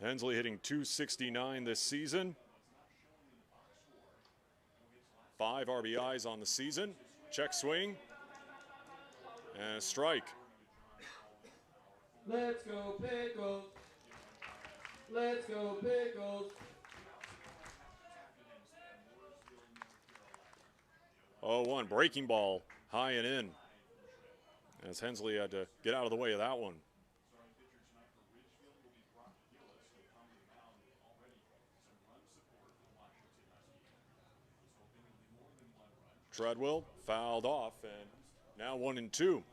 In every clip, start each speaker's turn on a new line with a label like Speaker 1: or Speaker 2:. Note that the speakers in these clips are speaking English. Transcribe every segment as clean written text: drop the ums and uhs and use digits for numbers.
Speaker 1: Hensley hitting .269 this season. 5 RBIs on the season. Check swing. And a strike.
Speaker 2: Let's go Pickles. Let's go Pickles.
Speaker 1: 0-1, breaking ball, high and in. As Hensley had to get out of the way of that one. Treadwell fouled off, and now 1-2.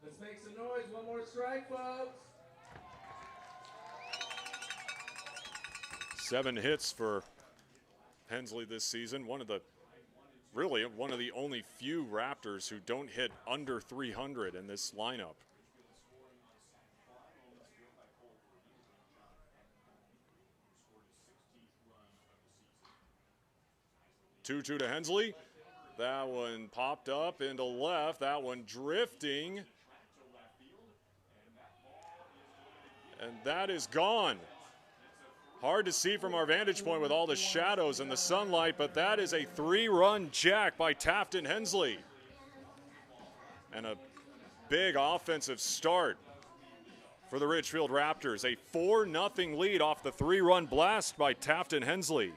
Speaker 2: Let's make some noise. One more strike, folks.
Speaker 1: 7 hits for Hensley this season. One of the only few Raptors who don't hit under 300 in this lineup. Two to Hensley. That one popped up into left. That one drifting. And that is gone. Hard to see from our vantage point with all the shadows and the sunlight, but that is a 3-run jack by Tafton Hensley. And a big offensive start for the Ridgefield Raptors. A 4-0 lead off the 3-run blast by Tafton Hensley.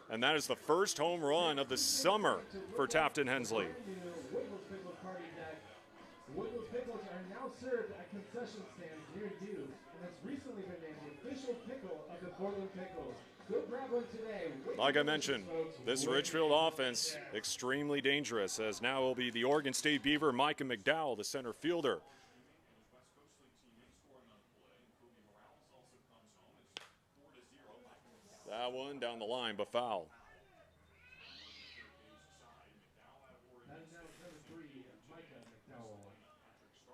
Speaker 1: And that is the first home run of the summer for Tafton Hensley.
Speaker 2: Pickles are now served at concession stands near you, and has recently been named the official pickle of the Portland Pickles. Go grab one today.
Speaker 1: Like I mentioned, this Ridgefield offense extremely dangerous, as now will be the Oregon State Beaver Micah McDowell, the center fielder. That one down the line, but foul.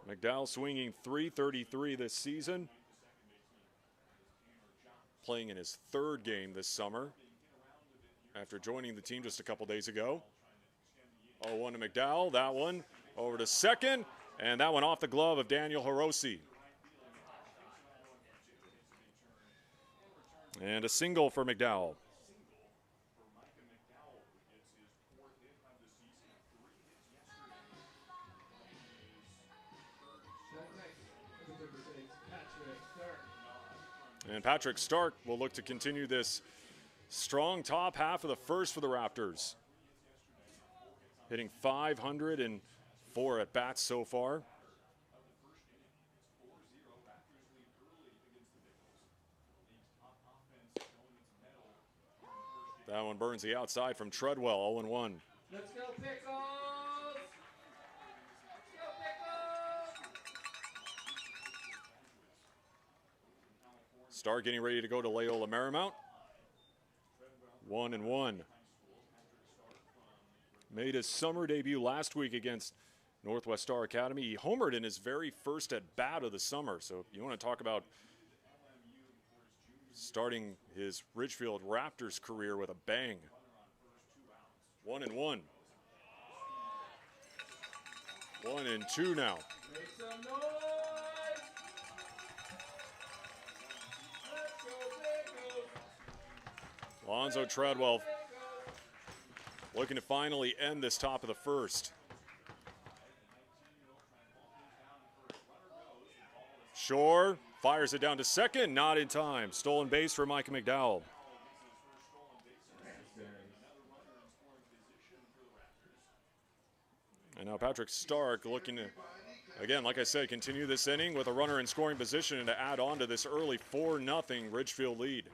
Speaker 1: McDowell swinging .333 this season. Playing in his 3rd game this summer after joining the team just a couple days ago. 0-1 to McDowell. That one over to second, and that one off the glove of Daniel Hiroshi. And a single for McDowell. And Patrick Stark will look to continue this strong top half of the first for the Raptors. Hitting 504 at bats so far. That one burns the outside from Treadwell, 0-1.
Speaker 2: Let's go Pickles! Let's go Pickles!
Speaker 1: Stark getting ready to go to Loyola Marymount. 1-1. Made his summer debut last week against Northwest Star Academy. He homered in his very first at-bat of the summer. So you want to talk about starting his Ridgefield Raptors career with a bang. 1-1. 1-2 now.
Speaker 2: Make some noise! Let's go Pickles!
Speaker 1: Lonzo Treadwell looking to finally end this top of the first. Shore fires it down to second, not in time. Stolen base for Micah McDowell. And now Patrick Stark looking to, again, like I said, continue this inning with a runner in scoring position and to add on to this early 4-0 Ridgefield lead.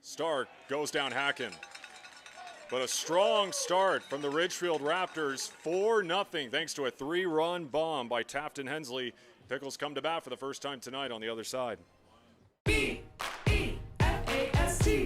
Speaker 1: Stark goes down hacking. But a strong start from the Ridgefield Raptors, 4-0, thanks to a 3-run bomb by Tafton Hensley. Pickles come to bat for the first time tonight on the other side.
Speaker 3: B-E-F-A-S-T.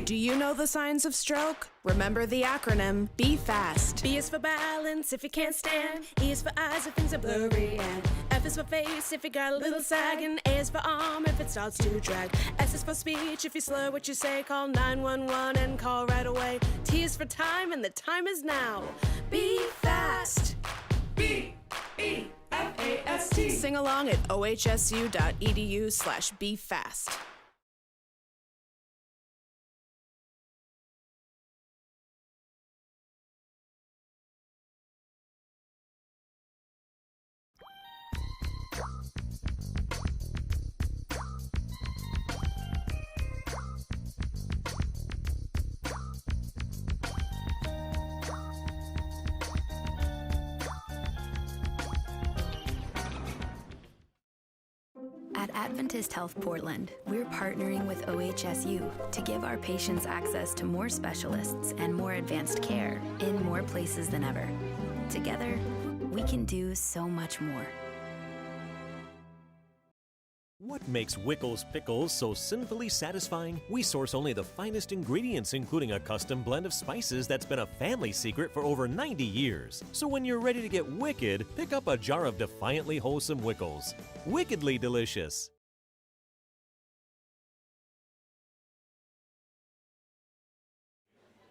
Speaker 3: Do you know the signs of stroke? Remember the acronym, B FAST.
Speaker 4: B is for balance if you can't stand. E is for eyes if things are blurry. And F
Speaker 3: is for face if you got a little sag, and A is for arm if it starts to drag. S is for speech if you slur what you say, call 911 and call right away. T is for time, and the time is now. Be fast. B-E-F-A-S-T. Sing along at ohsu.edu/befast.
Speaker 4: At Adventist Health Portland, we're partnering with OHSU to give our patients access to more specialists and more advanced care in more places than ever. Together, we can do so much more.
Speaker 5: What makes Wickles Pickles so sinfully satisfying? We source only the finest ingredients, including a custom blend of spices that's been a family secret for over 90 years. So when you're ready to get wicked, pick up a jar of defiantly wholesome Wickles. Wickedly delicious.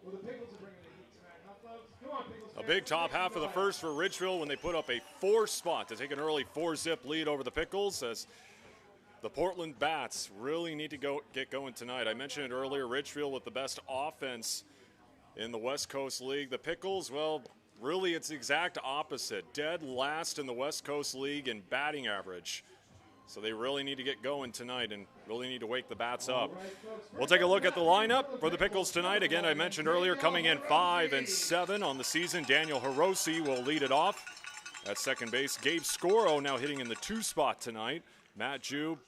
Speaker 2: Well, the Pickles are bringing the heat tonight, huh, folks? Come on, Pickles.
Speaker 1: A big top half of the first for Ridgefield when they put up a 4 spot to take an early 4-zip lead over the Pickles, as the Portland Bats really need to get going tonight. I mentioned it earlier, Ridgefield with the best offense in the West Coast League. The Pickles, well, really it's the exact opposite. Dead last in the West Coast League in batting average. So they really need to get going tonight and really need to wake the Bats up. We'll take a look at the lineup for the Pickles tonight. Again, I mentioned earlier, coming in 5-7 on the season, Daniel Hiroshi will lead it off at second base. Gabe Scoro now hitting in the 2 spot tonight. Matt Jew,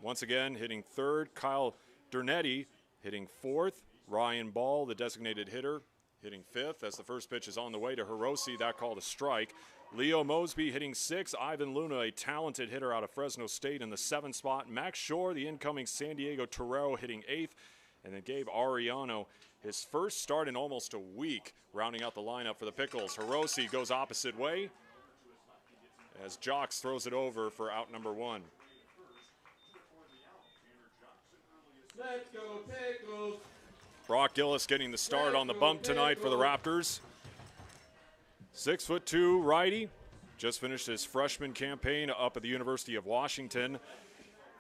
Speaker 1: once again, hitting third. Kyle Dernetti hitting fourth. Ryan Ball, the designated hitter, hitting fifth as the first pitch is on the way to Hiroshi. That called a strike. Leo Mosby hitting sixth. Ivan Luna, a talented hitter out of Fresno State, in the 7th spot. Max Shore, the incoming San Diego Torero, hitting 8th. And then Gabe Ariano, his first start in almost a week, rounding out the lineup for the Pickles. Hiroshi goes opposite way as Jocks throws it over for out number 1.
Speaker 2: Let's go, Pickles.
Speaker 1: Brock Gillis getting the start on the bump tonight for the Raptors. 6'2" righty, just finished his freshman campaign up at the University of Washington.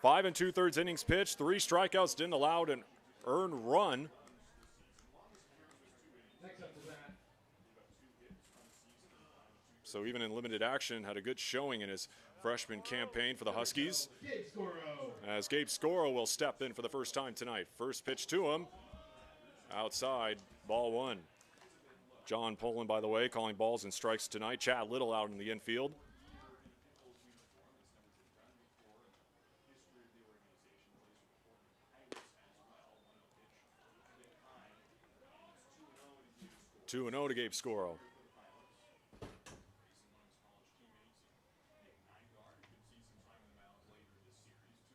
Speaker 1: 5 2/3 innings pitched, 3 strikeouts, didn't allow an earned run. So even in limited action, had a good showing in his freshman campaign for the Huskies. As Gabe Scoro will step in for the first time tonight. First pitch to him, outside, ball 1. John Poland, by the way, calling balls and strikes tonight. Chad Little out in the infield. Two and 0 to Gabe Scoro.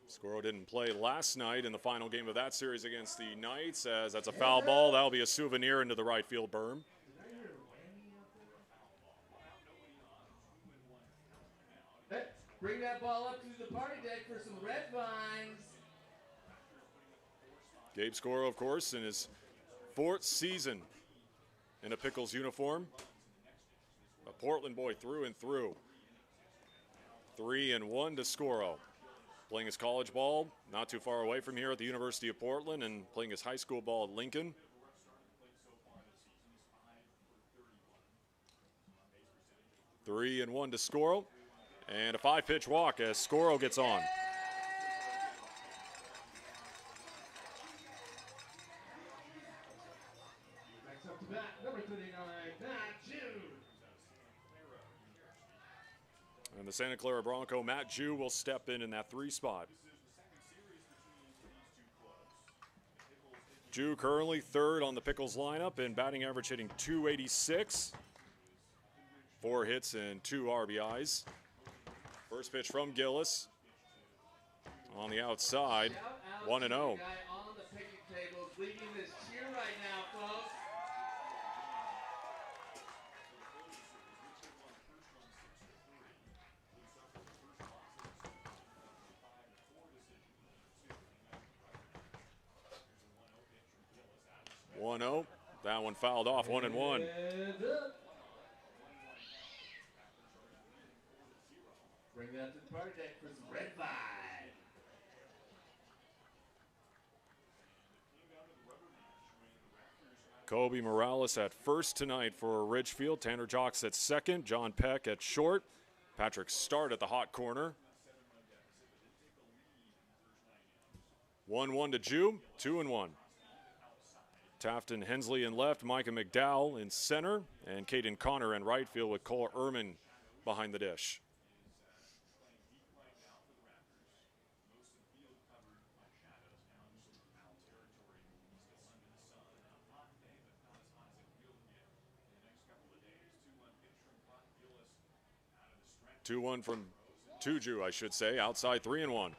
Speaker 1: Scoro didn't play last night in the final game of that series against the Knights, as that's a foul ball. That'll be a souvenir into the right field berm.
Speaker 2: Bring that ball up to the party deck for some red vines.
Speaker 1: Gabe Scoro, of course, in his 4th season in a Pickles uniform. A Portland boy through and through. 3-1 to Scoro. Playing his college ball not too far away from here at the University of Portland, and playing his high school ball at Lincoln. Three and 1 to Scoro. And a 5-pitch walk as Scoro gets on.
Speaker 2: Next up to bat, number 39, Matt Jew.
Speaker 1: And the Santa Clara Bronco, Matt Jew, will step in that 3 spot. Jew currently 3rd on the Pickles lineup in batting average, hitting .286. 4 hits and 2 RBIs. First pitch from Gillis on the outside, 1-0.
Speaker 2: Guy on the picnic table is leading this cheer right now, folks.
Speaker 1: 1-0. That one fouled off, 1-1.
Speaker 2: And bring that to the party deck for some red vibe.
Speaker 1: Kobe Morales at first tonight for Ridgefield. Tanner Jocks at second. John Peck at short. Patrick Start at the hot corner. 1-1 to Jew. 2-1. Tafton Hensley in left. Micah McDowell in center. And Caden Connor in right field with Cole Ehrman behind the dish. Two one from Tuju, I should say. Outside 3-1.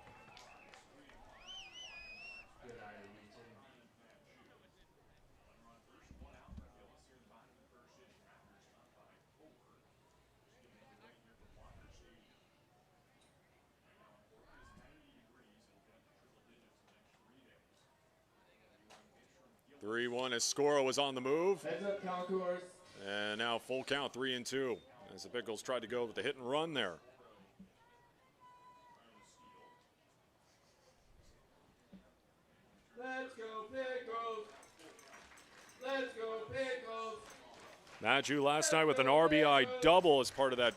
Speaker 1: Three one as Scora was on the move.
Speaker 2: Heads up, concourse.
Speaker 1: And now full count, 3-2. As the Pickles tried to go with the hit and run there.
Speaker 2: Let's go Pickles. Let's go Pickles.
Speaker 1: Matthew last night with an RBI double as part of that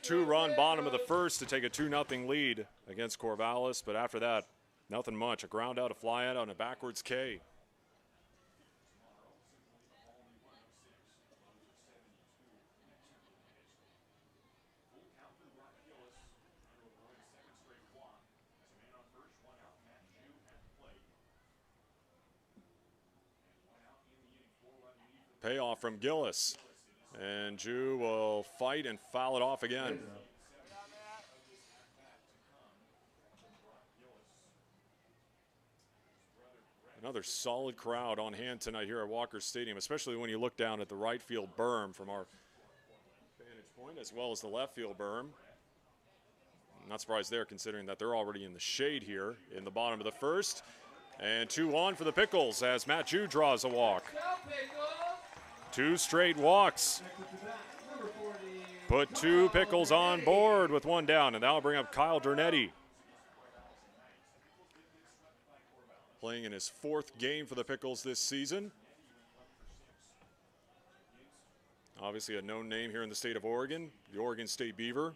Speaker 1: two-run bottom of the first to take a 2-0 lead against Corvallis. But after that, nothing much. A ground out, a fly out on a backwards K. Payoff from Gillis. And Jew will fight and foul it off again. Another solid crowd on hand tonight here at Walker Stadium, especially when you look down at the right field berm from our vantage point, as well as the left field berm. I'm not surprised there, considering that they're already in the shade here in the bottom of the first. And 2-1 for the Pickles as Matt Jew draws a walk. Two straight walks. Put two Pickles on board with one down, and that'll bring up Kyle Dernetti. Playing in his fourth game for the Pickles this season. Obviously a known name here in the state of Oregon, the Oregon State Beaver.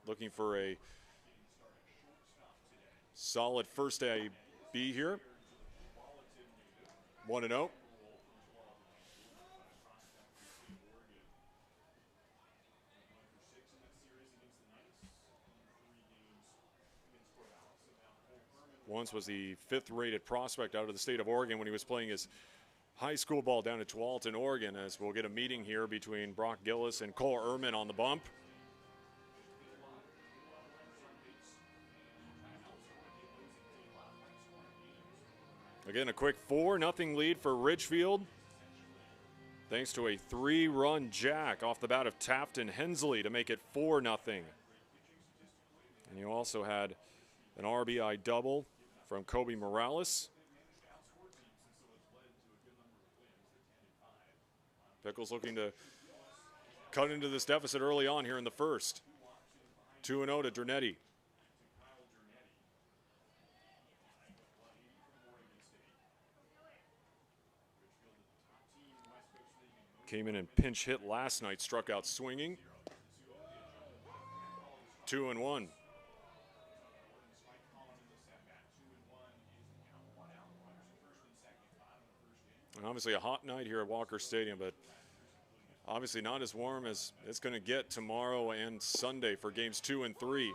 Speaker 1: Looking for a solid first AB here. 1-0. Once was the fifth-rated prospect out of the state of Oregon when he was playing his high school ball down at Tualatin, Oregon, as we'll get a meeting here between Brock Gillis and Cole Ehrman on the bump. Again, a quick 4-0 lead for Ridgefield, thanks to a 3-run jack off the bat of Tafton Hensley to make it 4-0. And you also had an RBI double from Kobe Morales. Pickles looking to cut into this deficit early on here in the first. 2-0 to Dernetti. Came in and pinch hit last night, struck out swinging. 2-1. And obviously a hot night here at Walker Stadium, but obviously not as warm as it's going to get tomorrow and Sunday for games 2 and 3.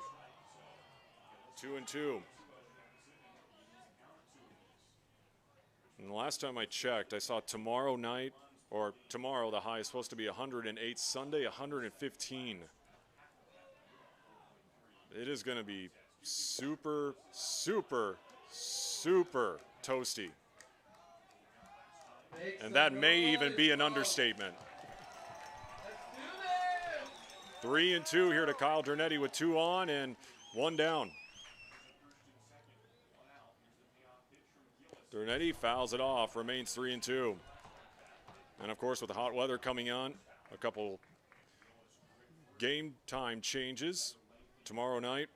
Speaker 1: 2-2. And the last time I checked, I saw tomorrow night, or tomorrow, the high is supposed to be 108. Sunday, 115. It is going to be super, super, super toasty. And that may even be an understatement. 3-2 here to Kyle Dernetti with 2 on and 1 down. Dernetti fouls it off, remains 3-2. And of course, with the hot weather coming on, a couple game time changes. Tomorrow night,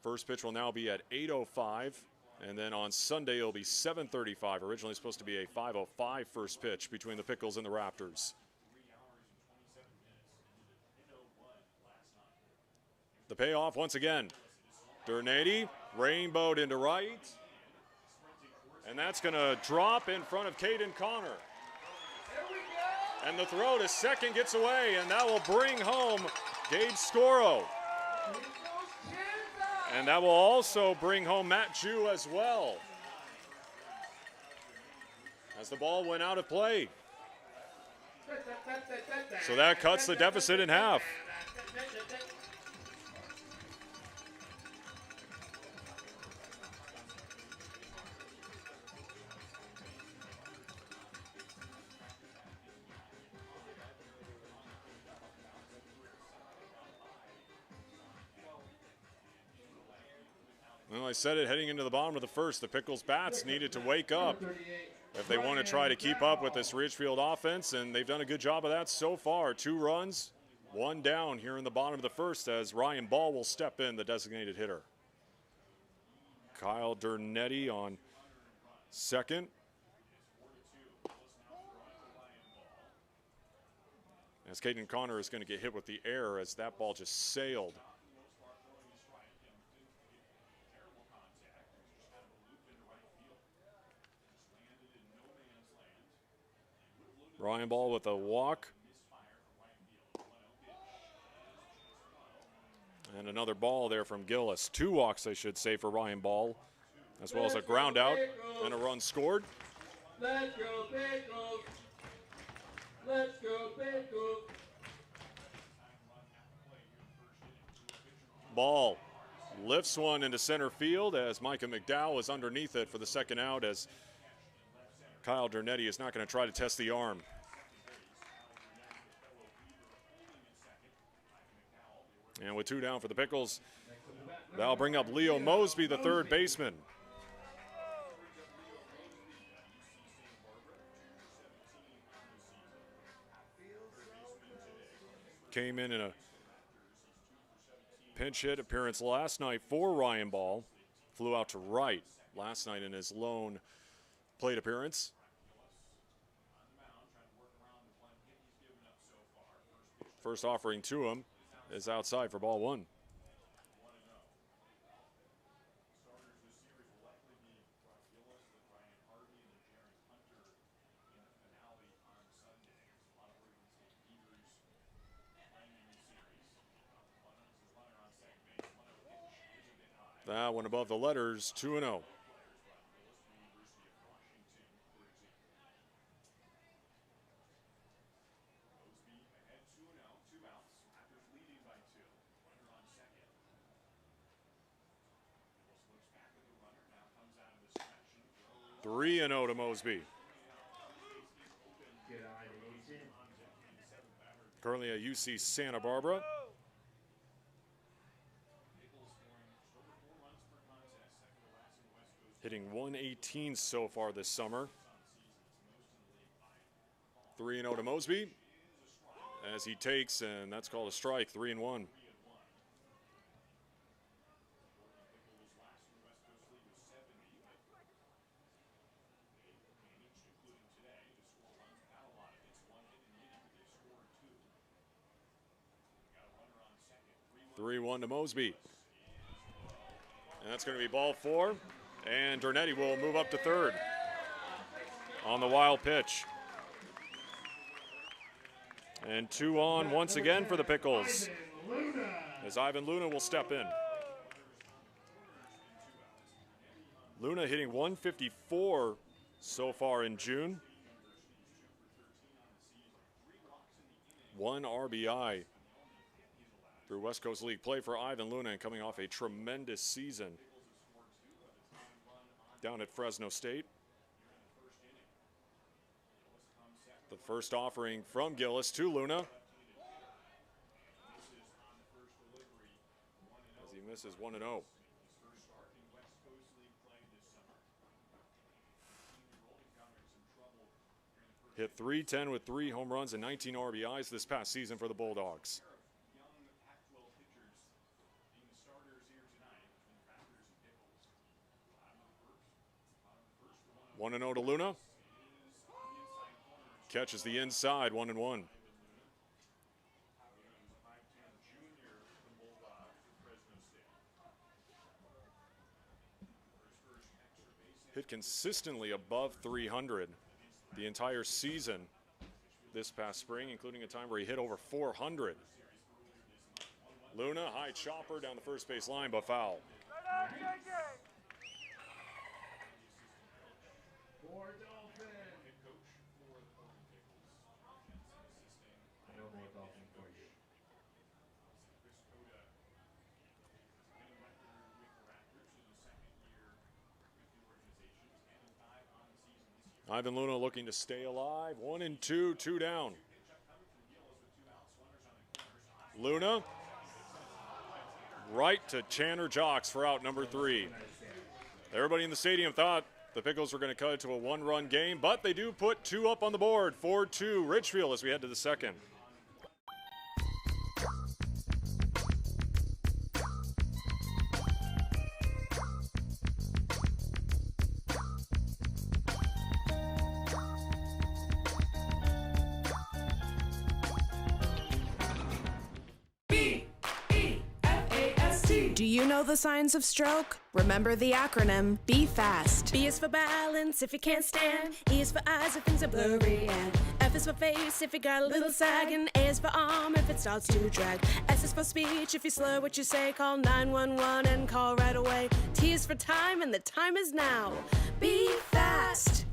Speaker 1: first pitch will now be at 8:05, and then on Sunday it'll be 7:35. Originally supposed to be a 5:05 first pitch between the Pickles and the Raptors. The payoff once again. Dernetti rainbowed into right. And that's going to drop in front of Caden Connor. And the throw to second gets away, and that will bring home Gabe Scoro. And that will also bring home Matt Jew as well, as the ball went out of play. So that cuts the deficit in half. Well, I said it heading into the bottom of the first. The Pickles bats needed to wake up if they want to try to keep up with this Ridgefield offense, and they've done a good job of that so far. 2 runs, 1 down here in the bottom of the first as Ryan Ball will step in, the designated hitter. Kyle Dernetti on second. As Caden Connor is going to get hit with the air as that ball just sailed. Ryan Ball with a walk. And another ball there from Gillis. 2 walks, I should say, for Ryan Ball, as well as a ground out and a run scored.
Speaker 2: Let's go Pickles! Let's go Pickles!
Speaker 1: Ball lifts one into center field as Micah McDowell is underneath it for the second out, as Kyle Dernetti is not going to try to test the arm. And with 2 down for the Pickles, that'll bring up Leo Mosby, the third baseman. Came in a pinch hit appearance last night for Ryan Ball. Flew out to right last night in his lone plate appearance. First offering to him is outside for ball 1. That one above the letters, 2-0. Three and 0 to Mosby. Currently at UC Santa Barbara. Hitting 118 so far this summer. 3 and 0 to Mosby as he takes, and that's called a strike, 3-1. To Mosby. And that's going to be ball 4. And Dernetti will move up to third on the wild pitch. And 2 on once again for the Pickles, as Ivan Luna will step in. Luna hitting 154 so far in June. 1 RBI through West Coast League play for Ivan Luna, and coming off a tremendous season down at Fresno State. The first offering from Gillis to Luna, as he misses 1-0. Hit .310 with 3 home runs and 19 RBIs this past season for the Bulldogs. 1-0 to Luna. Catches the inside, 1-1. Hit consistently above 300 the entire season this past spring, including a time where he hit over 400. Luna, high chopper down the first base line, but foul. Ivan Luna looking to stay alive. 1-2, 2 down. Luna, right to Tanner Jocks for out number 3. Everybody in the stadium thought the Pickles were going to cut it to a 1-run game, but they do put 2 up on the board. 4-2 Ridgefield as we head to the second.
Speaker 3: Do you know the signs of stroke? Remember the acronym Be Fast. B is for balance if you can't stand. E is for eyes if things are blurry. And F is for face if you got a little sag. And A is for arm if it starts to drag. S is for speech if you slur what you say. Call 911 and call right away. T is for time and the time is now. Be fast.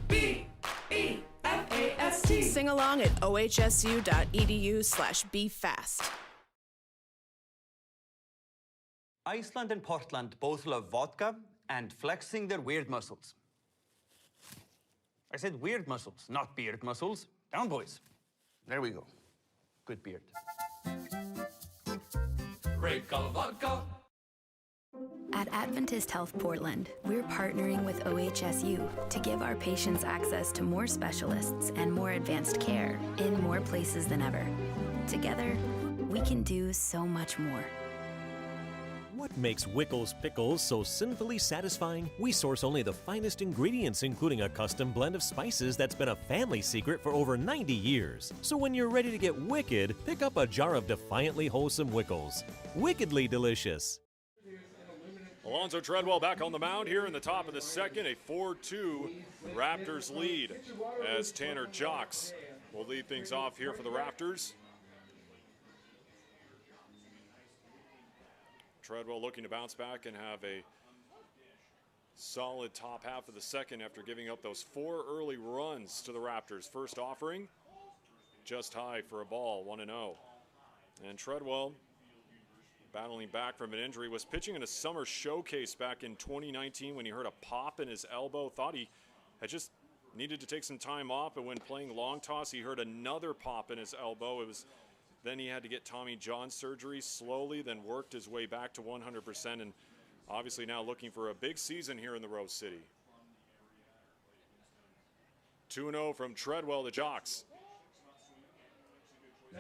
Speaker 3: B-E-F-A-S-T. Sing along at ohsu.edu/befast.
Speaker 6: Iceland and Portland both love vodka and flexing their weird muscles. I said weird muscles, not beard muscles. Down, boys. There we go. Good beard.
Speaker 7: Break all vodka.
Speaker 4: At Adventist Health Portland, we're partnering with OHSU to give our patients access to more specialists and more advanced care in more places than ever. Together, we can do so much more.
Speaker 5: What makes Wickles Pickles so sinfully satisfying? We source only the finest ingredients, including a custom blend of spices that's been a family secret for over 90 years. So when you're ready to get wicked, pick up a jar of defiantly wholesome Wickles. Wickedly delicious.
Speaker 1: Alonzo Treadwell back on the mound here in the top of the second. A 4-2 Raptors lead as Tanner Jocks will lead things off here for the Raptors. Treadwell looking to bounce back and have a solid top half of the second after giving up those 4 early runs to the Raptors. First offering, just high for a ball, 1-0. And Treadwell, battling back from an injury, was pitching in a summer showcase back in 2019 when he heard a pop in his elbow. Thought he had just needed to take some time off, but when playing long toss, he heard another pop in his elbow. Then he had to get Tommy John surgery slowly, then worked his way back to 100%, and obviously now looking for a big season here in the Rose City. 2-0 from Treadwell to Jocks.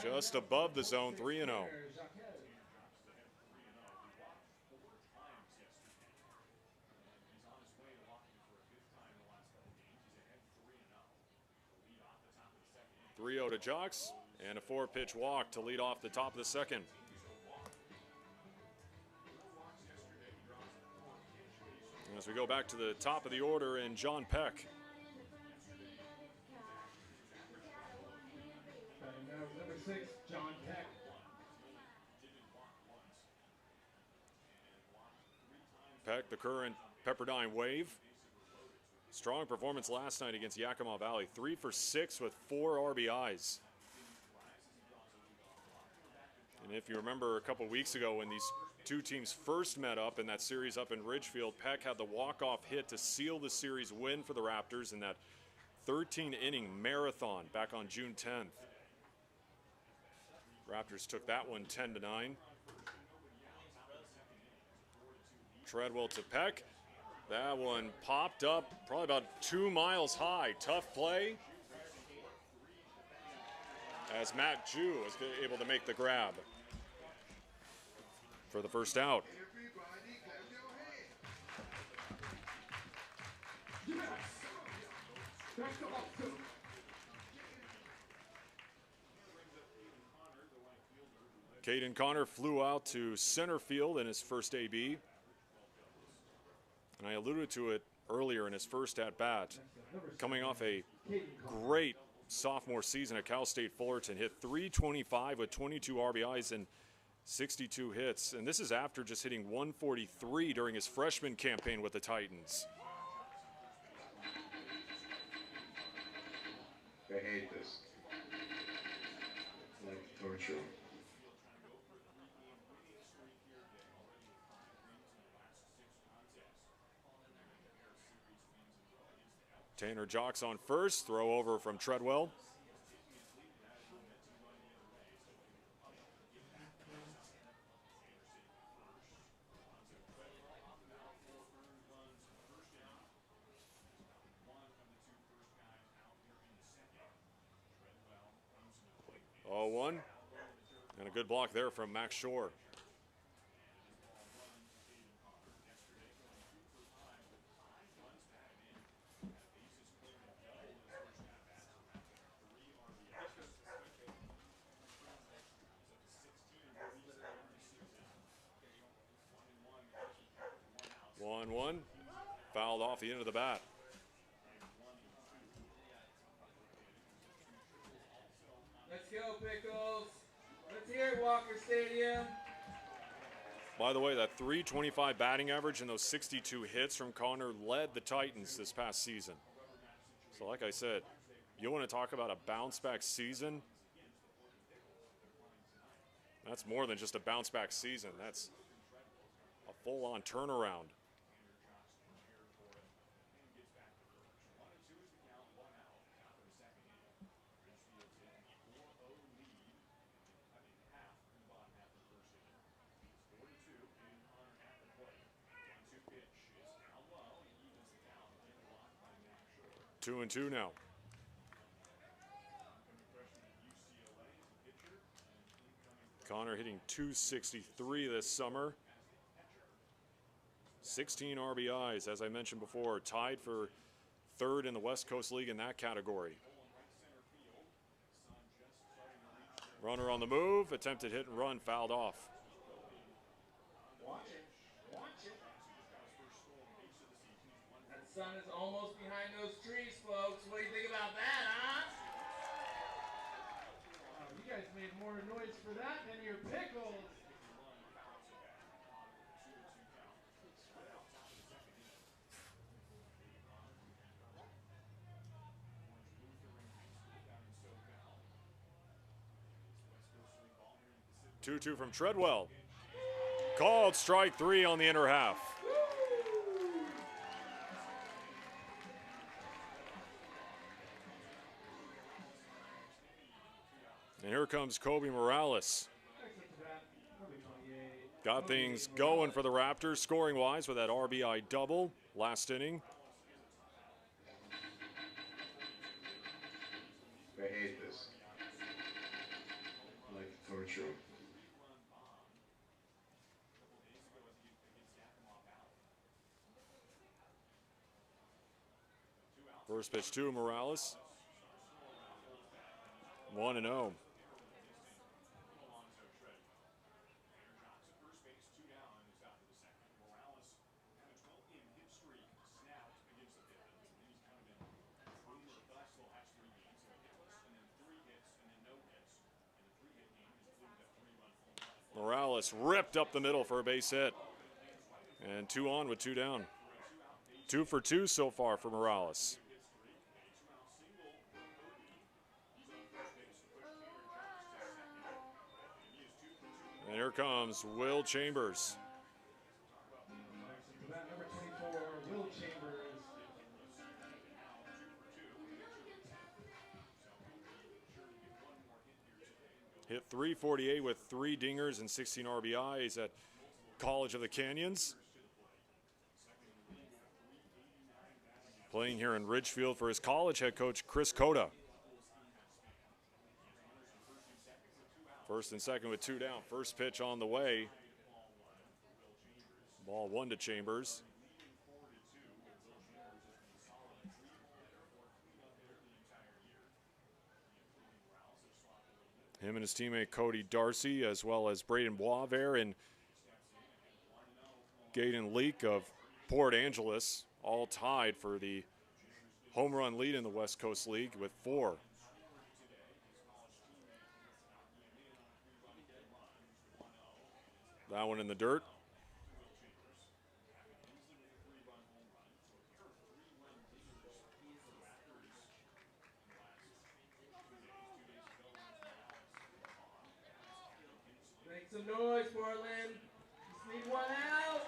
Speaker 1: Just above the zone, 3-0. To Jocks, and a 4-pitch walk to lead off the top of the second. As we go back to the top of the order, and John Peck.
Speaker 2: Number 6, John Peck.
Speaker 1: Peck, the current Pepperdine Wave. Strong performance last night against Yakima Valley. 3 for 6 with 4 RBIs. And if you remember a couple weeks ago when these two teams first met up in that series up in Ridgefield, Peck had the walk-off hit to seal the series win for the Raptors in that 13-inning marathon back on June 10th. Raptors took that one 10-9. Treadwell to Peck. That one popped up probably about 2 miles high. Tough play. as Matt Jew is able to make the grab for the first out. Caden Connor flew out to center field in his first AB. And I alluded to it earlier in his first at-bat. Coming off a great sophomore season at Cal State Fullerton, hit .325 with 22 RBIs and 62 hits. And this is after just hitting .143 during his freshman campaign with the Titans.
Speaker 8: I hate this. Like torture.
Speaker 1: Tanner Jocks on first, throw over from Treadwell. Oh, 1. And a good block there from Max Shore. One, fouled off the end of the bat.
Speaker 9: Let's go, Pickles. Let's hear it, Walker Stadium.
Speaker 1: By the way, that .325 batting average and those 62 hits from Connor led the Titans this past season. So like I said, you want to talk about a bounce-back season? That's more than just a bounce-back season. That's a full-on turnaround. Two and two now. Connor hitting .263 this summer. 16 RBIs, as I mentioned before, tied for third in the West Coast League in that category. Runner on the move, attempted hit and run, fouled off.
Speaker 9: Watch it. Watch it. That sun is almost behind those trees, folks. What do you think about that, huh?
Speaker 2: You guys made more noise for that than your Pickles.
Speaker 1: Two from Treadwell. Called strike 3 on the inner half. And here comes Kobe Morales. Got things going for the Raptors scoring-wise with that RBI double last inning.
Speaker 8: I hate this. Like torture.
Speaker 1: First pitch to Morales. 1-0. Morales ripped up the middle for a base hit. And 2 on with 2 down. 2 for 2 so far for Morales. And here comes Will Chambers.
Speaker 2: Bat number 24, Will Chambers.
Speaker 1: Hit .348 with 3 dingers and 16 RBIs at College of the Canyons. Playing here in Ridgefield for his college head coach, Chris Cota. First and second with 2 down. First pitch on the way. Ball 1 to Chambers. Him and his teammate Cody Darcy, as well as Braden Boisvert and Gaden Leak of Port Angeles, all tied for the home run lead in the West Coast League with 4. That one in the dirt.
Speaker 9: Make some noise, Portland. Just need one out.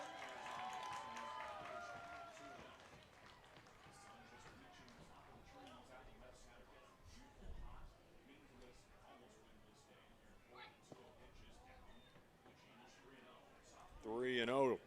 Speaker 1: Three and 0.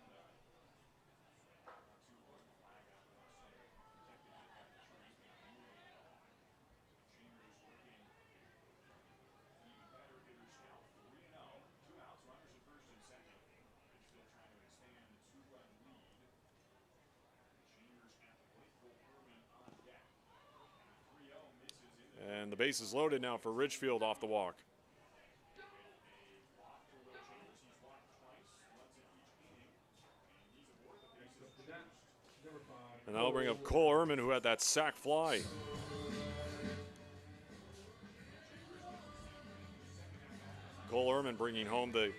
Speaker 1: And the base is loaded now for Ridgefield off the walk. And that'll bring up Cole Ehrman, who had that sac fly. Cole Ehrman bringing home the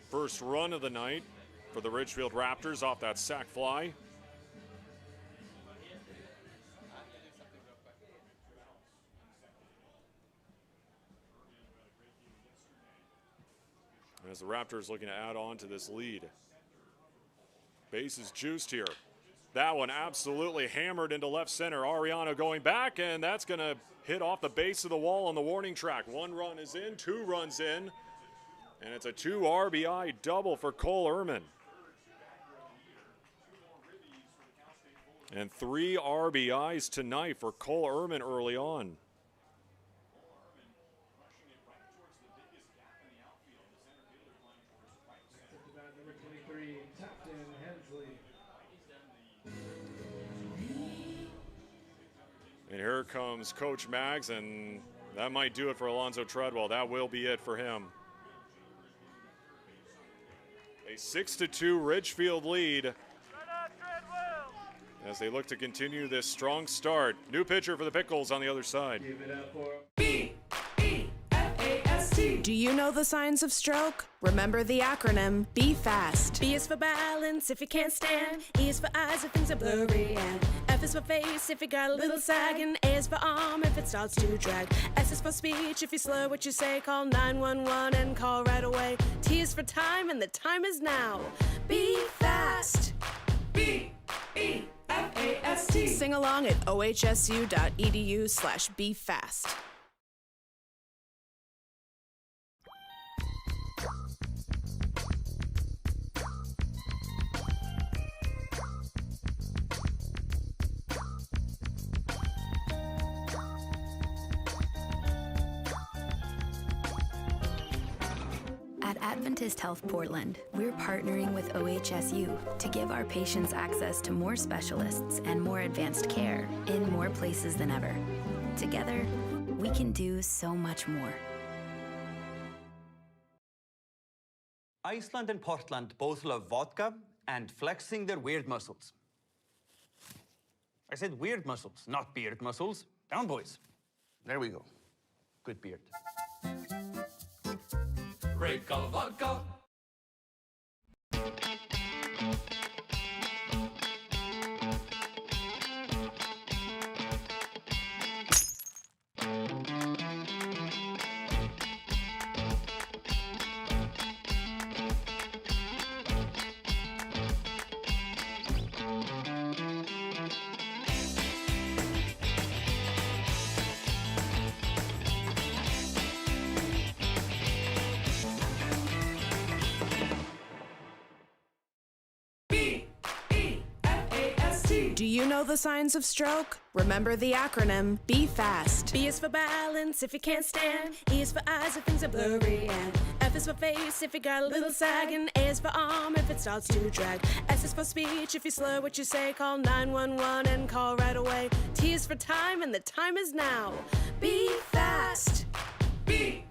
Speaker 1: first run of the night for the Ridgefield Raptors off that sac fly. As the Raptors looking to add on to this lead. Base is juiced here. That one absolutely hammered into left center. Ariano going back, and that's going to hit off the base of the wall on the warning track. 1 run is in, 2 runs in, and it's a 2 RBI double for Cole Ehrman. And 3 RBIs tonight for Cole Ehrman early on.
Speaker 2: Number 23, Captain Hensley.
Speaker 1: And here comes Coach Maggs, and that might do it for Alonzo Treadwell. That will be it for him. A 6-2 Ridgefield lead as they look to continue this strong start. New pitcher for the Pickles on the other side.
Speaker 2: Give it up for
Speaker 3: B-E-F-A-S-T. Do you know the signs of stroke? Remember the acronym, Be Fast. B is for balance if you can't stand. E is for eyes if things are blurry. And F is for face if you got a little sag. And A is for arm if it starts to drag. S is for speech if you slur what you say. Call 911 and call right away. T is for time and the time is now. Be fast. B-E-F-A-S-T. Sing along at ohsu.edu/BeFast.
Speaker 4: At Adventist Health Portland, we're partnering with OHSU to give our patients access to more specialists and more advanced care in more places than ever. Together, we can do so much more.
Speaker 6: Iceland and Portland both love vodka and flexing their weird muscles. I said weird muscles, not beard muscles. Down, boys. There we go. Good beard.
Speaker 7: Great Gull Vodka.
Speaker 3: Do you know the signs of stroke? Remember the acronym Be Fast. B is for balance if you can't stand. E is for eyes if things are blurry. And F is for face if you got a little sag. And A is for arm if it starts to drag. S is for speech if you slur what you say. Call 911 and call right away. T is for time and the time is now. Be fast.
Speaker 9: B.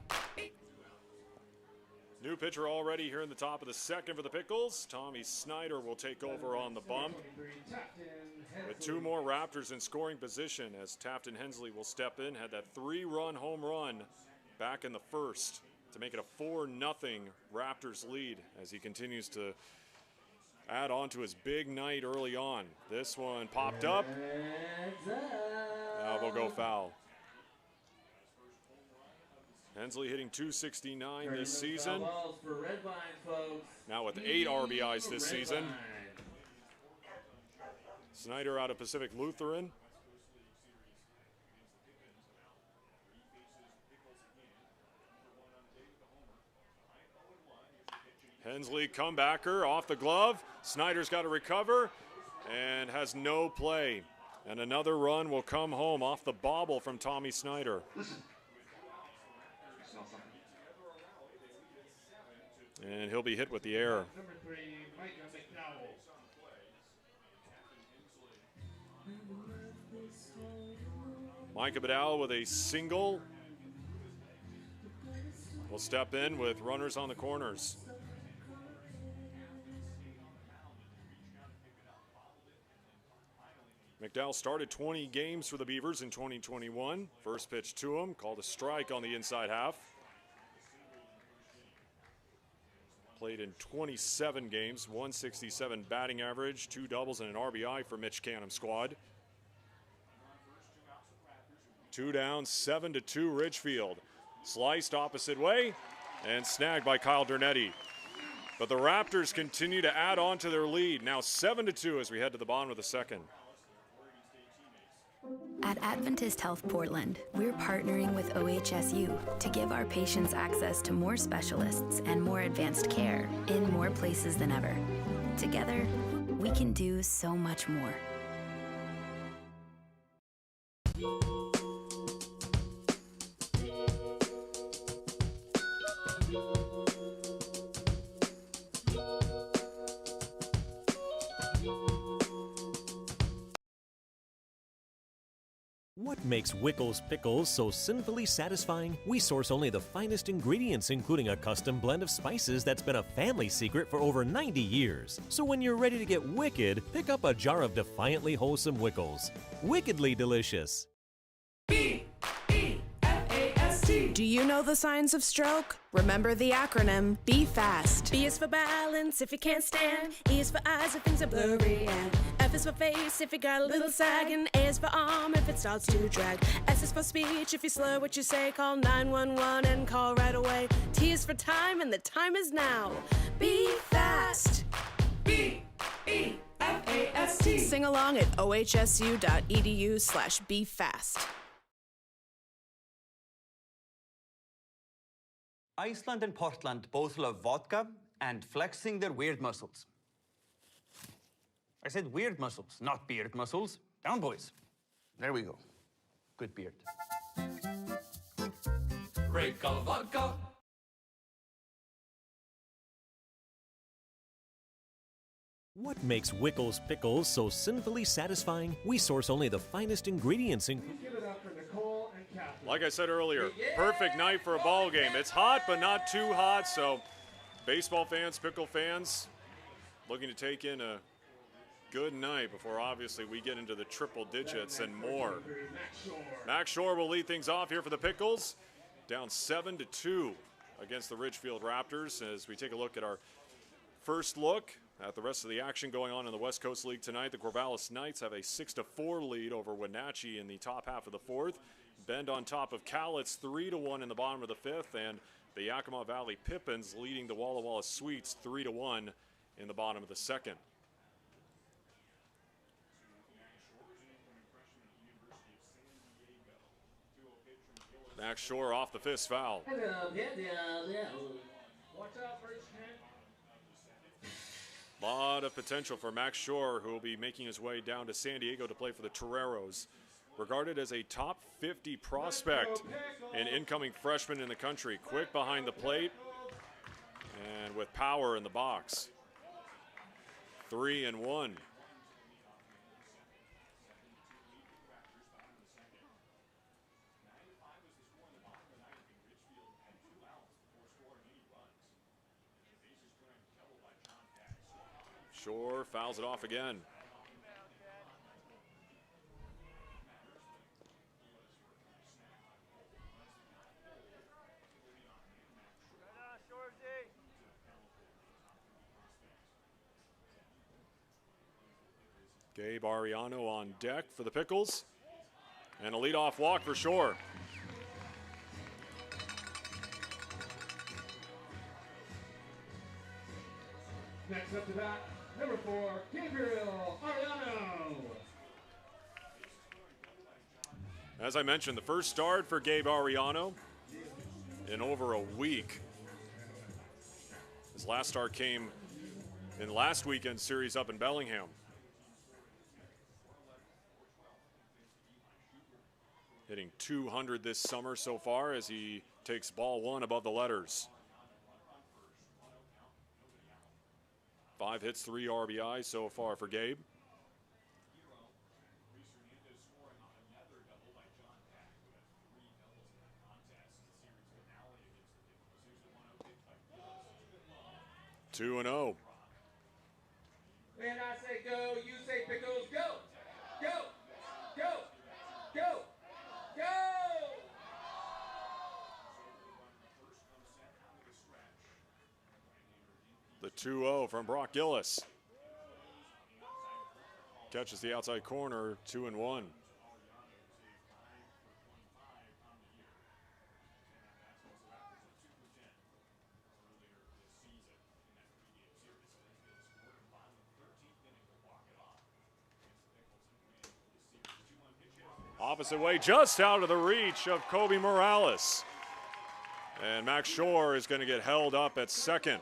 Speaker 1: New pitcher already here in the top of the second for the Pickles. Tommy Snyder will take over on the bump. With two more Raptors in scoring position as Tafton Hensley will step in. Had that 3-run home run back in the first to make it a 4-0 Raptors lead as he continues to add on to his big night early on. This one popped up. Now we'll go foul. Hensley hitting .269 this season. Now with 8 RBIs this season. Snyder out of Pacific Lutheran. Hensley comebacker off the glove. Snyder's got to recover and has no play. And another run will come home off the bobble from Tommy Snyder. And he'll be hit with the error.
Speaker 2: Number 3, Micah McDowell.
Speaker 1: Micah McDowell with a single. Will step in with runners on the corners. McDowell started 20 games for the Beavers in 2021. First pitch to him, called a strike on the inside half. Played in 27 games, 167 batting average, 2 doubles and an RBI for Mitch Canham's squad. 2 down, 7-2 Ridgefield. Sliced opposite way and snagged by Kyle Dernetti. But the Raptors continue to add on to their lead. Now 7-2 as we head to the bottom of the second.
Speaker 4: At Adventist Health Portland, we're partnering with OHSU to give our patients access to more specialists and more advanced care in more places than ever. Together, we can do so much more.
Speaker 5: What makes Wickles Pickles so sinfully satisfying? We source only the finest ingredients, including a custom blend of spices that's been a family secret for over 90 years. So when you're ready to get wicked, pick up a jar of defiantly wholesome Wickles. Wickedly delicious.
Speaker 3: Do you know the signs of stroke? Remember the acronym Be Fast. B is for balance if you can't stand. E is for eyes if things are blurry. And F is for face if you got a little sag. And A is for arm if it starts to drag. S is for speech if you slur what you say. Call 911 and call right away. T is for time and the time is now. Be fast. B-E-F-A-S-T. Sing along at ohsu.edu/befast.
Speaker 6: Iceland and Portland both love vodka and flexing their weird muscles. I said weird muscles, not beard muscles. Down, boys. There we go. Good beard.
Speaker 7: Break of vodka.
Speaker 5: What makes Wickles Pickles so sinfully satisfying? We source only the finest ingredients,
Speaker 2: Give it up for Nicole and Catherine.
Speaker 1: Like I said earlier, perfect night for a ball game. It's hot, but not too hot, so baseball fans, pickle fans, looking to take in a good night before obviously we get into the triple digits and more. Max Shore will lead things off here for the Pickles, down 7-2 against the Ridgefield Raptors as we take a look at our first look at the rest of the action going on in the West Coast League tonight. The Corvallis Knights have a 6-4 lead over Wenatchee in the top half of the fourth. Bend on top of Cowlitz 3-1 in the bottom of the fifth, and the Yakima Valley Pippins leading the Walla Walla Sweets 3-1 in the bottom of the second. Max Shore off the fist foul.
Speaker 2: Watch out, Bridgefield.
Speaker 1: A lot of potential for Max Shore, who will be making his way down to San Diego to play for the Toreros. Regarded as a top 50 prospect and incoming freshman in the country. Quick behind the plate and with power in the box. 3-1. Shore fouls it off again. Gabe Ariano on deck for the Pickles. And a leadoff walk for Shore.
Speaker 2: Next up to bat, number 4, Gabriel Ariano.
Speaker 1: As I mentioned, the first start for Gabe Ariano in over a week. His last start came in last weekend's series up in Bellingham. Hitting .200 this summer so far as he takes ball 1 above the letters. 5 hits, 3 RBI so far for Gabe. Two and 0.
Speaker 9: When I say go, you say Pickles, go! Go! Go! Go! Go!
Speaker 1: The 2-0 from Brock Gillis. Catches the outside corner, 2-1. Opposite way, just out of the reach of Kobe Morales. And Max Shore is going to get held up at second.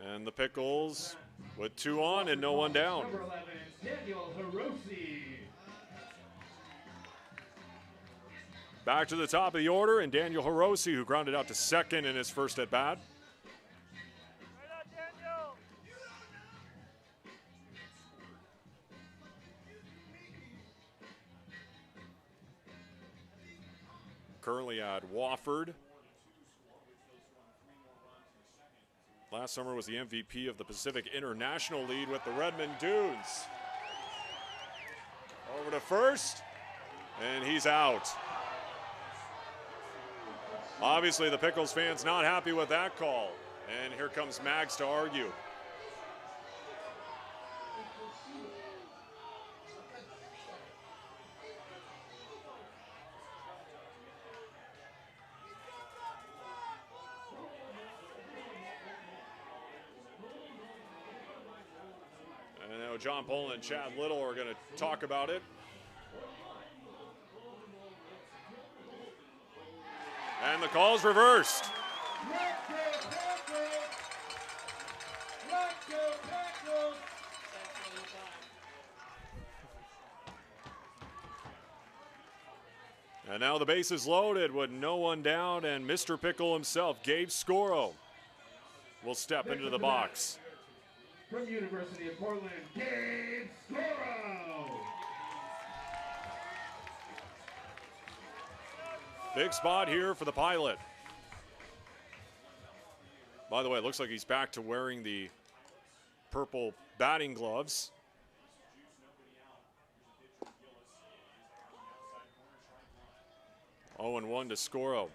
Speaker 1: And the Pickles with 2 on and no one down.
Speaker 2: Number 11, Daniel Hiroshi.
Speaker 1: Back to the top of the order, and Daniel Hiroshi, who grounded out to second in his first at bat. Currently at Wofford. Last summer was the MVP of the Pacific International League with the Redmond Dunes. Over to first, and he's out. Obviously, the Pickles fans not happy with that call. And here comes Mags to argue. And now John Poland and Chad Little are going to talk about it. And the call's reversed. And now the base is loaded with no one down, and Mr. Pickle himself, Gabe Scoro, will step into the box.
Speaker 2: From University of Portland, Gabe Scoro.
Speaker 1: Big spot here for the Pilot. By the way, it looks like he's back to wearing the purple batting gloves. Oh, and 1 to Scoro.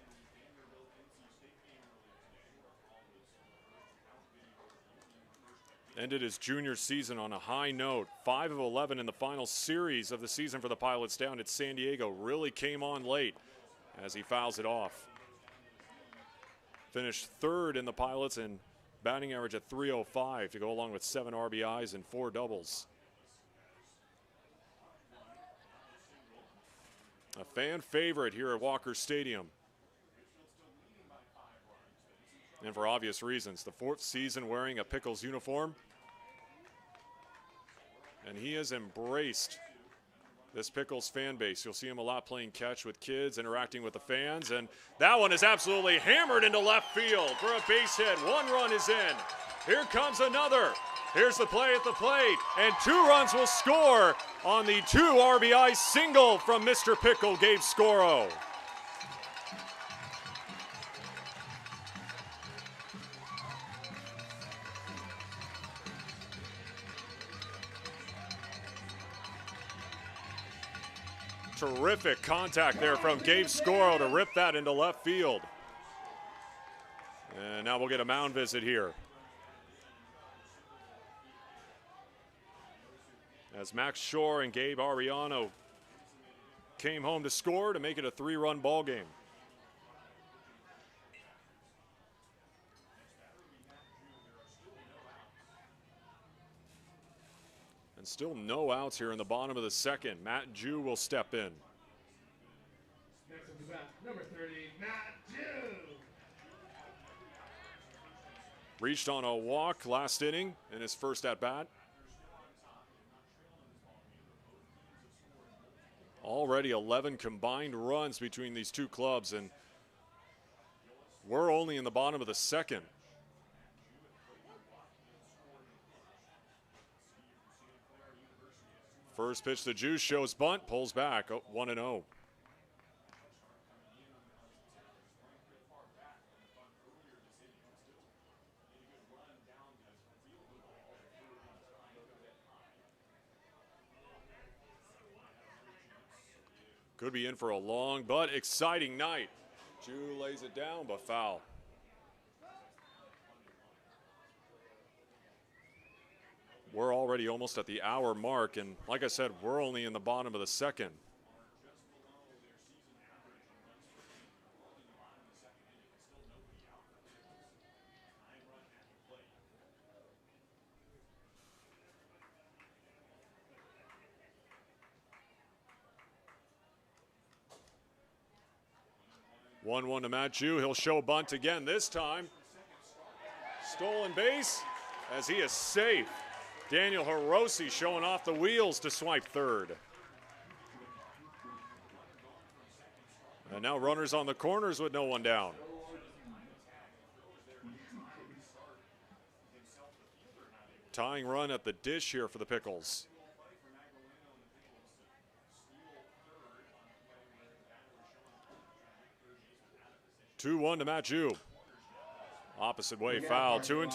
Speaker 1: Ended his junior season on a high note. 5 of 11 in the final series of the season for the Pilots down at San Diego. Really came on late as he fouls it off. Finished third in the Pilots in batting average at .305 to go along with 7 RBIs and 4 doubles. A fan favorite here at Walker Stadium. And for obvious reasons, the 4th season wearing a Pickles uniform. And he has embraced this Pickles fan base. You'll see him a lot playing catch with kids, interacting with the fans. And that one is absolutely hammered into left field for a base hit. 1 run is in. Here comes another. Here's the play at the plate. And 2 runs will score on the 2 RBI single from Mr. Pickle, Gabe Scoro. Terrific contact there from Gabe Scoro to rip that into left field. And now we'll get a mound visit here. As Max Shore and Gabe Ariano came home to score to make it a 3-run ball game. And still no outs here in the bottom of the 2nd. Matt Jew will step in.
Speaker 2: Next up to bat, number 30, Matt Jew.
Speaker 1: Reached on a walk last inning in his first at-bat. Already 11 combined runs between these 2 clubs, and we're only in the bottom of the 2nd. First pitch to Juice, shows bunt, pulls back, 1-0. Could be in for a long but exciting night. Jew lays it down, but foul. We're already almost at the hour mark, and like I said, we're only in the bottom of the 2nd. One to Matt Jew. He'll show bunt again this time. Stolen base as he is safe. Daniel Hiroshi showing off the wheels to swipe 3rd. And now runners on the corners with no one down. Tying run at the dish here for the Pickles. Two-1 to Matt Jew. Opposite way foul, 2-2.
Speaker 2: Bring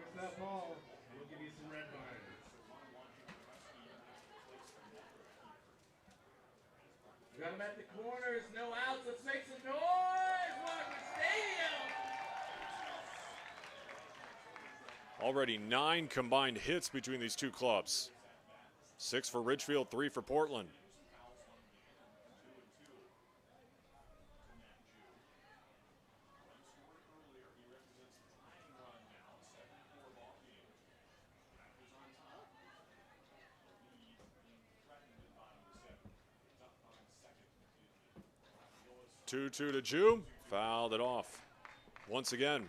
Speaker 2: us that ball. We'll give you some red vines. Got him at the corners, no outs. Let's make some noise. Walker Stadium.
Speaker 1: Already 9 combined hits between these 2 clubs. 6 for Ridgefield, 3 for Portland. Two to Jew, fouled it off once again.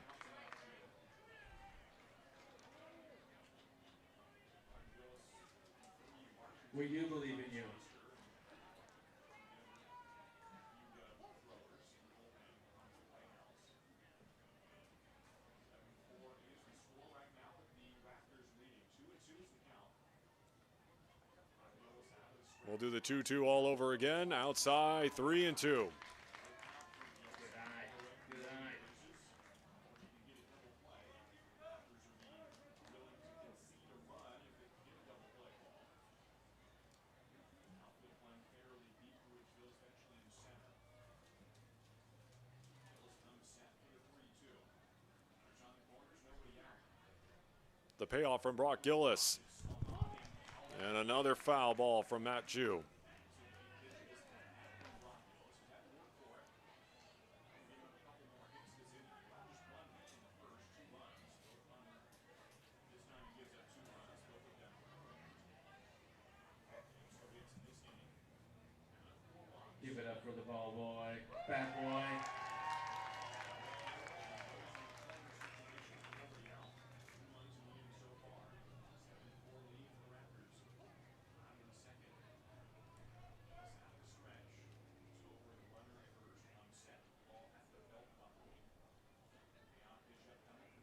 Speaker 2: We do believe in you.
Speaker 1: We'll do the 2-2 all over again. Outside, 3-2. The payoff from Brock Gillis. And another foul ball from Matt Jew.
Speaker 2: Give it up for the ball boy. Bad boy.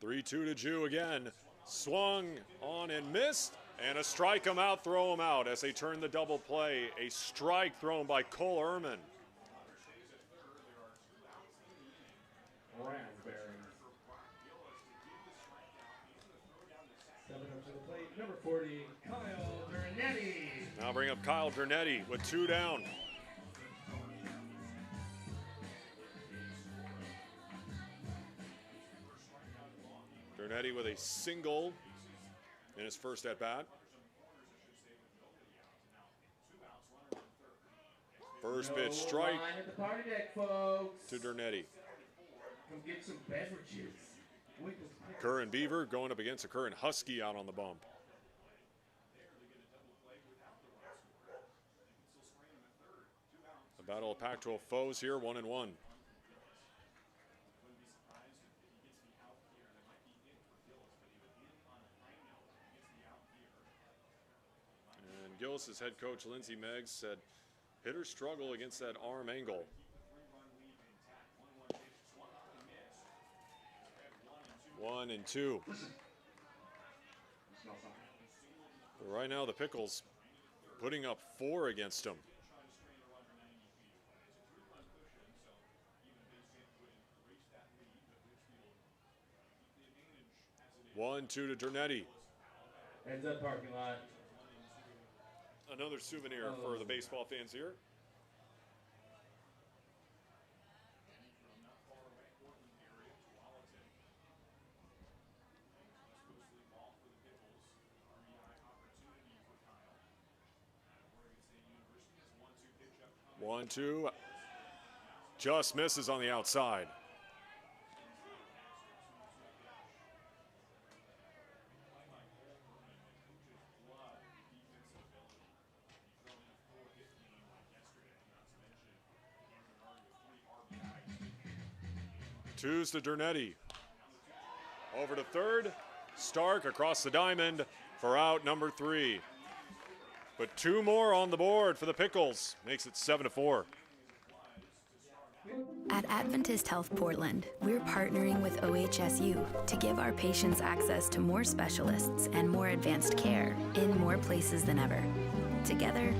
Speaker 1: 3-2 to Jew again. Swung on and missed. And a strike him out, throw him out as they turn the double play. A strike thrown by Cole Ehrman.
Speaker 2: Raspberries. 7 up to the plate, number 40, Kyle Bernetti.
Speaker 1: Now bring up Kyle Bernetti with 2 down. Bernetti with a single in his first at bat. First pitch strike
Speaker 2: Line at the party deck, folks.
Speaker 1: to Bernetti.
Speaker 2: Come get some beverages. Wiggles Pickles.
Speaker 1: Curran Beaver going up against a Curran Husky out on the bump. A battle of Pac-12 foes here, 1-1. And Gillis' head coach Lindsey Meggs said hitters struggle against that arm angle. One and two. But right now the Pickles putting up 4 against them. One, 2 to Bernetti.
Speaker 2: Ends up parking lot.
Speaker 1: Another souvenir for the baseball fans here. One, 2. Just misses on the outside. Two's to Bernetti. Over to third. Stark across the diamond for out number 3. But 2 more on the board for the Pickles. Makes it 7-4.
Speaker 4: At Adventist Health Portland, we're partnering with OHSU to give our patients access to more specialists and more advanced care in more places than ever. Together,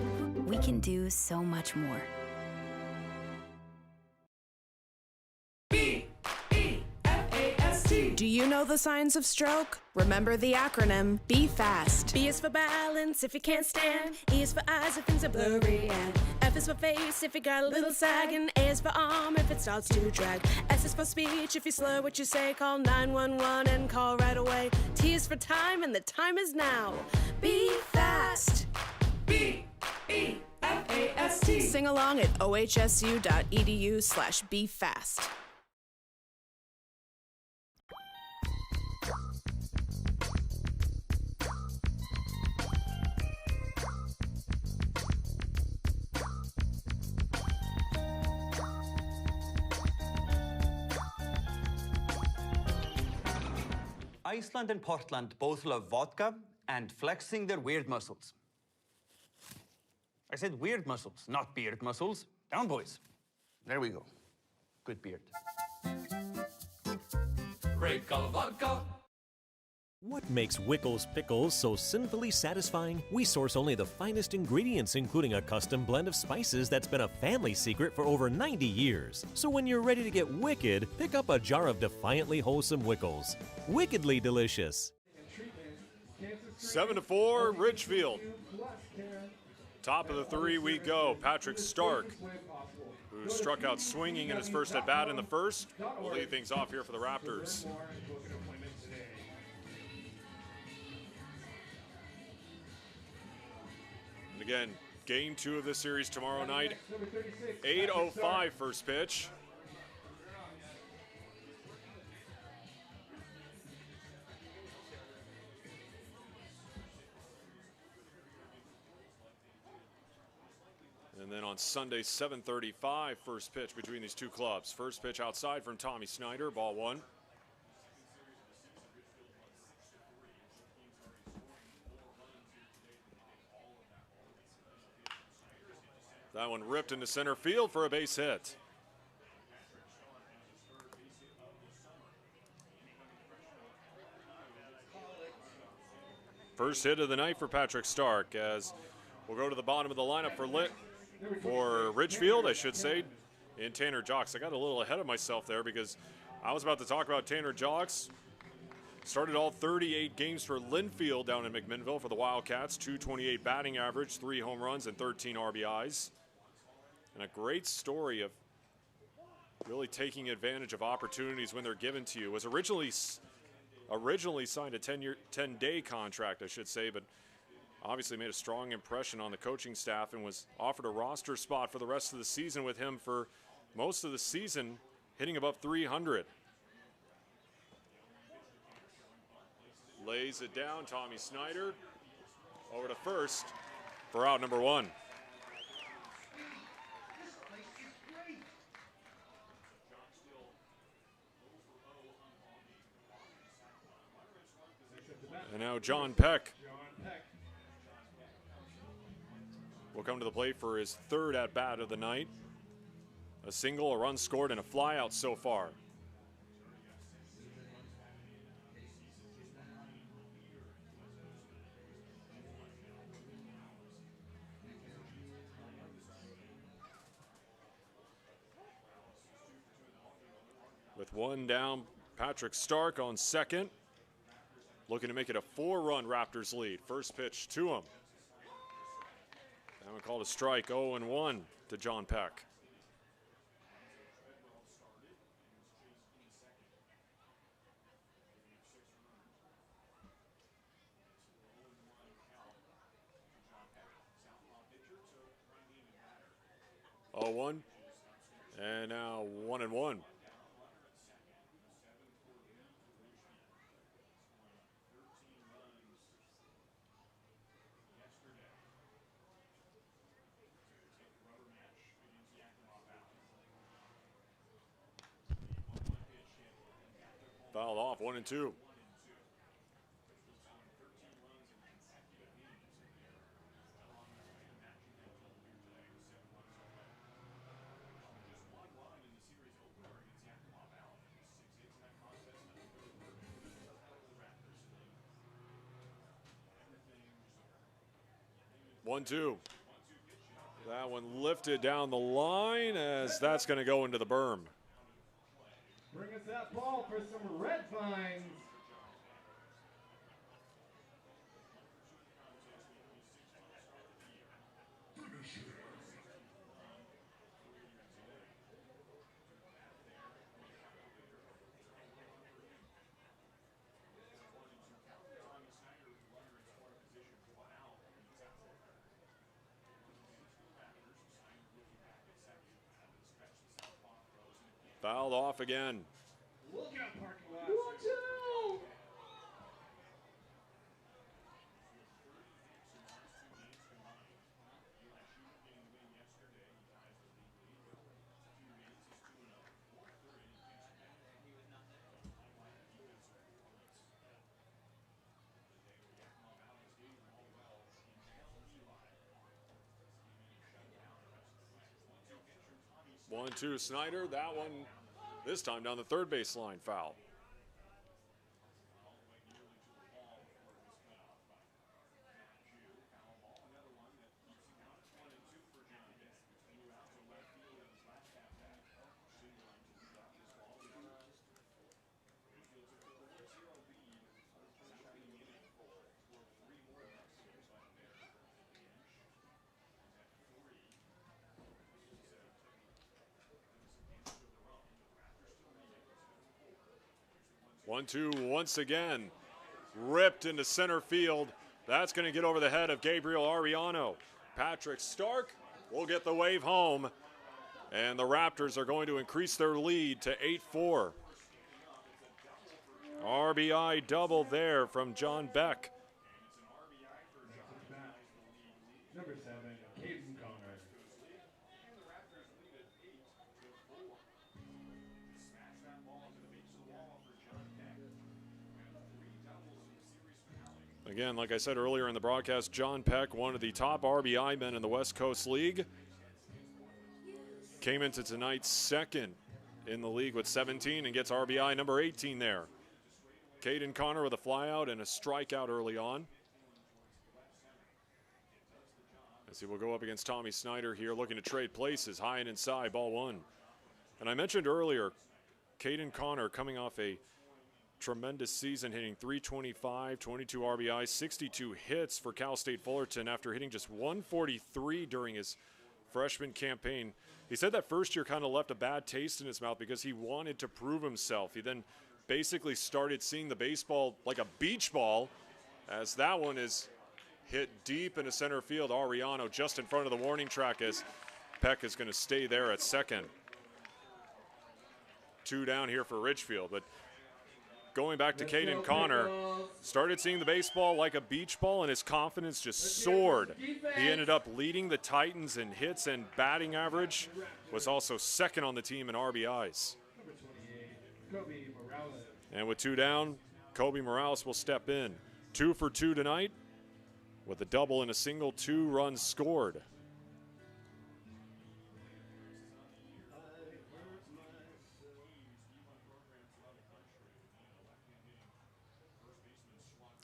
Speaker 4: we can do so much more.
Speaker 3: Do you know the signs of stroke? Remember the acronym Be Fast. B is for balance if you can't stand. E is for eyes if things are blurry. And F is for face if you got a little sag. And A is for arm if it starts to drag. S is for speech if you slur what you say. Call 911 and call right away. T is for time and the time is now. Be fast. B-E-F-A-S-T. Sing along at ohsu.edu/befast.
Speaker 6: Iceland and Portland both love vodka and flexing their weird muscles. I said weird muscles, not beard muscles. Down, boys. There we go. Good beard.
Speaker 7: Great color vodka.
Speaker 5: What makes Wickles Pickles so sinfully satisfying? We source only the finest ingredients, including a custom blend of spices that's been a family secret for over 90 years. So when you're ready to get wicked, pick up a jar of defiantly wholesome Wickles. Wickedly delicious.
Speaker 1: 7-4, Ridgefield. Top of the 3 we go. Patrick Stark, who struck out swinging in his first at bat in the first, will lead things off here for the Raptors. And again, game 2 of this series tomorrow night. 8:05 first pitch. And then on Sunday, 7:35, first pitch between these two clubs. First pitch outside from Tommy Snyder, ball 1. That one ripped into center field for a base hit. First hit of the night for Patrick Stark, as we'll go to the bottom of the lineup for Ridgefield, I should say, in Tanner Jocks. I got a little ahead of myself there because I was about to talk about Tanner Jocks. Started all 38 games for Linfield down in McMinnville for the Wildcats. 228 batting average, 3 home runs, and 13 RBIs. And a great story of really taking advantage of opportunities when they're given to you. Was originally signed a 10-day contract, I should say, but obviously made a strong impression on the coaching staff and was offered a roster spot for the rest of the season, with him for most of the season hitting above 300. Lays it down, Tommy Snyder over to first for out number 1. And now John Peck will come to the plate for his 3rd at-bat of the night. A single, a run scored, and a flyout so far. With 1 down, Patrick Stark on second. Looking to make it a 4-run Raptors lead. First pitch to him. That one called a strike, 0-1 to John Peck. Oh, 1, and now 1-1. Fouled off, 1-2. One, two. That one lifted down the line, as that's going to go into the berm.
Speaker 2: Bring us that ball for some red vines.
Speaker 1: Fouled off again.
Speaker 2: Look out, parking lot. Watch out!
Speaker 1: One, two, Snyder. That one, this time down the third baseline, foul. One, two, once again, ripped into center field. That's going to get over the head of Gabriel Ariano. Patrick Stark will get the wave home, and the Raptors are going to increase their lead to 8-4. RBI double there from John Beck.
Speaker 2: Number 7, Caden Conrad.
Speaker 1: Again, like I said earlier in the broadcast, John Peck, one of the top RBI men in the West Coast League, came into tonight's second in the league with 17 and gets RBI number 18 there. Caden Connor with a flyout and a strikeout early on. As he will go up against Tommy Snyder here, looking to trade places, high and inside, ball one. And I mentioned earlier, Caden Connor coming off a tremendous season, hitting .325, 22 RBIs, 62 hits for Cal State Fullerton after hitting just .143 during his freshman campaign. He said that first year kind of left a bad taste in his mouth because he wanted to prove himself. He then basically started seeing the baseball like a beach ball, as that one is hit deep into center field. Ariano just in front of the warning track as Peck is going to stay there at second. 2 down here for Ridgefield, but going back to Caden Connor, started seeing the baseball like a beach ball and his confidence just soared. He ended up leading the Titans in hits and batting average, was also second on the team in RBIs. And with 2 down, Kobe Morales will step in. 2 for 2 tonight with a double and a single, 2 runs scored.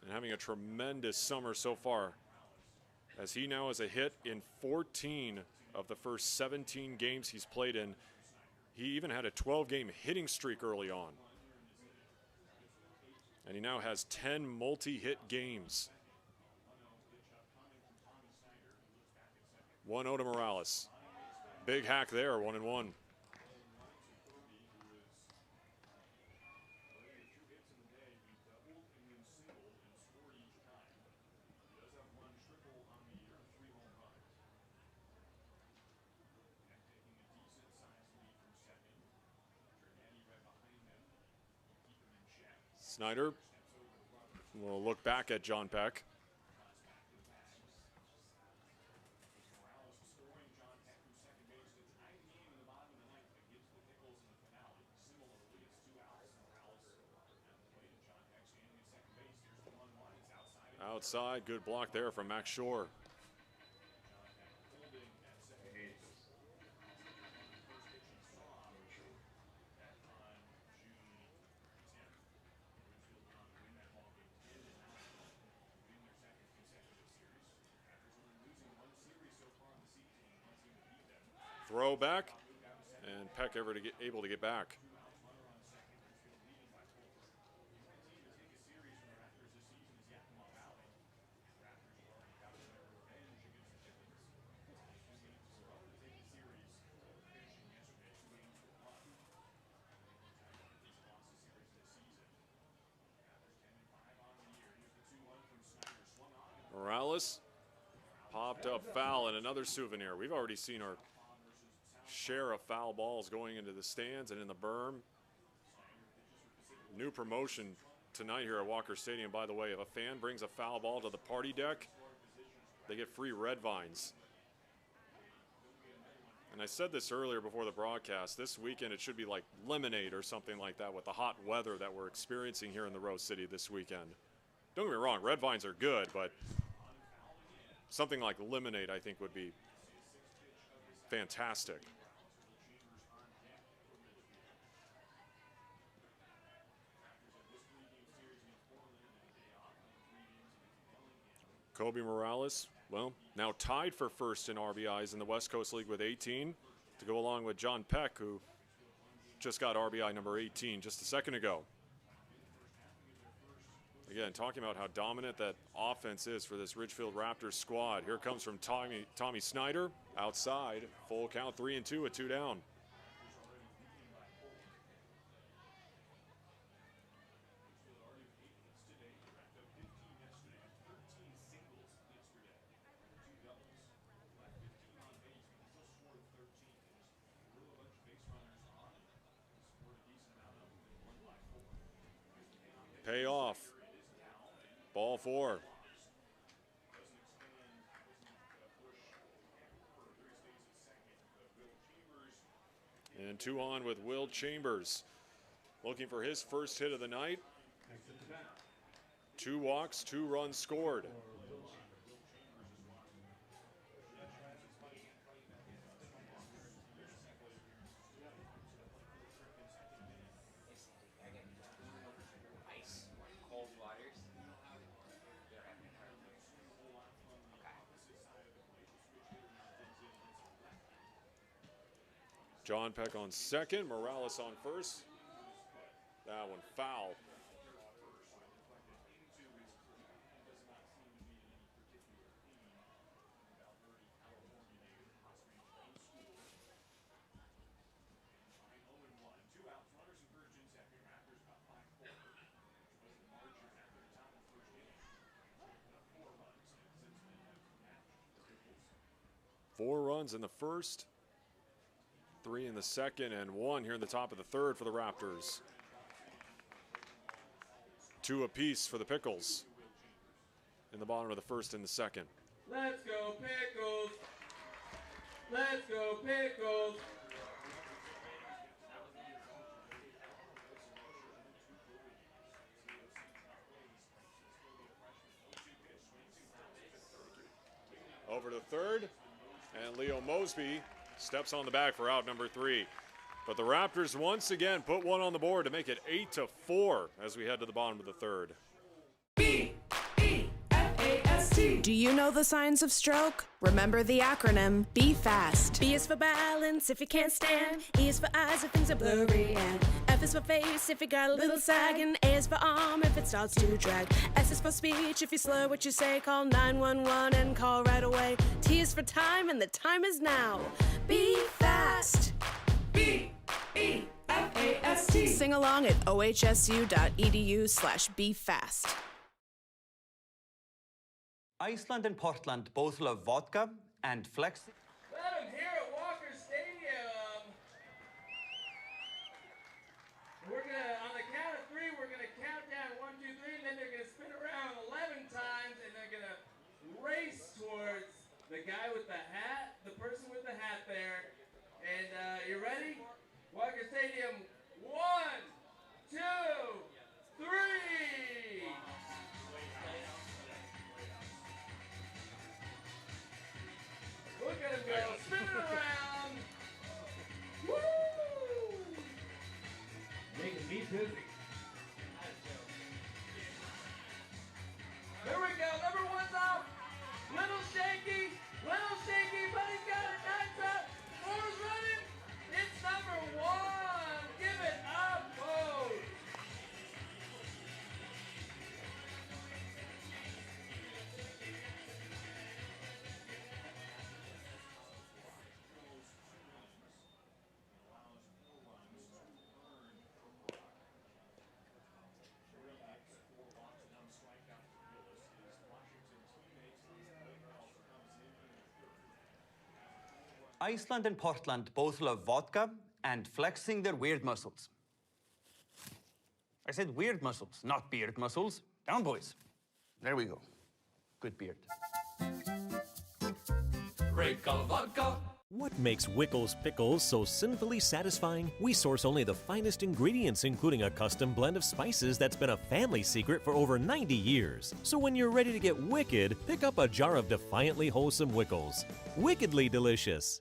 Speaker 1: And having a tremendous summer so far, as he now has a hit in 14 of the first 17 games he's played in. He even had a 12-game hitting streak early on. And he now has 10 multi-hit games. 1-0 to Morales. Big hack there, 1-1. Snyder will look back at John Peck. Outside, good block there from Max Shore. Throw back, and Peck able to get back. Morales popped up foul, and another souvenir. We've already seen our share of foul balls going into the stands and in the berm. New promotion tonight here at Walker Stadium, by the way. If a fan brings a foul ball to the party deck, they get free red vines. And I said this earlier before the broadcast, this weekend it should be like lemonade or something like that with the hot weather that we're experiencing here in the Rose City this weekend. Don't get me wrong, red vines are good, but something like lemonade I think would be fantastic. Kobe Morales, well, now tied for first in RBIs in the West Coast League with 18, to go along with John Peck, who just got RBI number 18 just a second ago. Again, talking about how dominant that offense is for this Ridgefield Raptors squad. Here comes from Tommy Snyder, outside, full count, 3-2 with 2 down. Pay off. Ball 4. And 2 on with Will Chambers. Looking for his first hit of the night. 2 walks, 2 runs scored. John Peck on second, Morales on first. That one foul. Four runs in the first, 3 in the second, and 1 here in the top of the third for the Raptors. 2 apiece for the Pickles in the bottom of the first and the second.
Speaker 9: Let's go, Pickles. Let's go, Pickles.
Speaker 1: Over to third, and Leo Mosby steps on the bag for out number 3. But the Raptors once again put one on the board to make it 8-4 as we head to the bottom of the third.
Speaker 3: B-E-F-A-S-T. Do you know the signs of stroke? Remember the acronym Be Fast. B is for balance if you can't stand. E is for eyes if things are blurry, and F is for face if you got a little sag, and A is for arm if it starts to drag. S is for speech if you slur what you say. Call 911 and call right away. T is for time, and the time is now. Be fast. B-E-F-A-S-T. Sing along at ohsu.edu/befast.
Speaker 6: Iceland and Portland both love vodka and flexing.
Speaker 9: Let them hear at Walker Stadium. We're gonna, on the count of 3, we're gonna count down 1, 2, 3, and then they're gonna spin around 11 times, and they're gonna race towards the guy with the hat, the person with the hat there. And you ready? Walker Stadium, 1, 2, 3. Look at him go, spinning around. Woo!
Speaker 2: Making me dizzy.
Speaker 9: Here we go, number 1's off. Little shaky, but he's got it. 9's up, 4's running. It's number 1. Give it up, folks.
Speaker 6: Iceland and Portland both love vodka and flexing their weird muscles. I said weird muscles, not beard muscles. Down, boys. There we go. Good beard.
Speaker 7: Great color vodka.
Speaker 5: What makes Wickles Pickles so sinfully satisfying? We source only the finest ingredients, including a custom blend of spices that's been a family secret for over 90 years. So when you're ready to get wicked, pick up a jar of defiantly wholesome Wickles. Wickedly delicious.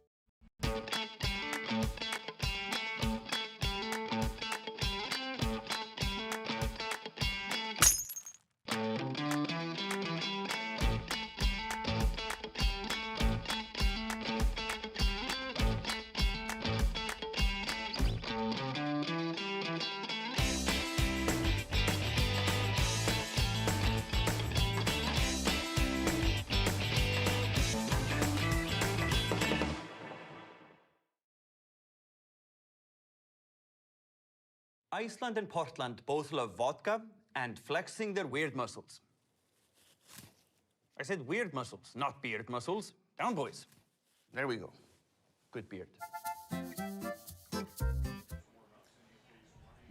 Speaker 6: Iceland and Portland both love vodka and flexing their weird muscles. I said weird muscles, not beard muscles. Down, boys. There we go. Good beard.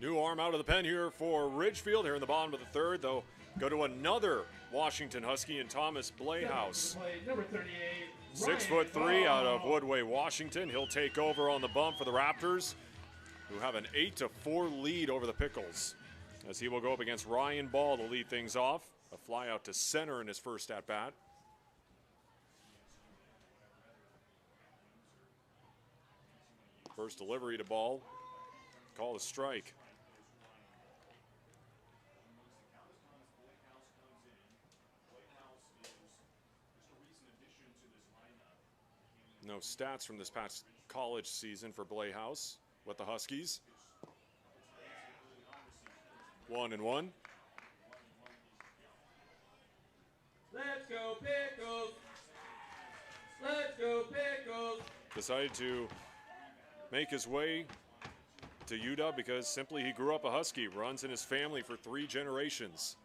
Speaker 1: New arm out of the pen here for Ridgefield here in the bottom of the third. They'll go to another Washington Husky and Thomas Blayhouse.
Speaker 2: Number 38.
Speaker 1: 6'3" out of Woodway, Washington. He'll take over on the bump for the Raptors, who have an 8-4 lead over the Pickles, as he will go up against Ryan Ball to lead things off. A fly out to center in his first at-bat. First delivery to Ball. Call a strike. No stats from this past college season for Playhouse with the Huskies. 1-1.
Speaker 9: Let's go Pickles! Let's go Pickles!
Speaker 1: Decided to make his way to UW because simply he grew up a Husky, runs in his family for 3 generations.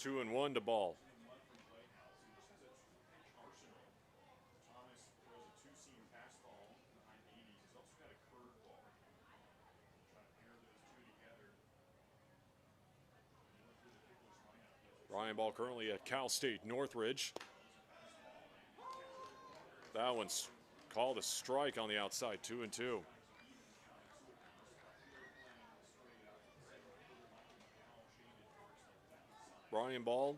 Speaker 1: 2-1 to ball. Ryan Ball currently at Cal State Northridge. That one's called a strike on the outside, 2-2. Brian Ball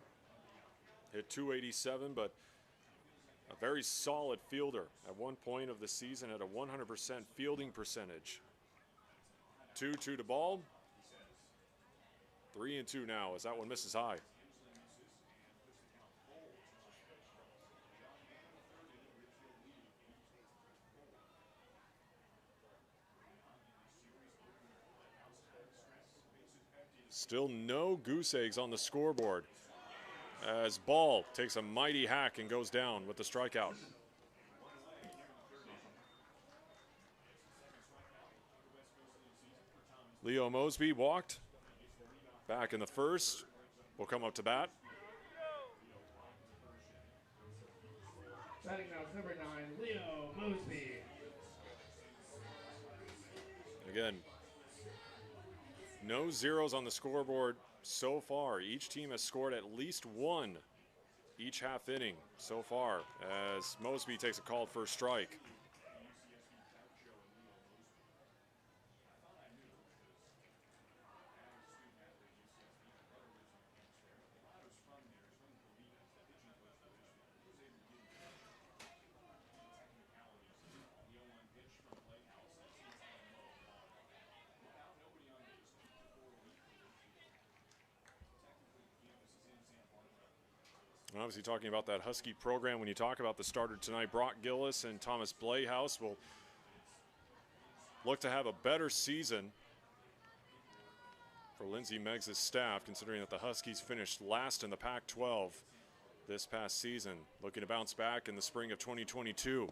Speaker 1: hit 287, but a very solid fielder. At one point of the season had a 100% fielding percentage. 2-2 to Ball. 3-2 now as that one misses high. Still no goose eggs on the scoreboard as Ball takes a mighty hack and goes down with the strikeout. Leo Mosby walked back in the first. Will come up to bat.
Speaker 2: Batting now is number 9, Leo Mosby.
Speaker 1: Again, no zeros on the scoreboard so far. Each team has scored at least 1 each half inning so far as Mosby takes a called first strike. Obviously talking about that Husky program, when you talk about the starter tonight, Brock Gillis and Thomas Playhouse will look to have a better season for Lindsey Meggs' staff, considering that the Huskies finished last in the Pac-12 this past season, looking to bounce back in the spring of 2022.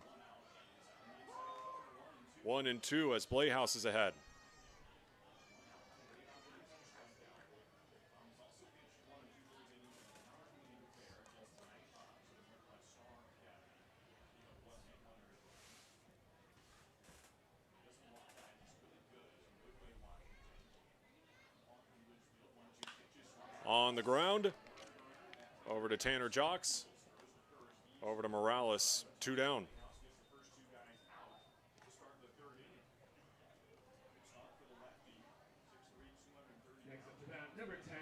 Speaker 1: 1-2 as Playhouse is ahead. On the ground, over to Tanner Jocks, over to Morales, 2 down.
Speaker 2: Next up to bat, number 10,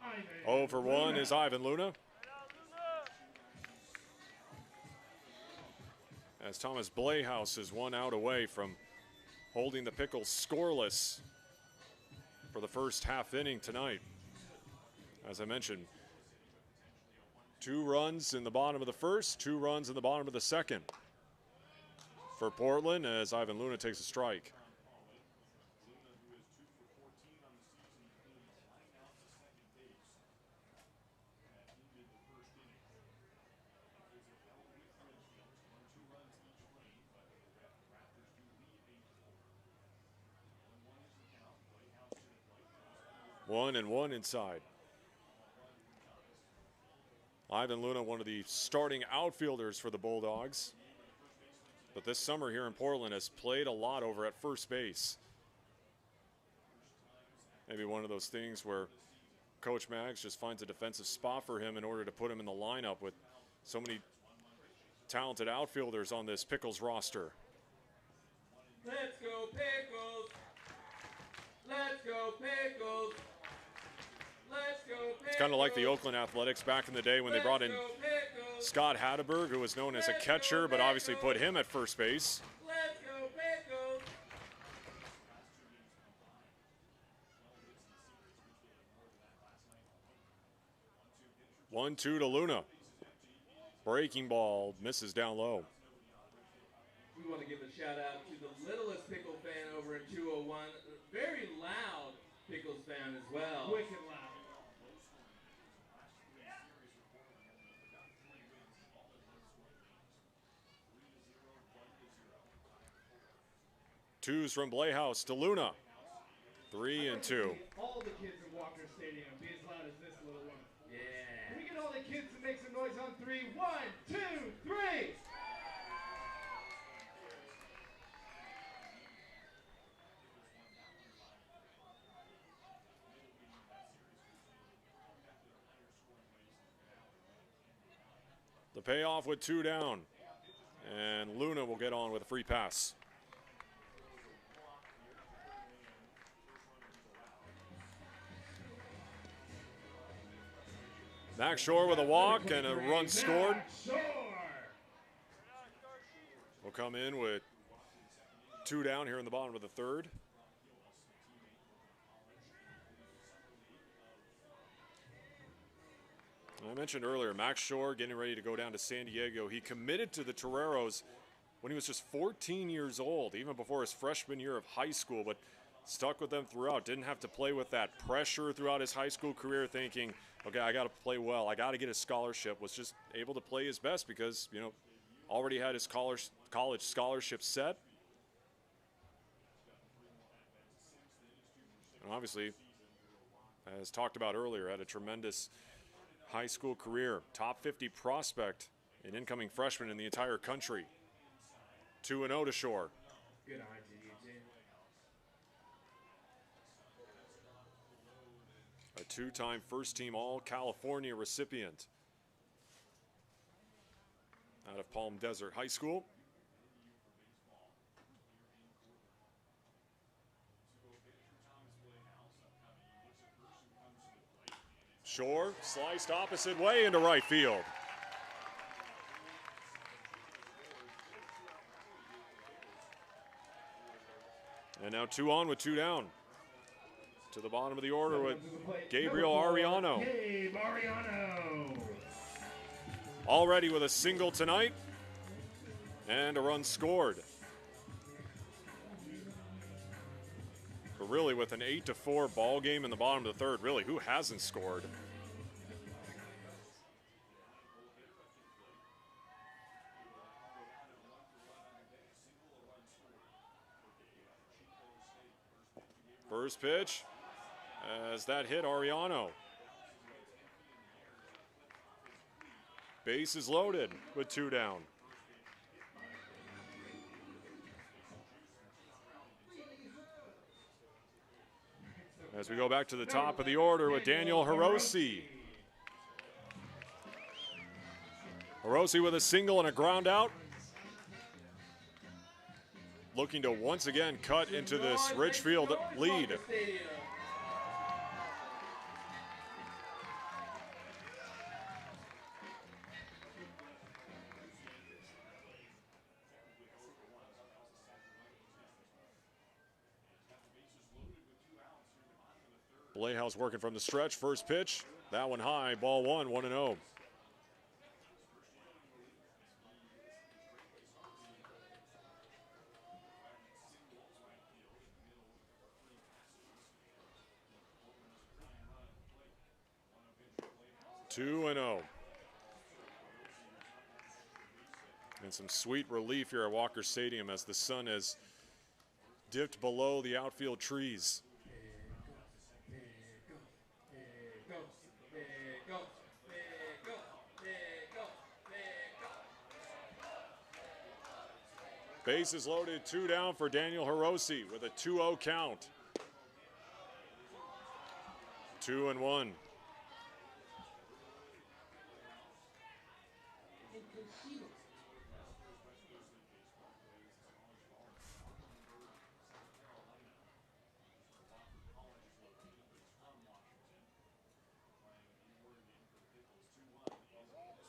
Speaker 2: Ivan.
Speaker 1: 0 for 1 is Ivan Luna. As Thomas Playhouse is 1 out away from holding the Pickles scoreless for the first half inning tonight. As I mentioned, 2 runs in the bottom of the first, 2 runs in the bottom of the second for Portland as Ivan Luna takes a strike. One and one inside. Ivan Luna, one of the starting outfielders for the Bulldogs. But this summer here in Portland has played a lot over at first base. Maybe one of those things where Coach Maggs just finds a defensive spot for him in order to put him in the lineup with so many talented outfielders on this Pickles roster.
Speaker 9: Let's go Pickles! Let's go Pickles! Let's go Pickles!
Speaker 1: It's kind of like the Oakland Athletics back in the day when they brought in Scott Hatteberg, who was known as a catcher, but obviously put him at first base.
Speaker 9: Let's go Pickles!
Speaker 1: 1-2 to Luna. Breaking ball misses down low.
Speaker 9: We want to give a shout out to the littlest Pickle fan over in 201. Very loud Pickles fan as well.
Speaker 2: Wicked loud.
Speaker 1: Twos from Playhouse to Luna. 3 and 2.
Speaker 2: All the kids in Walker Stadium be as loud as this little one.
Speaker 9: Yeah.
Speaker 2: Can we get all the kids to make some noise on 3? 1, 2, 3.
Speaker 1: The payoff with 2 down. And Luna will get on with a free pass. Max Shore with a walk and a run scored. Will come in with 2 down here in the bottom of the third. I mentioned earlier, Max Shore getting ready to go down to San Diego. He committed to the Toreros when he was just 14 years old, even before his freshman year of high school, but stuck with them throughout. Didn't have to play with that pressure throughout his high school career, thinking, okay, I got to play well. I got to get a scholarship. Was just able to play his best because, you know, already had his college scholarship set. And obviously, as talked about earlier, had a tremendous high school career. Top 50 prospect, an incoming freshman in the entire country. 2-0 to Shore.
Speaker 9: Good eye to you, Jim.
Speaker 1: A 2-time first-team All-California recipient out of Palm Desert High School. Shore sliced opposite way into right field. And now 2 on with 2 down. To the bottom of the order with Gabriel Ariano.
Speaker 2: Gabe Ariano.
Speaker 1: Already with a single tonight and a run scored. But really with an 8-4 ball game in the bottom of the third, really, who hasn't scored? First pitch, as that hit Ariano. Base is loaded with 2 down. As we go back to the top of the order with Daniel Hiroshi. Hiroshi with a single and a ground out. Looking to once again cut into this Ridgefield lead. Playhouse working from the stretch. First pitch, that one high, ball 1, 1-0. Two and 0. And some sweet relief here at Walker Stadium as the sun has dipped below the outfield trees. Bases loaded, 2 down for Daniel Hiroshi with a 2-0 count. 2-1.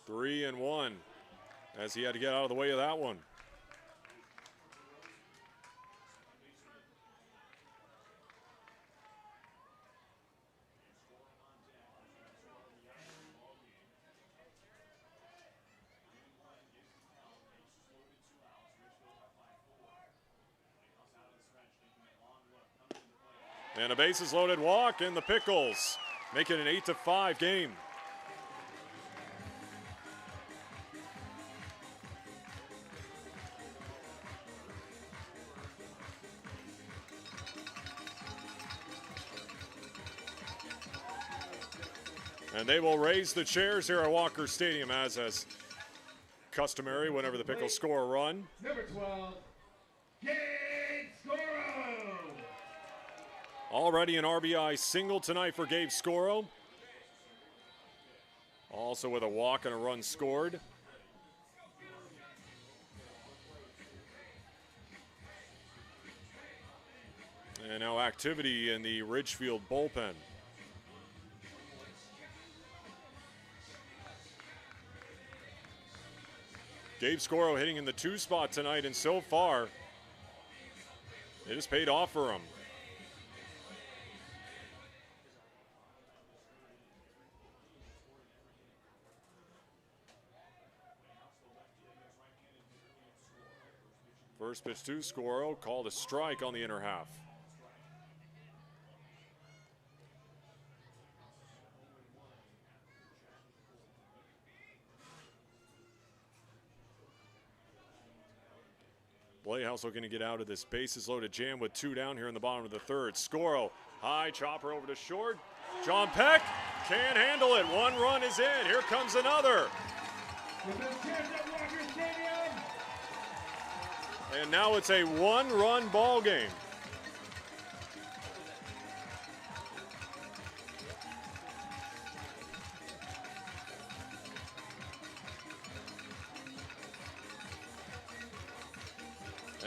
Speaker 1: Three and 1 as he had to get out of the way of that one. And a bases loaded walk, and the Pickles make it an 8-5 game. And they will raise the chairs here at Walker Stadium, as customary whenever the Pickles score a run.
Speaker 2: Number 12, Gabe Scoro.
Speaker 1: Already an RBI single tonight for Gabe Scoro. Also with a walk and a run scored. And now activity in the Ridgefield bullpen. Gabe Scoro hitting in the 2 spot tonight, and so far, it has paid off for him. First pitch to Scoro, called a strike on the inner half. Playhouse looking to get out of this bases loaded jam with 2 down here in the bottom of the 3rd. Scoro, high chopper over to short. John Peck can't handle it. 1 run is in. Here comes another. And now it's a 1-run ball game.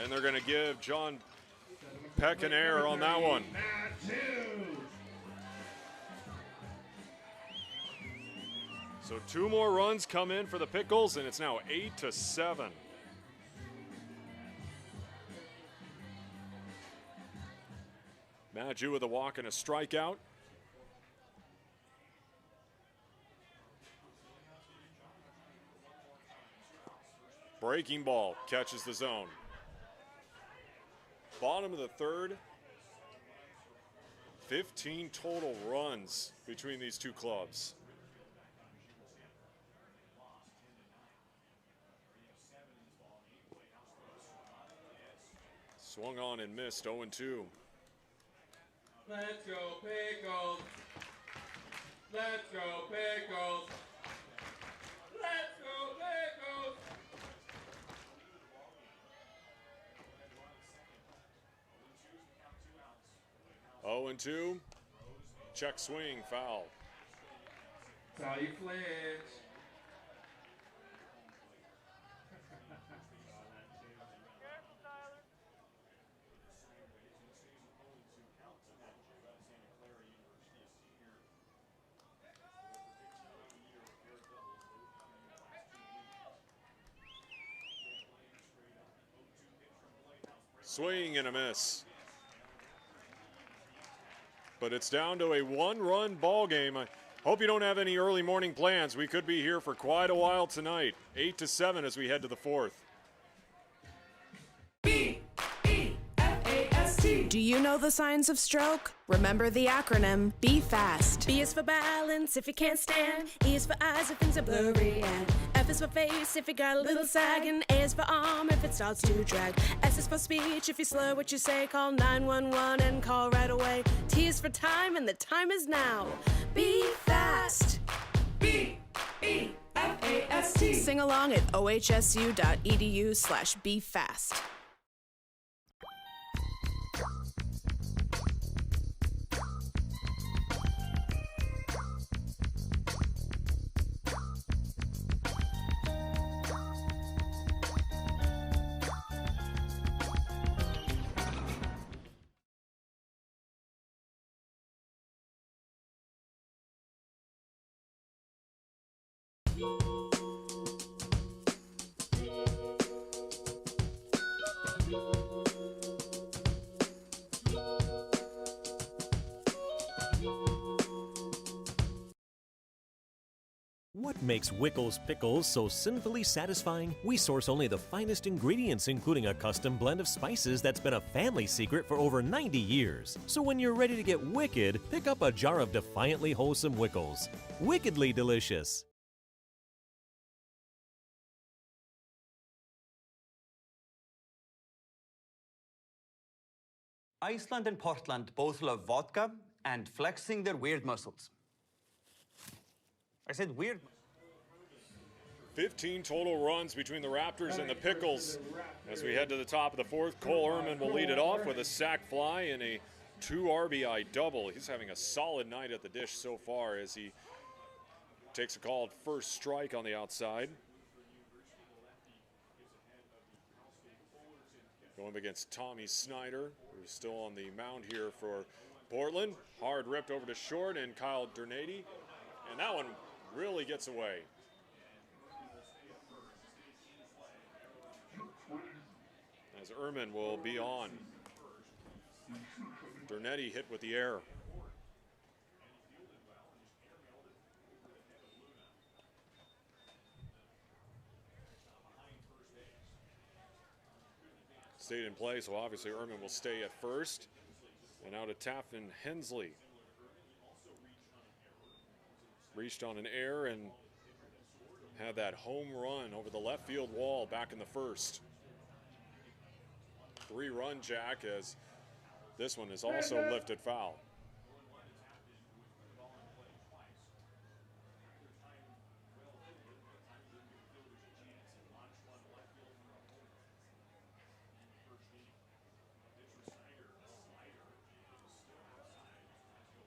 Speaker 1: And they're going to give John Peck an error on that one. So 2 more runs come in for the Pickles, and it's now 8-7. Maju with a walk and a strikeout. Breaking ball catches the zone. Bottom of the 3rd. 15 total runs between these 2 clubs. Swung on and missed, 0-2.
Speaker 9: Let's go Pickles. Let's go Pickles. Let's go Pickles.
Speaker 1: 0-2. Check swing, foul.
Speaker 9: That's how you flinch.
Speaker 1: Swing and a miss. But it's down to a 1-run ball game. I hope you don't have any early morning plans. We could be here for quite a while tonight. 8-7 as we head to the 4th.
Speaker 3: Do you know the signs of stroke? Remember the acronym Be Fast. B is for balance if you can't stand. E is for eyes if things are blurry. And F is for face if you got a little sag. And A is for arm if it starts to drag. S is for speech if you slur what you say. Call 911 and call right away. T is for time and the time is now. Be fast. B-E-F-A-S-T. Sing along at ohsu.edu/befast.
Speaker 5: What makes Wickles Pickles so sinfully satisfying? We source only the finest ingredients, including a custom blend of spices that's been a family secret for over 90 years. So when you're ready to get wicked, pick up a jar of defiantly wholesome Wickles. Wickedly delicious.
Speaker 6: Iceland and Portland both love vodka and flexing their weird muscles. I said weird.
Speaker 1: 15 total runs between the Raptors and the Pickles. As we head to the top of the fourth, Cole Ehrman will lead it off with a sac fly and a 2 RBI double. He's having a solid night at the dish so far as he takes a called first strike on the outside. Going up against Tommy Snyder, who's still on the mound here for Portland. Hard ripped over to short, and Kyle Dernady. And that one really gets away. As Ehrman will be on. Dernady hit with the air. Stayed in play, so obviously Ehrman will stay at first. And out to Tafton Hensley. Reached on an air and had that home run over the left field wall back in the first. 3-run jack, as this one is also lifted foul.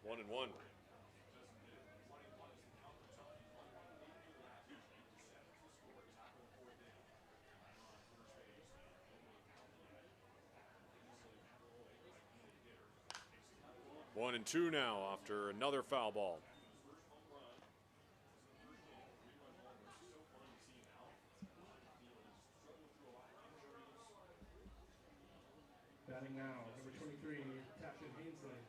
Speaker 1: One and one. One and two now after another foul ball.
Speaker 2: Batting now, number 23, Tafton Hensley.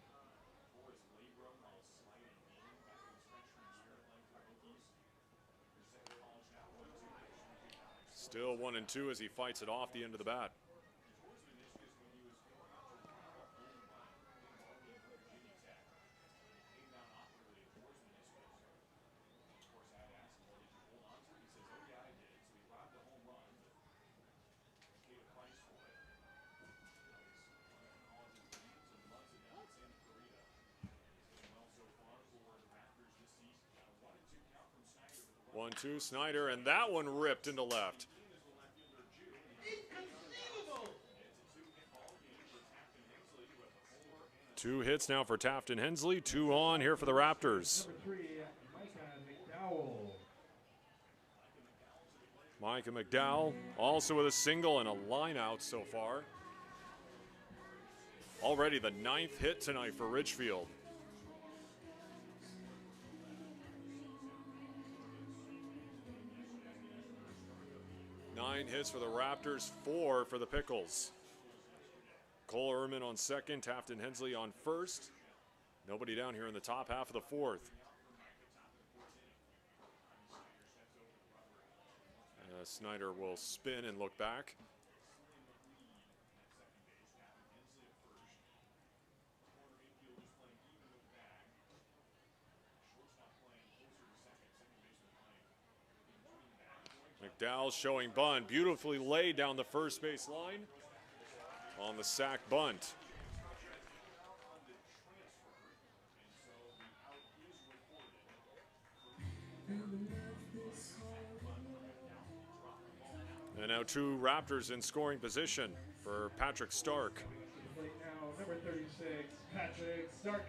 Speaker 1: Still 1 and 2 as he fights it off the end of the bat. One, two, Snyder, and that one ripped into left. Two hits now for Tafton Hensley, 2 on here for the Raptors.
Speaker 2: Number 3, Micah McDowell.
Speaker 1: Micah McDowell also with a single and a line out so far. Already the 9th hit tonight for Ridgefield. Nine hits for the Raptors, 4 for the Pickles. Cole Ehrman on second, Tafton Hensley on first. Nobody down here in the top half of the fourth. Snyder will spin and look back. McDowell showing bunt, beautifully laid down the first base line on the sac bunt. And now 2 Raptors in scoring position for Patrick Stark.
Speaker 2: Right now, number 36, Patrick Stark.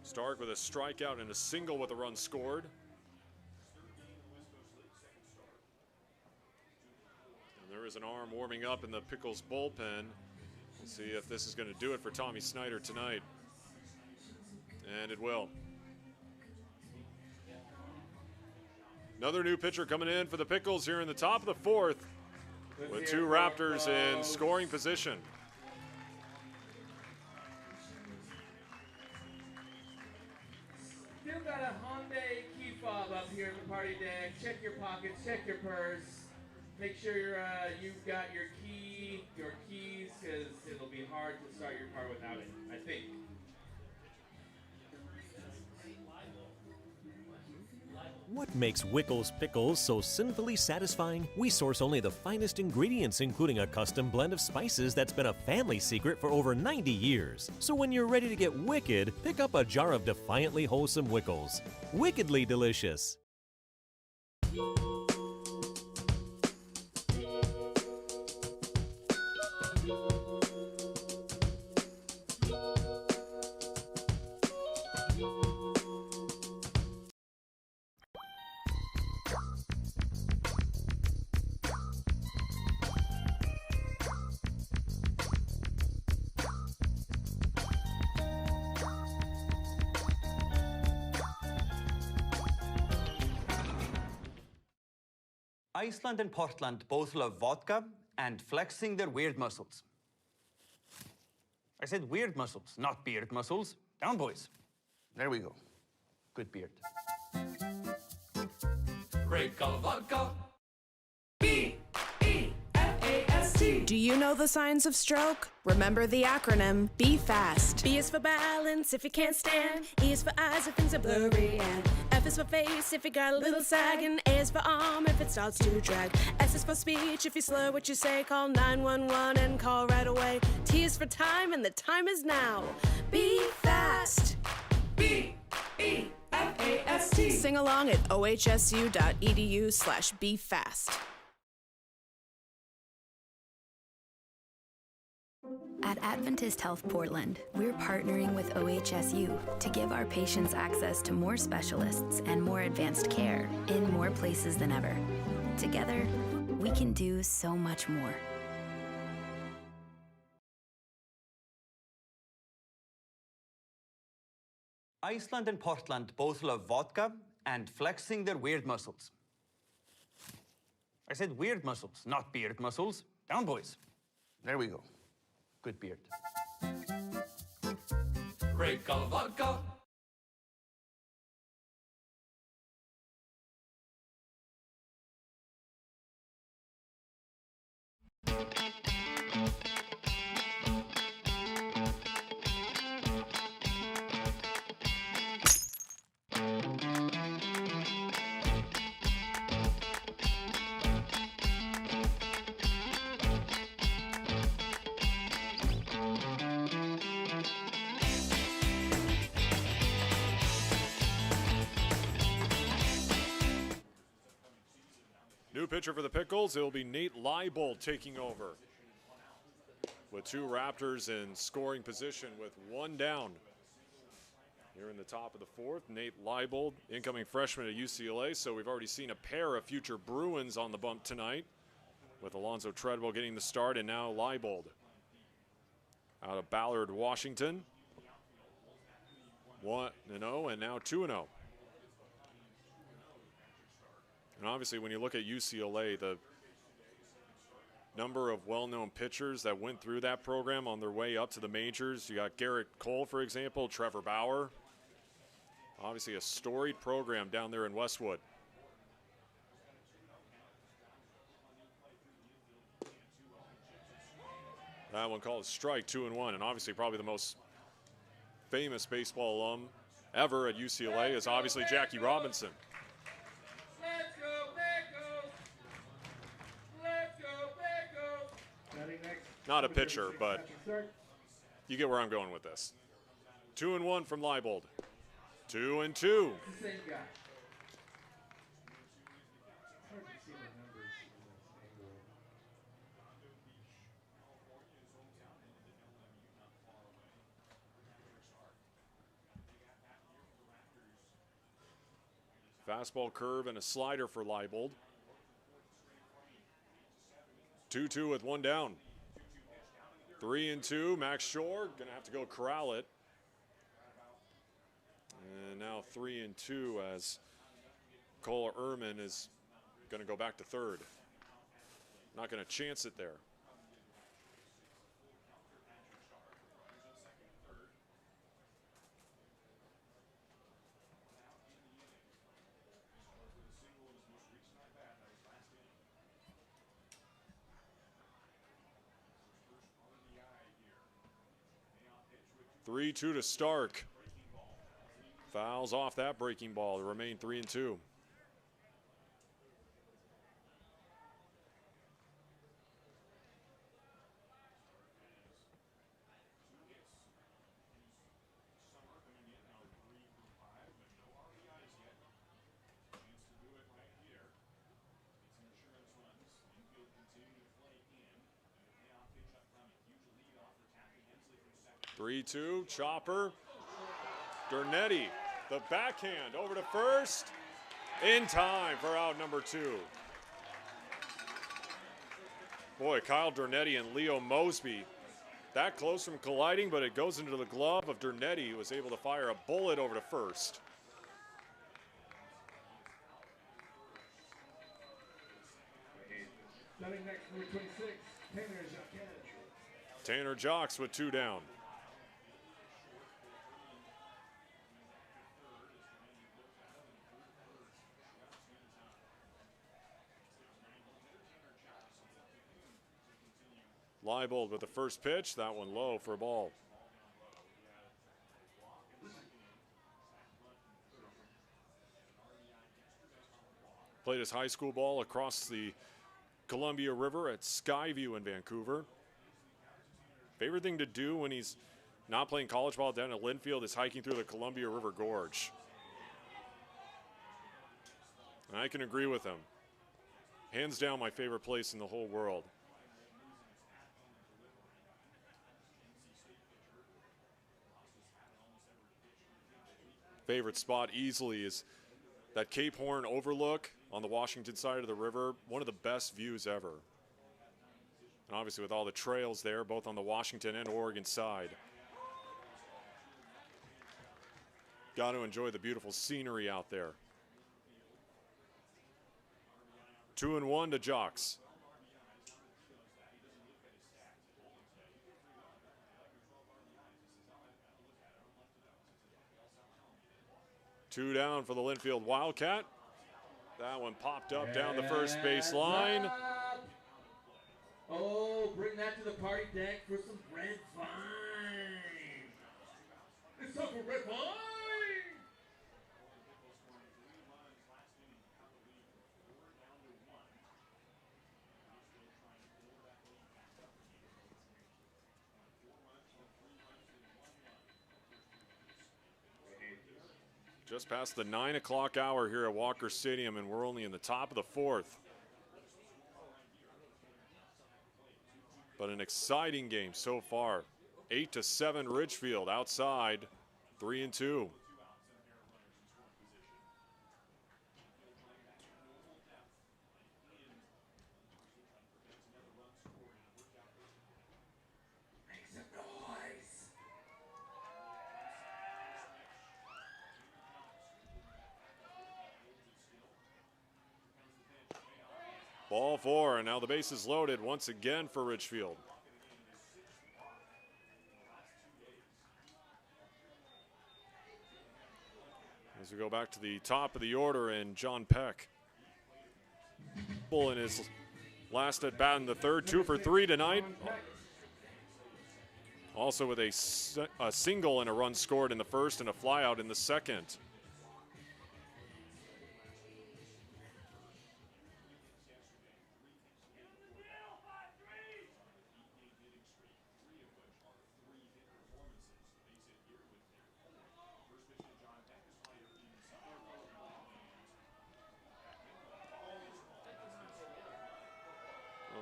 Speaker 1: Stark with a strikeout and a single with a run scored. And there is an arm warming up in the Pickles bullpen. We'll see if this is going to do it for Tommy Snyder tonight. And it will. Another new pitcher coming in for the Pickles here in the top of the fourth with 2 Raptors in scoring position.
Speaker 9: got a Hyundai key fob up here at the party deck. Check your pockets, check your purse. Make sure you've got your keys, because it'll be hard to start your car without it, I think.
Speaker 5: What makes Wickles Pickles so sinfully satisfying? We source only the finest ingredients, including a custom blend of spices that's been a family secret for over 90 years. So when you're ready to get wicked, pick up a jar of defiantly wholesome Wickles. Wickedly delicious.
Speaker 6: Iceland and Portland both love vodka and flexing their weird muscles. I said weird muscles, not beard muscles. Down, boys. There we go. Good beard.
Speaker 7: Great call vodka.
Speaker 3: Do you know the signs of stroke? Remember the acronym, be fast. B is for balance if you can't stand. E is for eyes if things are blurry. And F is for face if you got a little sag. And A is for arm if it starts to drag. S is for speech if you slur what you say. Call 911 and call right away. T is for time and the time is now. Be fast. B-E-F-A-S-T. Sing along at ohsu.edu/befast.
Speaker 4: At Adventist Health Portland, we're partnering with OHSU to give our patients access to more specialists and more advanced care in more places than ever. Together, we can do so much more.
Speaker 6: Iceland and Portland both love vodka and flexing their weird muscles. I said weird muscles, not beard muscles. Down, boys. There we go. Good beard.
Speaker 7: Great call vodka.
Speaker 1: New pitcher for the Pickles, it'll be Nate Leibold taking over. With two Raptors in scoring position with one down. Here in the top of the fourth, Nate Leibold, incoming freshman at UCLA. So we've already seen a pair of future Bruins on the bump tonight, with Alonzo Treadwell getting the start and now Leibold. Out of Ballard, Washington. 1-0 and now 2-0. And obviously, when you look at UCLA, the number of well-known pitchers that went through that program on their way up to the majors, you got Garrett Cole, for example, Trevor Bauer. Obviously, a storied program down there in Westwood. That one called a strike, 2-1, and obviously probably the most famous baseball alum ever at UCLA is obviously Jackie Robinson.
Speaker 9: Let's go, Pickles! Let's go, Pickles!
Speaker 2: Batting next.
Speaker 1: Not a
Speaker 2: Number
Speaker 1: pitcher,
Speaker 2: 36,
Speaker 1: but
Speaker 2: Patrick Stark.
Speaker 1: you get where I'm going with this. 2-1 from Leibold. 2-2.
Speaker 9: It's the same guy.
Speaker 2: Hard to see the numbers in this angle.
Speaker 1: Fastball curve and a slider for Leibold. 2-2 with one down. 3-2. Max Shore gonna have to go corral it. And now 3-2 as Cole Ehrman is gonna go back to third. Not gonna chance it there. 3-2 to Stark. Fouls off that breaking ball to remain 3-2. Three-two, Chopper. Dernetti, the backhand over to first. In time for out number 2. Boy, Kyle Dernetti and Leo Mosby that close from colliding, but it goes into the glove of Dernetti, who was able to fire a bullet over to first.
Speaker 2: Starting next, number 26, Tanner Jacquet.
Speaker 1: Tanner Jocks with 2 down. Leibold with the first pitch, that one low for a ball. Played his high school ball across the Columbia River at Skyview in Vancouver. Favorite thing to do when he's not playing college ball down at Linfield is hiking through the Columbia River Gorge. And I can agree with him. Hands down my favorite place in the whole world. Favorite spot easily is that Cape Horn overlook on the Washington side of the river. One of the best views ever. And obviously with all the trails there, both on the Washington and Oregon side. Got to enjoy the beautiful scenery out there. 2-1 to Jocks. Two down for the Linfield Wildcat. That one popped up down the first base line.
Speaker 9: Oh, bring that to the party deck for some red vine. It's time for red vine.
Speaker 1: Just past the 9 o'clock hour here at Walker Stadium, and we're only in the top of the 4th. But an exciting game so far. 8-7 Ridgefield outside, 3-2.
Speaker 9: Make some noise.
Speaker 1: Ball 4, and now the base is loaded once again for Ridgefield. As we go back to the top of the order, and John Peck in his last at bat in the third, 2 for 3 tonight. Also with a single and a run scored in the first and a flyout in the second.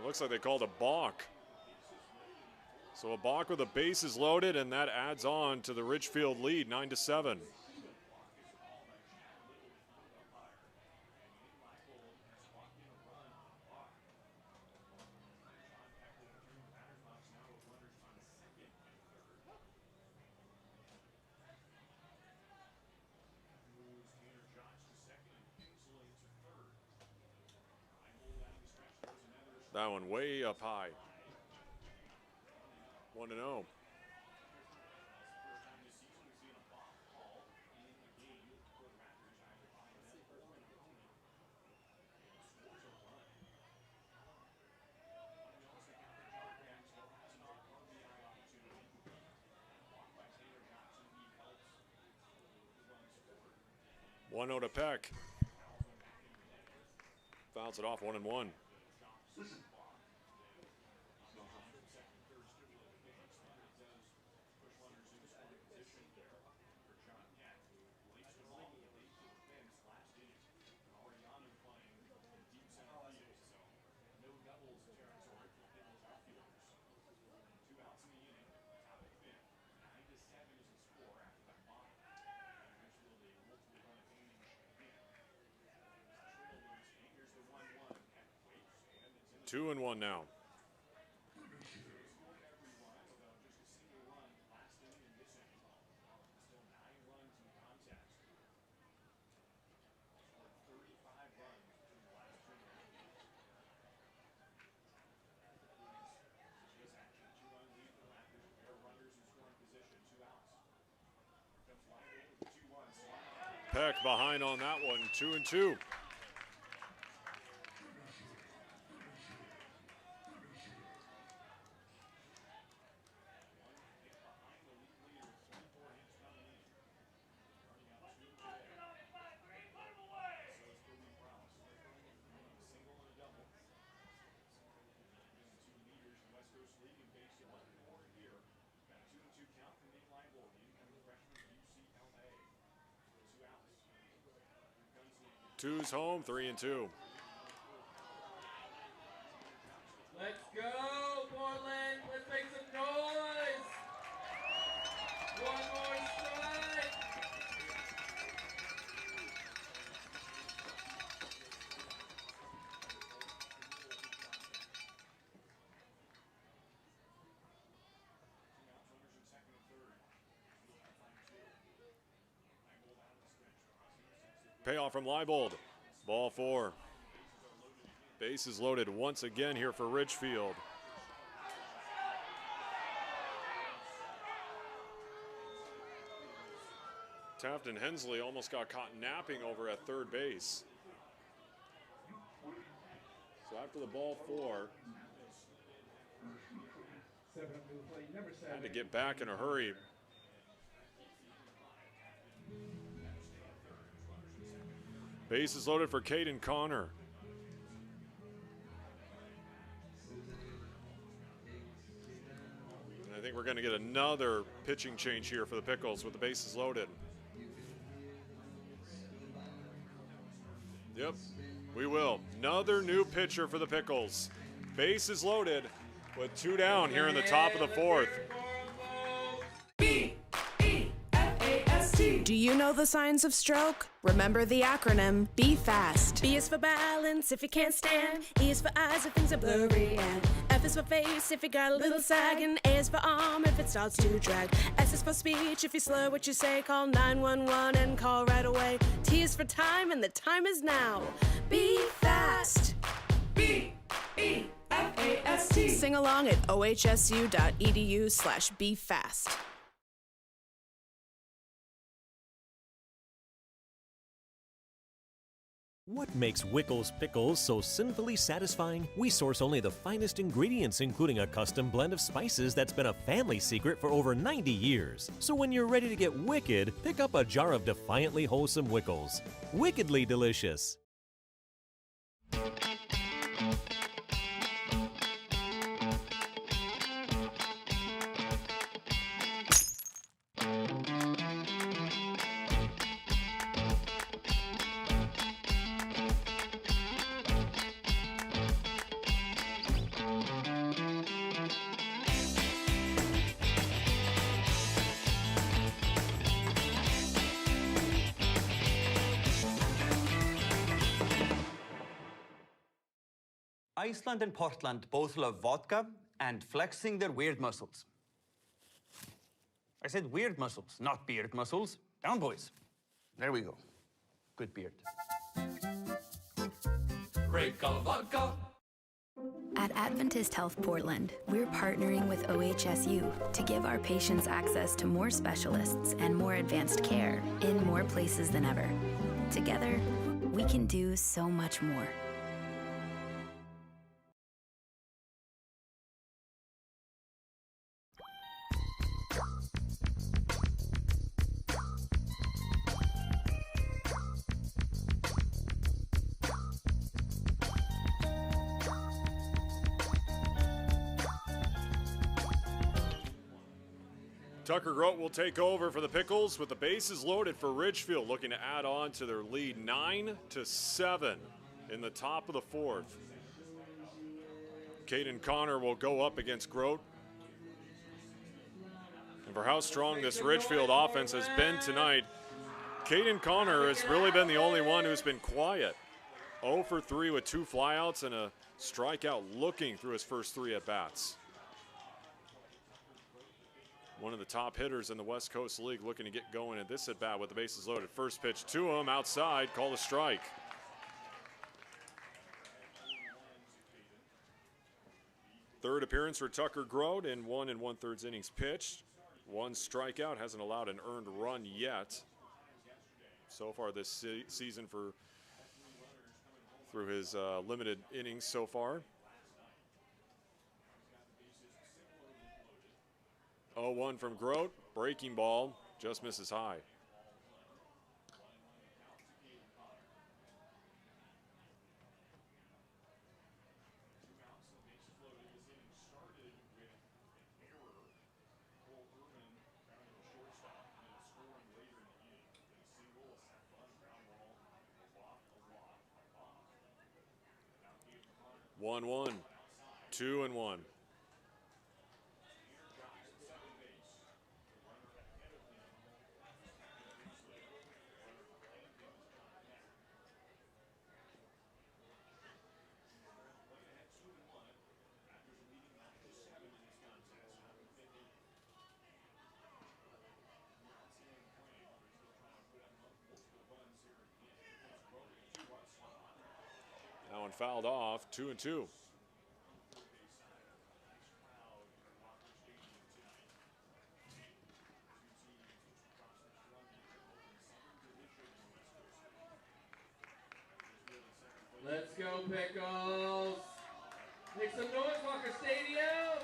Speaker 1: Looks like they called a balk. So a balk with the bases loaded, and that adds on to the Ridgefield lead, 9-7. That one way up high. 1-0. 1-0 to Peck. Fouls it off 1-1. Two and one now. Peck behind on that one, 2-2. Two's home, 3-2.
Speaker 9: Let's go, Portland. Let's make some noise. One more strike.
Speaker 1: Payoff from Leibold. Ball 4. Bases loaded once again here for Ridgefield. Tafton Hensley almost got caught napping over at third base. So after the ball 4, had to get back in a hurry. Bases loaded for Caden Connor. And I think we're going to get another pitching change here for the Pickles with the bases loaded. Yep, we will. Another new pitcher for the Pickles. Bases loaded with 2 down here in the top of the 4th.
Speaker 3: Do you know the signs of stroke? Remember the acronym, be fast. B is for balance if you can't stand. E is for eyes if things are blurry. And F is for face if you got a little sag. And A is for arm if it starts to drag. S is for speech if you slur what you say. Call 911 and call right away. T is for time and the time is now. Be fast. B-E-F-A-S-T. Sing along at ohsu.edu/befast.
Speaker 5: What makes Wickles Pickles so sinfully satisfying? We source only the finest ingredients, including a custom blend of spices that's been a family secret for over 90 years. So when you're ready to get wicked, pick up a jar of defiantly wholesome Wickles. Wickedly delicious.
Speaker 6: Iceland and Portland both love vodka and flexing their weird muscles. I said weird muscles, not beard muscles. Down, boys. There we go. Good beard.
Speaker 7: Great color vodka.
Speaker 4: At Adventist Health Portland, we're partnering with OHSU to give our patients access to more specialists and more advanced care in more places than ever. Together, we can do so much more.
Speaker 1: Tucker Grote will take over for the Pickles with the bases loaded for Ridgefield, looking to add on to their lead 9-7 in the top of the fourth. Caden Connor will go up against Grote. And for how strong this Ridgefield offense has been tonight, Caden Connor has really been the only one who's been quiet. 0 for 3 with 2 flyouts and a strikeout looking through his first 3 at-bats. One of the top hitters in the West Coast League looking to get going at this at-bat with the bases loaded. First pitch to him, outside, called a strike. Third appearance for Tucker Grote in 1 1/3 innings pitched. 1 strikeout, hasn't allowed an earned run yet. So far this season through his limited innings so far. 0-1 from Grote, breaking ball, just misses high. One, 2-1. That one fouled off, 2-2.
Speaker 9: Let's go, Pickles. Make some noise, Walker Stadium.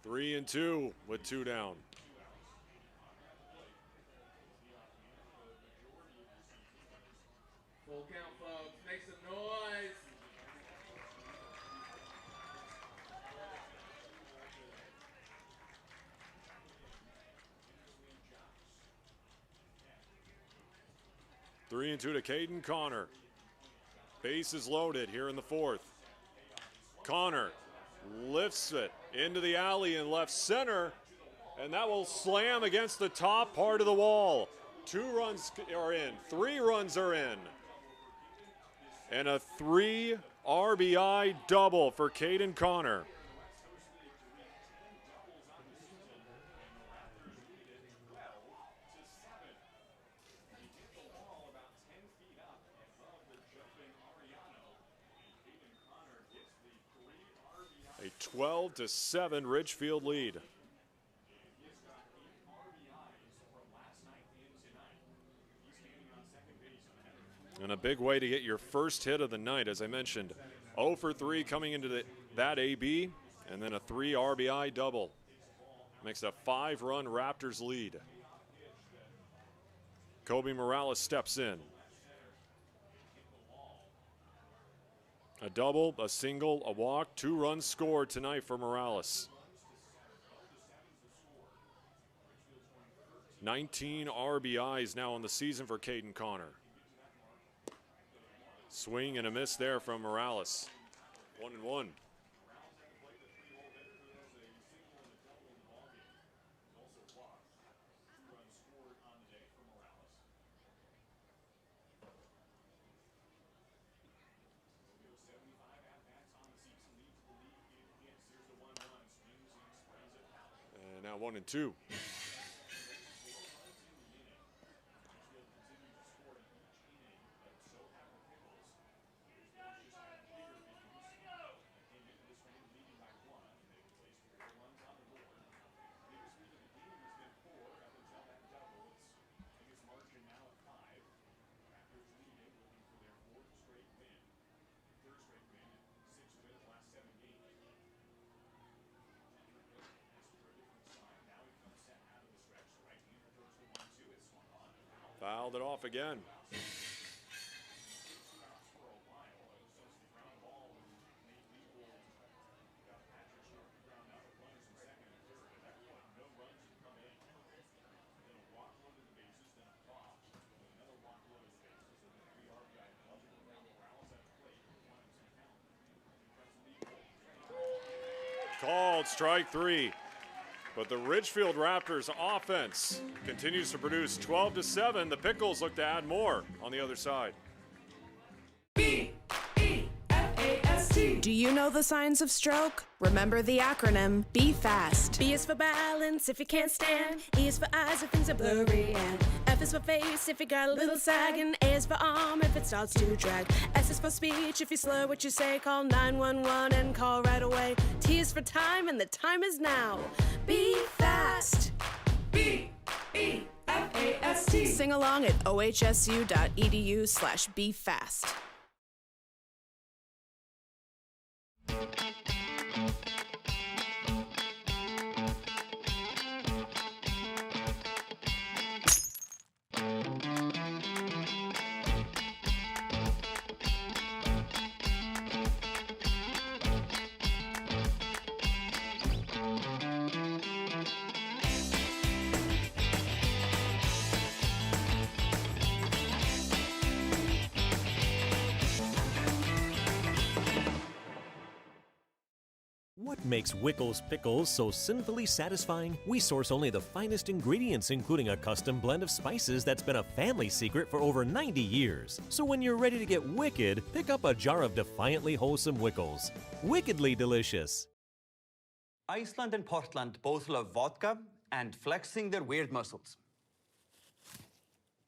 Speaker 1: Three and 2 with 2 down.
Speaker 9: Full count, folks. Make some noise.
Speaker 1: Three and 2 to Caden Connor. Bases loaded here in the fourth. Connor lifts it into the alley in left center, and that will slam against the top part of the wall. 2 runs are in, 3 runs are in. And a 3 RBI double for Caden Connor. A 12-7 Ridgefield lead. And a big way to get your first hit of the night, as I mentioned. 0 for 3 coming into that AB, and then a 3 RBI double. Makes a 5-run Raptors lead. Kobe Morales steps in. A double, a single, a walk, 2 runs scored tonight for Morales. 19 RBIs now in the season for Caden Connor. Swing and a miss there from Morales. 1-1. And now 1-2. fouled it off again. Called strike 3. But the Ridgefield Raptors offense continues to produce 12-7. The Pickles look to add more on the other side.
Speaker 3: B-E-F-A-S-T. Do you know the signs of stroke? Remember the acronym, be fast. B is for balance if you can't stand. E is for eyes if things are blurry. And F is for face if you got a little sag. And A is for arm if it starts to drag. S is for speech if you slur what you say. Call 911 and call right away. T is for time and the time is now. Be fast. B-E-F-A-S-T. Sing along at ohsu.edu/befast.
Speaker 5: What makes Wickles Pickles so sinfully satisfying? We source only the finest ingredients, including a custom blend of spices that's been a family secret for over 90 years. So when you're ready to get wicked, pick up a jar of defiantly wholesome Wickles. Wickedly delicious.
Speaker 6: Iceland and Portland both love vodka and flexing their weird muscles.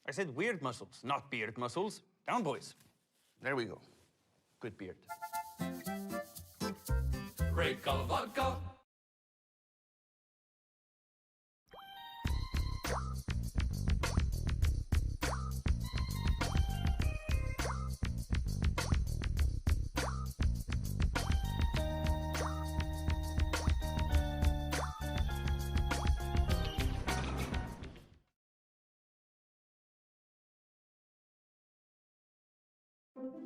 Speaker 6: I said weird muscles, not beard muscles. Down, boys. There we go. Good beard.
Speaker 7: Break a vodka.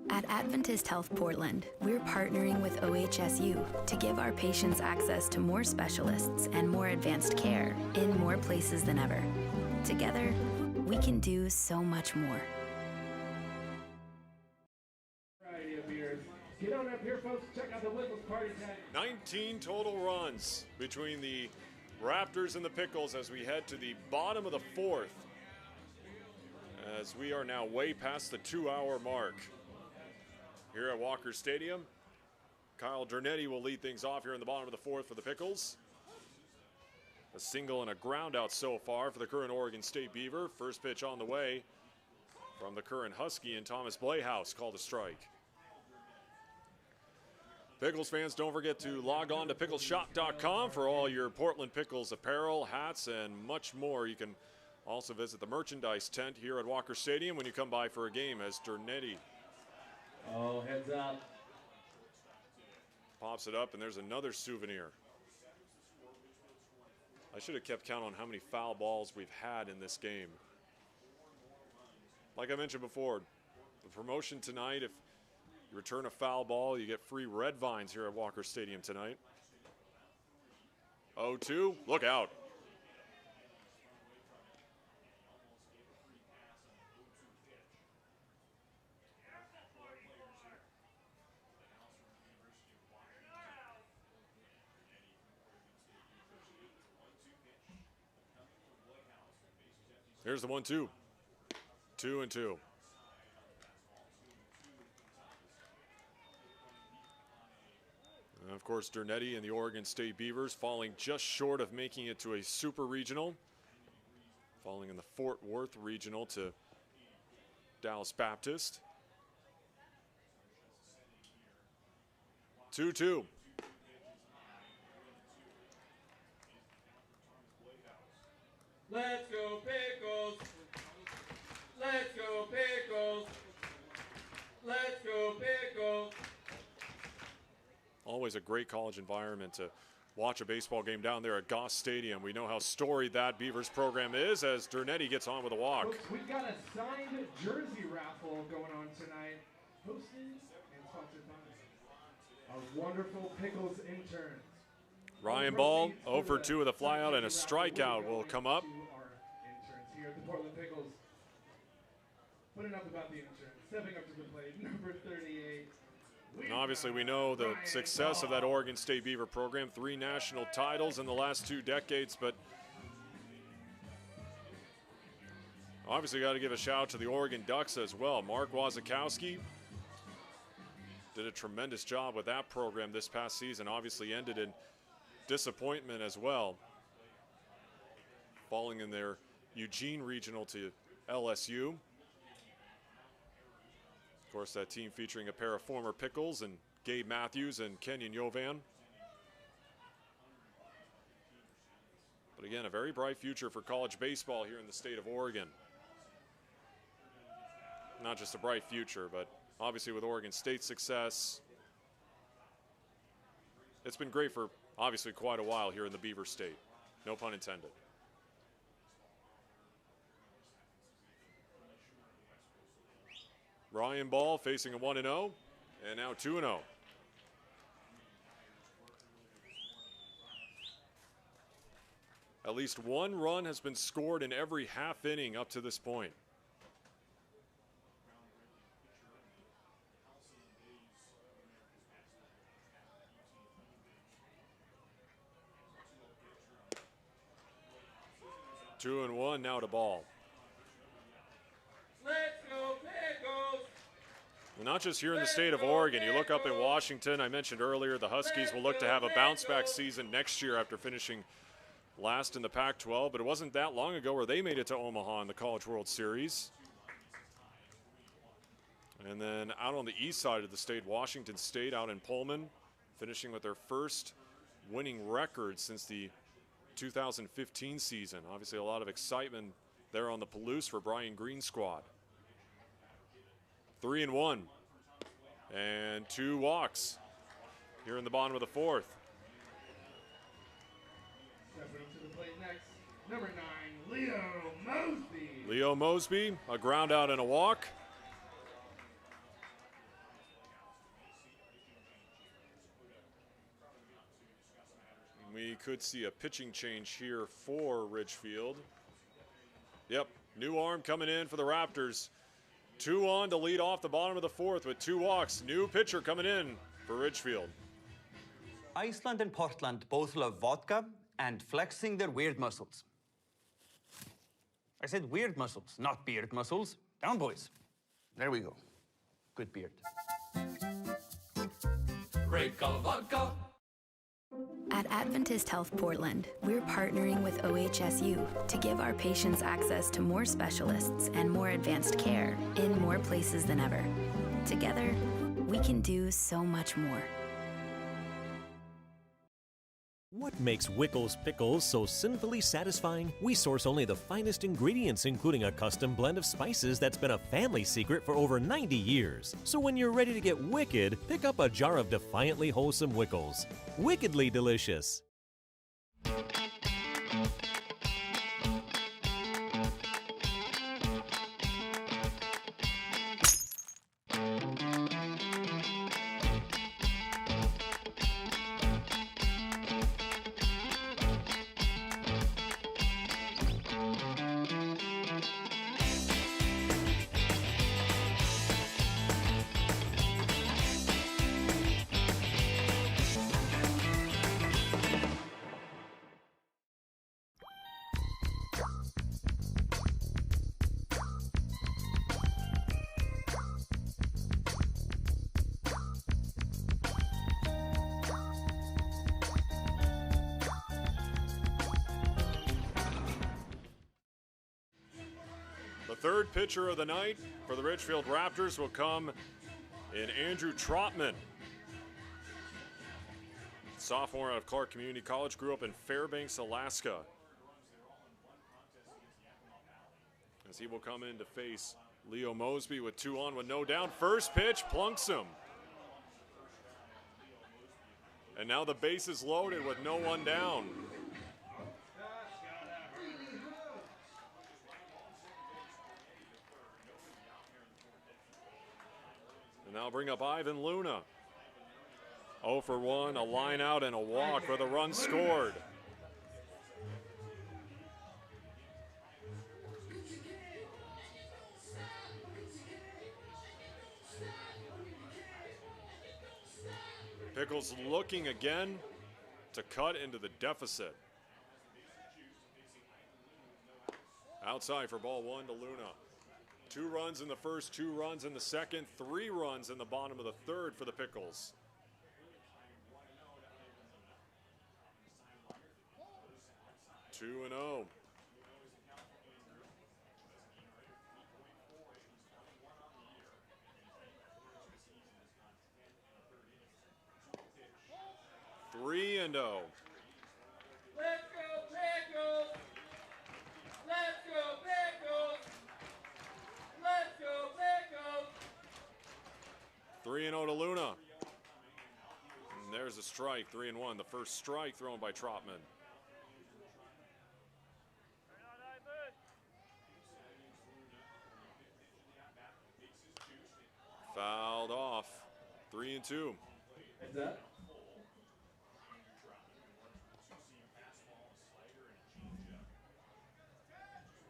Speaker 4: At Adventist Health Portland, we're partnering with OHSU to give our patients access to more specialists and more advanced care in more places than ever. Together, we can do so much more.
Speaker 2: Variety of beers. Get on up here, folks. Check out the Wickles party tag.
Speaker 1: 19 total runs between the Raptors and the Pickles as we head to the bottom of the fourth, as we are now way past the 2-hour mark here at Walker Stadium. Kyle Dernetti will lead things off here in the bottom of the fourth for the Pickles. A single and a ground out so far for the current Oregon State Beaver. First pitch on the way from the current Husky, and Thomas Blayhouse called a strike. Pickles fans, don't forget to log on to pickleshop.com for all your Portland Pickles apparel, hats, and much more. You can also visit the merchandise tent here at Walker Stadium when you come by for a game, as Dernetti
Speaker 2: Oh, heads up.
Speaker 1: pops it up, and there's another souvenir. I should have kept count on how many foul balls we've had in this game. Like I mentioned before, the promotion tonight, if you return a foul ball, you get free red vines here at Walker Stadium tonight. 0-2, look out. Here's the 1-2. 2-2. And of course, Dernetti and the Oregon State Beavers falling just short of making it to a super regional, falling in the Fort Worth regional to Dallas Baptist. 2-2.
Speaker 9: Let's go Pickles! Let's go Pickles! Let's go Pickles!
Speaker 1: Always a great college environment to watch a baseball game down there at Goss Stadium. We know how storied that Beavers program is as Dernetti gets on with a walk.
Speaker 2: Folks, we've got a signed jersey raffle going on tonight, hosted and sponsored by our wonderful Pickles interns.
Speaker 1: Ryan Ball, 0 for 2 with a flyout and a strikeout will come up.
Speaker 2: To our interns here at the Portland Pickles. Put enough about the interns. Stepping up to the plate, number 38.
Speaker 1: And obviously we know the success of that Oregon State Beaver program. 3 national titles in the last 2 decades, but obviously got to give a shout out to the Oregon Ducks as well. Mark Wazakowski did a tremendous job with that program this past season. Obviously ended in disappointment as well, falling in their Eugene regional to LSU. Of course, that team featuring a pair of former Pickles and Gabe Matthews and Kenyon Yovan. But again, a very bright future for college baseball here in the state of Oregon. Not just a bright future, but obviously with Oregon State's success, it's been great for obviously quite a while here in the Beaver State. No pun intended. Ryan Ball facing a 1-0 and now 2-0. At least 1 run has been scored in every half inning up to this point. Two and one now to Ball.
Speaker 9: Let's go, Pickles!
Speaker 1: And not just here in the state of Oregon. You look up in Washington, I mentioned earlier, the Huskies will look to have a bounce-back season next year after finishing last in the Pac-12, but it wasn't that long ago where they made it to Omaha in the College World Series. And then out on the east side of the state, Washington State out in Pullman, finishing with their first winning record since the 2015 season. Obviously a lot of excitement there on the Palouse for Brian Green's squad. 3-1 and 2 walks here in the bottom of the 4th.
Speaker 2: Stepping up to the plate next, number 9, Leo Mosby.
Speaker 1: Leo Mosby, a ground out and a walk. We could see a pitching change here for Ridgefield. Yep, new arm coming in for the Raptors. 2 on to lead off the bottom of the 4th with 2 walks. New pitcher coming in for Ridgefield.
Speaker 6: Iceland and Portland both love vodka and flexing their weird muscles. I said weird muscles, not beard muscles. Down, boys. There we go. Good beard.
Speaker 7: Great call vodka.
Speaker 4: At Adventist Health Portland, we're partnering with OHSU to give our patients access to more specialists and more advanced care in more places than ever. Together, we can do so much more.
Speaker 5: What makes Wickles Pickles so sinfully satisfying? We source only the finest ingredients, including a custom blend of spices that's been a family secret for over 90 years. So when you're ready to get wicked, pick up a jar of defiantly wholesome Wickles. Wickedly delicious.
Speaker 1: The third pitcher of the night for the Ridgefield Raptors will come in Andrew Trotman. Sophomore out of Clark Community College, grew up in Fairbanks, Alaska. As he will come in to face Leo Mosby with 2 on with no down. First pitch, plunks him. And now the base is loaded with no one down. And now bring up Ivan Luna. 0 for 1, a line out and a walk for the run scored. Pickles looking again to cut into the deficit. Outside for ball 1 to Luna. 2 runs in the first, 2 runs in the second, 3 runs in the bottom of the third for the Pickles. Two and 0. Three and 0.
Speaker 9: Let's go, Pickles! Let's go, Pickles! Let's go, Pickles!
Speaker 1: 3 and 0 to Luna. And there's a strike, 3 and 1. The first strike thrown by Trotman. Fouled off. 3 and 2.
Speaker 2: Heads up.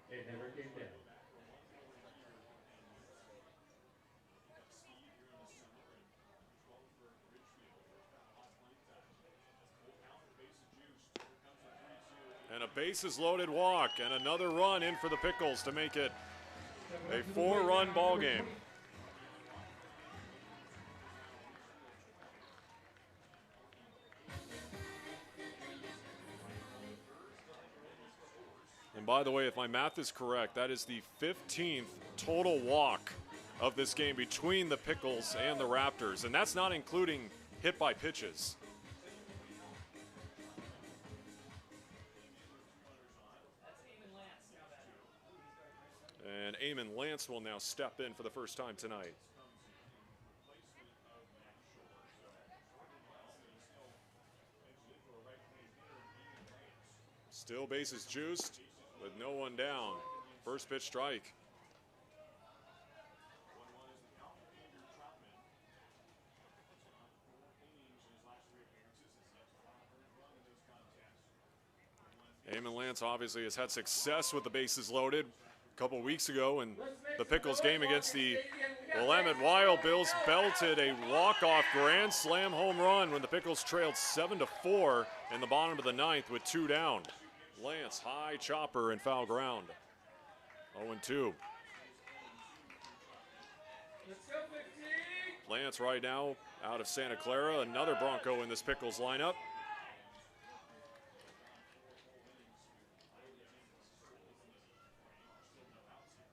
Speaker 2: It never came down.
Speaker 1: And a bases loaded walk and another run in for the Pickles to make it a 4-run ball game. And by the way, if my math is correct, that is the 15th total walk of this game between the Pickles and the Raptors. And that's not including hit by pitches. And Eamon Lance will now step in for the first time tonight. Still bases juiced with no one down. First pitch strike. Eamon Lance obviously has had success with the bases loaded. A couple weeks ago in the Pickles game against the Willamette Wild, Bills belted a walk-off grand slam home run when the Pickles trailed 7-4 in the bottom of the ninth with 2 down. Lance, high chopper and foul ground. 0-2. Lance right now out of Santa Clara, another Bronco in this Pickles lineup.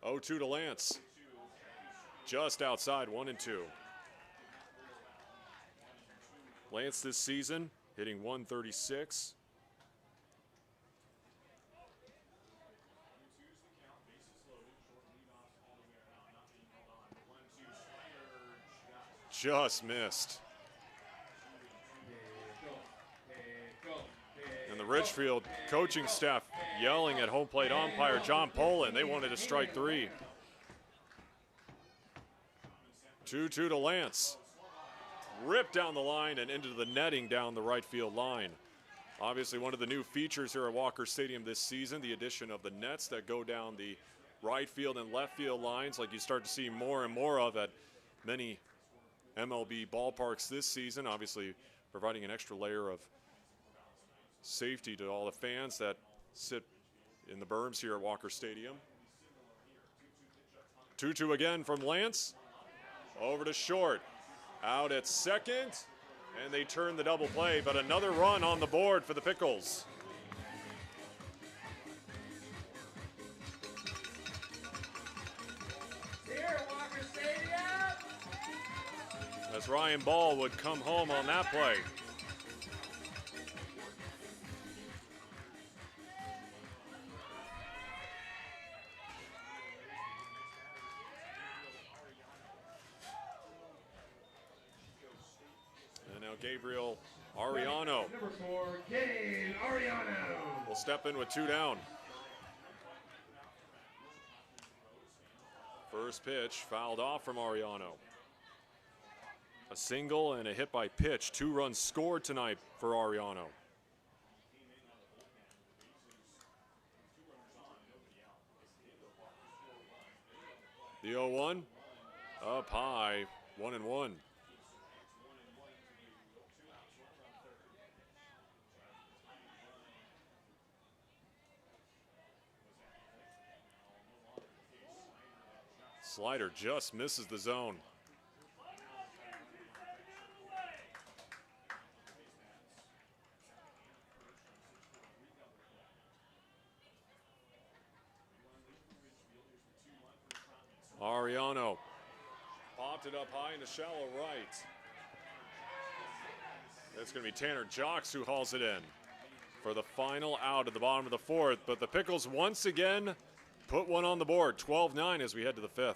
Speaker 1: Oh, 2 to Lance. Just outside, 1-2. Lance this season hitting 136. Just missed. And the Ridgefield coaching staff yelling at home plate umpire John Poland. They wanted to strike 3. 2-2 to Lance. Ripped down the line and into the netting down the right field line. Obviously one of the new features here at Walker Stadium this season, the addition of the nets that go down the right field and left field lines like you start to see more and more of at many MLB ballparks this season, obviously providing an extra layer of safety to all the fans that sit in the berms here at Walker Stadium. 2-2 again from Lance. Over to short. Out at second. And they turn the double play, but another run on the board for the Pickles.
Speaker 9: Here at Walker Stadium.
Speaker 1: As Ryan Ball would come home on that play. Gabriel Ariano
Speaker 2: Number 4, Gabe Ariano.
Speaker 1: will step in with 2 down. First pitch fouled off from Ariano. A single and a hit by pitch. 2 runs scored tonight for Ariano. The 0-1 up high, 1-1. Slider just misses the zone. Ariano popped it up high in the shallow right. It's going to be Tanner Jocks who hauls it in for the final out at the bottom of the 4th. But the Pickles once again put one on the board, 12-9 as we head to the 5th.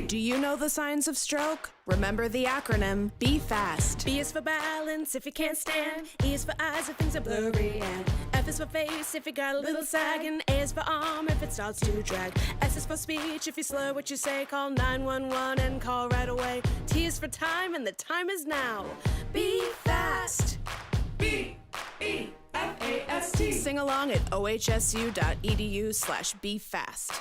Speaker 3: Do you know the signs of stroke? Remember the acronym, be fast. B is for balance if you can't stand. E is for eyes if things are blurry. And F is for face if you got a little sag. And A is for arm if it starts to drag. S is for speech if you slur what you say. Call 911 and call right away. T is for time and the time is now. Be fast. B-E-F-A-S-T. Sing along at ohsu.edu/befast.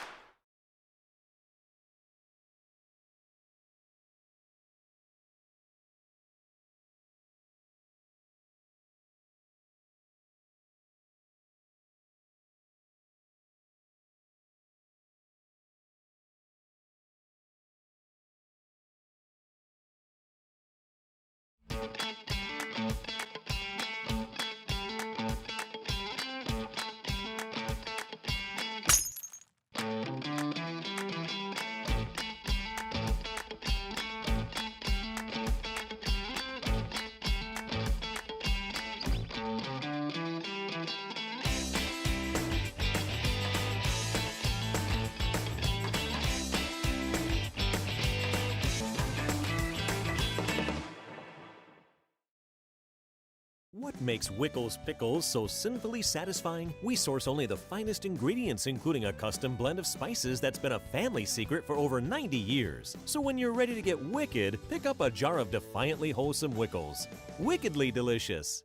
Speaker 5: What makes Wickles Pickles so sinfully satisfying? We source only the finest ingredients, including a custom blend of spices that's been a family secret for over 90 years. So when you're ready to get wicked, pick up a jar of defiantly wholesome Wickles. Wickedly delicious.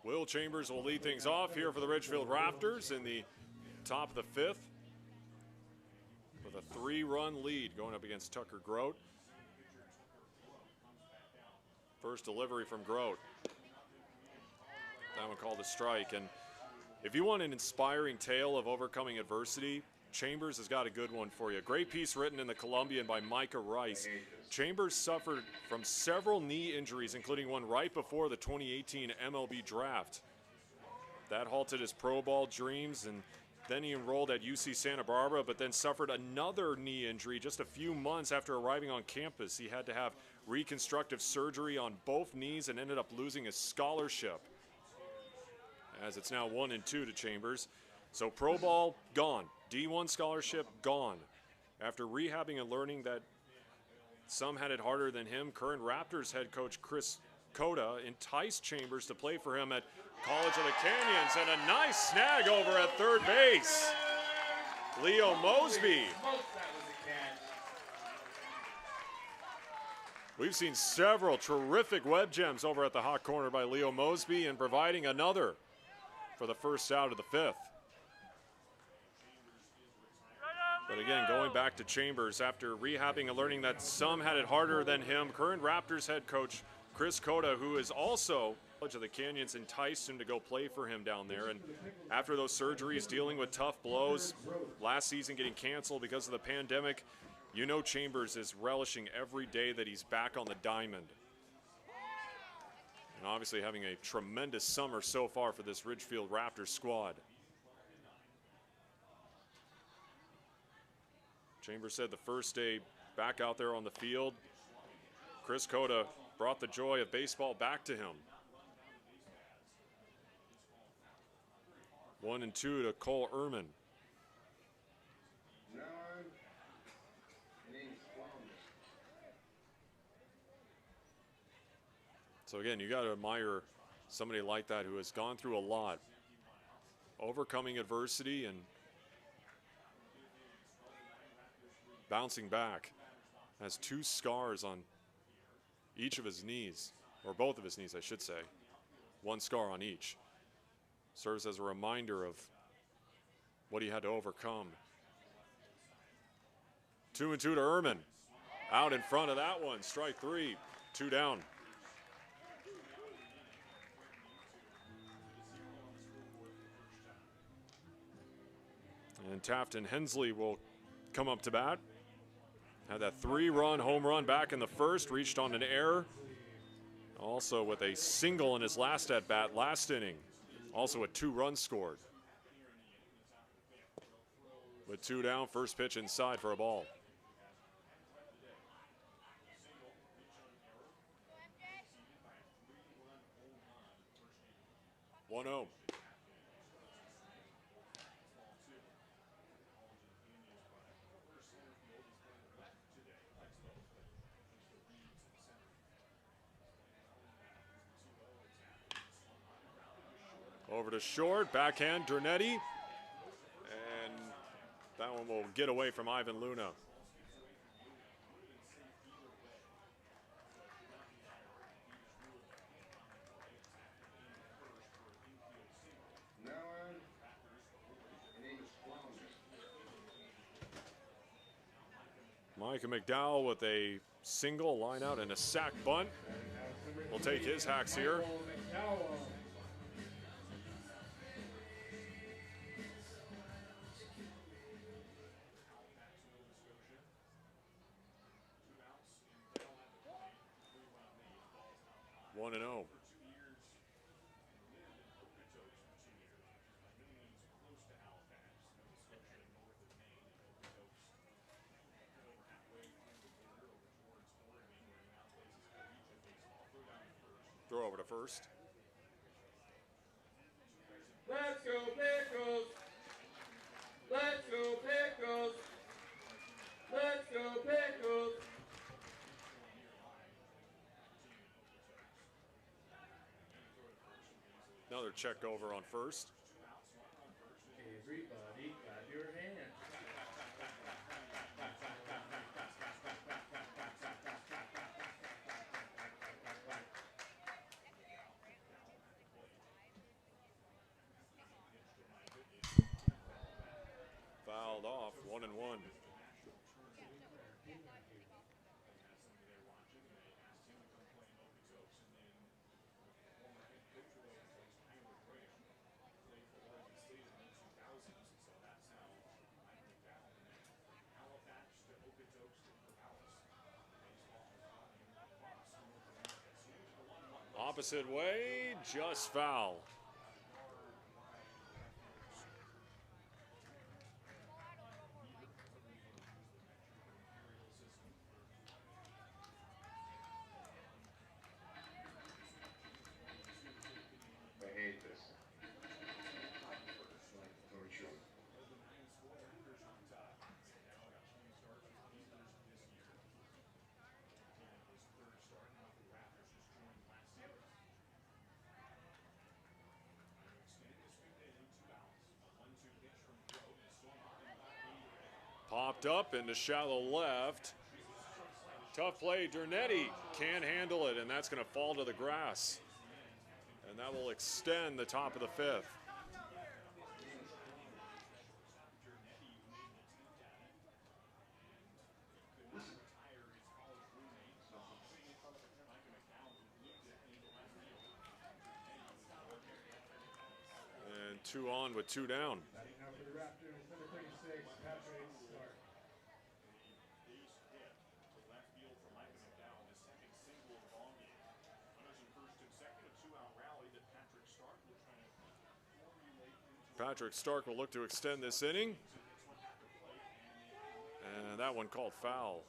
Speaker 1: Will Chambers will lead things off here for the Ridgefield Raptors in the top of the 5th with a 3-run lead going up against Tucker Grote. First delivery from Grote. That one called a strike. And if you want an inspiring tale of overcoming adversity, Chambers has got a good one for you. Great piece written in the Columbian by Micah Rice. Chambers suffered from several knee injuries, including one right before the 2018 MLB draft. That halted his pro ball dreams, and then he enrolled at UC Santa Barbara, but then suffered another knee injury just a few months after arriving on campus. He had to have reconstructive surgery on both knees and ended up losing his scholarship, as it's now 1-2 to Chambers. So pro ball, gone. D1 scholarship, gone. After rehabbing and learning that some had it harder than him, current Raptors head coach Chris Cota enticed Chambers to play for him at College of the Canyons, and a nice snag over at third base. Leo Mosby. We've seen several terrific web gems over at the hot corner by Leo Mosby, and providing another for the first out of the 5th. But again, going back to Chambers, after rehabbing and learning that some had it harder than him, current Raptors head coach Chris Cota, who is also College of the Canyons, enticed him to go play for him down there. And after those surgeries, dealing with tough blows, last season getting canceled because of the pandemic, you know Chambers is relishing every day that he's back on the diamond. And obviously having a tremendous summer so far for this Ridgefield Raptors squad. Chambers said the first day back out there on the field, Chris Cota brought the joy of baseball back to him. 1-2 to Cole Ehrman.
Speaker 8: Now on. Innings Flounder.
Speaker 1: So again, you got to admire somebody like that who has gone through a lot, overcoming adversity and bouncing back. Has 2 scars on each of his knees, or both of his knees, I should say. 1 scar on each. Serves as a reminder of what he had to overcome. 2-2 to Ehrman. Out in front of that one. Strike 3. 2 down. And Tafton Hensley will come up to bat. Had that 3-run home run back in the first, reached on an error. Also with a single in his last at-bat last inning. Also a 2 runs scored. With 2 down, first pitch inside for a ball. 1-0. Over to short, backhand, Dernetti. And that one will get away from Ivan Luna.
Speaker 8: Now on. Innings Flounder.
Speaker 1: Micah McDowell with a single line out and a sac bunt. Will take his hacks here.
Speaker 2: McDowell.
Speaker 1: One and 0. Throw over to first.
Speaker 9: Let's go Pickles! Let's go Pickles! Let's go Pickles!
Speaker 1: Another check over on first.
Speaker 9: Everybody clap your hands.
Speaker 1: Fouled off, 1-1. Opposite way, just foul.
Speaker 8: I hate this. Torture.
Speaker 1: Popped up into shallow left. Tough play, Dernetti can't handle it, and that's going to fall to the grass. And that will extend the top of the 5th. And 2 on with 2 down.
Speaker 2: Batting now for the Raptors, number 36, Patrick Stark. Patrick
Speaker 1: Stark will look to extend this inning. And And that one called foul.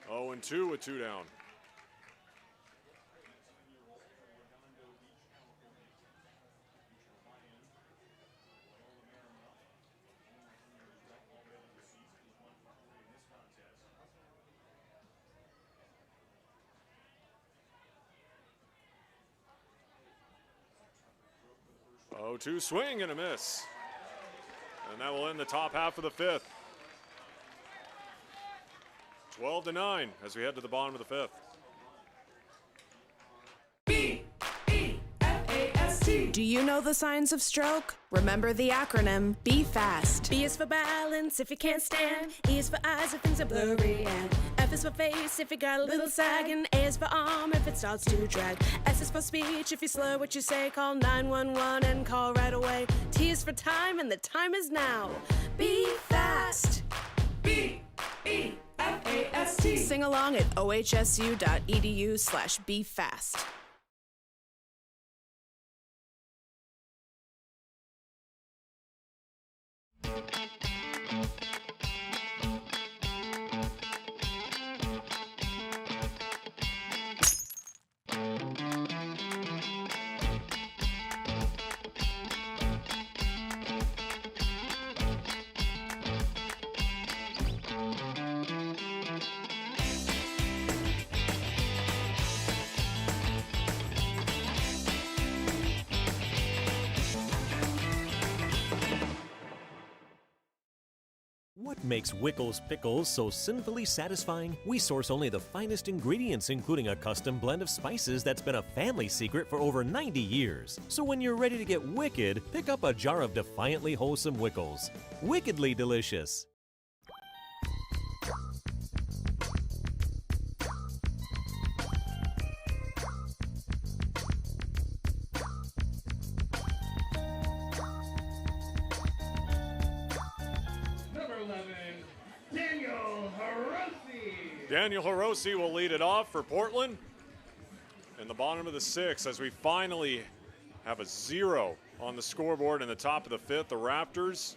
Speaker 1: Oh, and 2 with 2 down. Oh, 2 swing and a miss. And that will end the top half of the 5th. 12-9 as we head to the bottom of the 5th.
Speaker 3: B-E-F-A-S-T. Do you know the signs of stroke? Remember the acronym Be Fast. B is for balance if you can't stand. E is for eyes if things are blurry. And F is for face if you got a little sag. And A is for arm if it starts to drag. S is for speech if you slur what you say. Call 911 and call right away. T is for time and the time is now. Be fast. B-E-F-A-S-T. Sing along at ohsu.edu/befast.
Speaker 5: What makes Wickles Pickles so sinfully satisfying? We source only the finest ingredients, including a custom blend of spices that's been a family secret for over 90 years. So when you're ready to get wicked, pick up a jar of defiantly wholesome Wickles. Wickedly delicious.
Speaker 1: Daniel Hiroshi will lead it off for Portland in the bottom of the 6th as we finally have a 0 on the scoreboard in the top of the 5th. The Raptors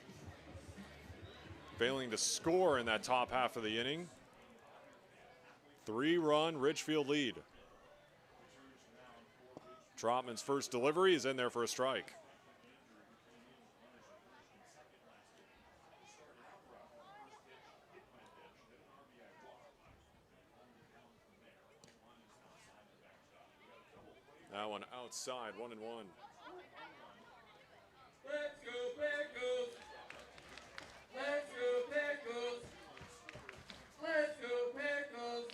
Speaker 1: failing to score in that top half of the inning. 3-run Ridgefield lead. Trotman's first delivery is in there for a strike. That one outside, 1-1.
Speaker 9: Let's go Pickles! Let's go Pickles! Let's go Pickles!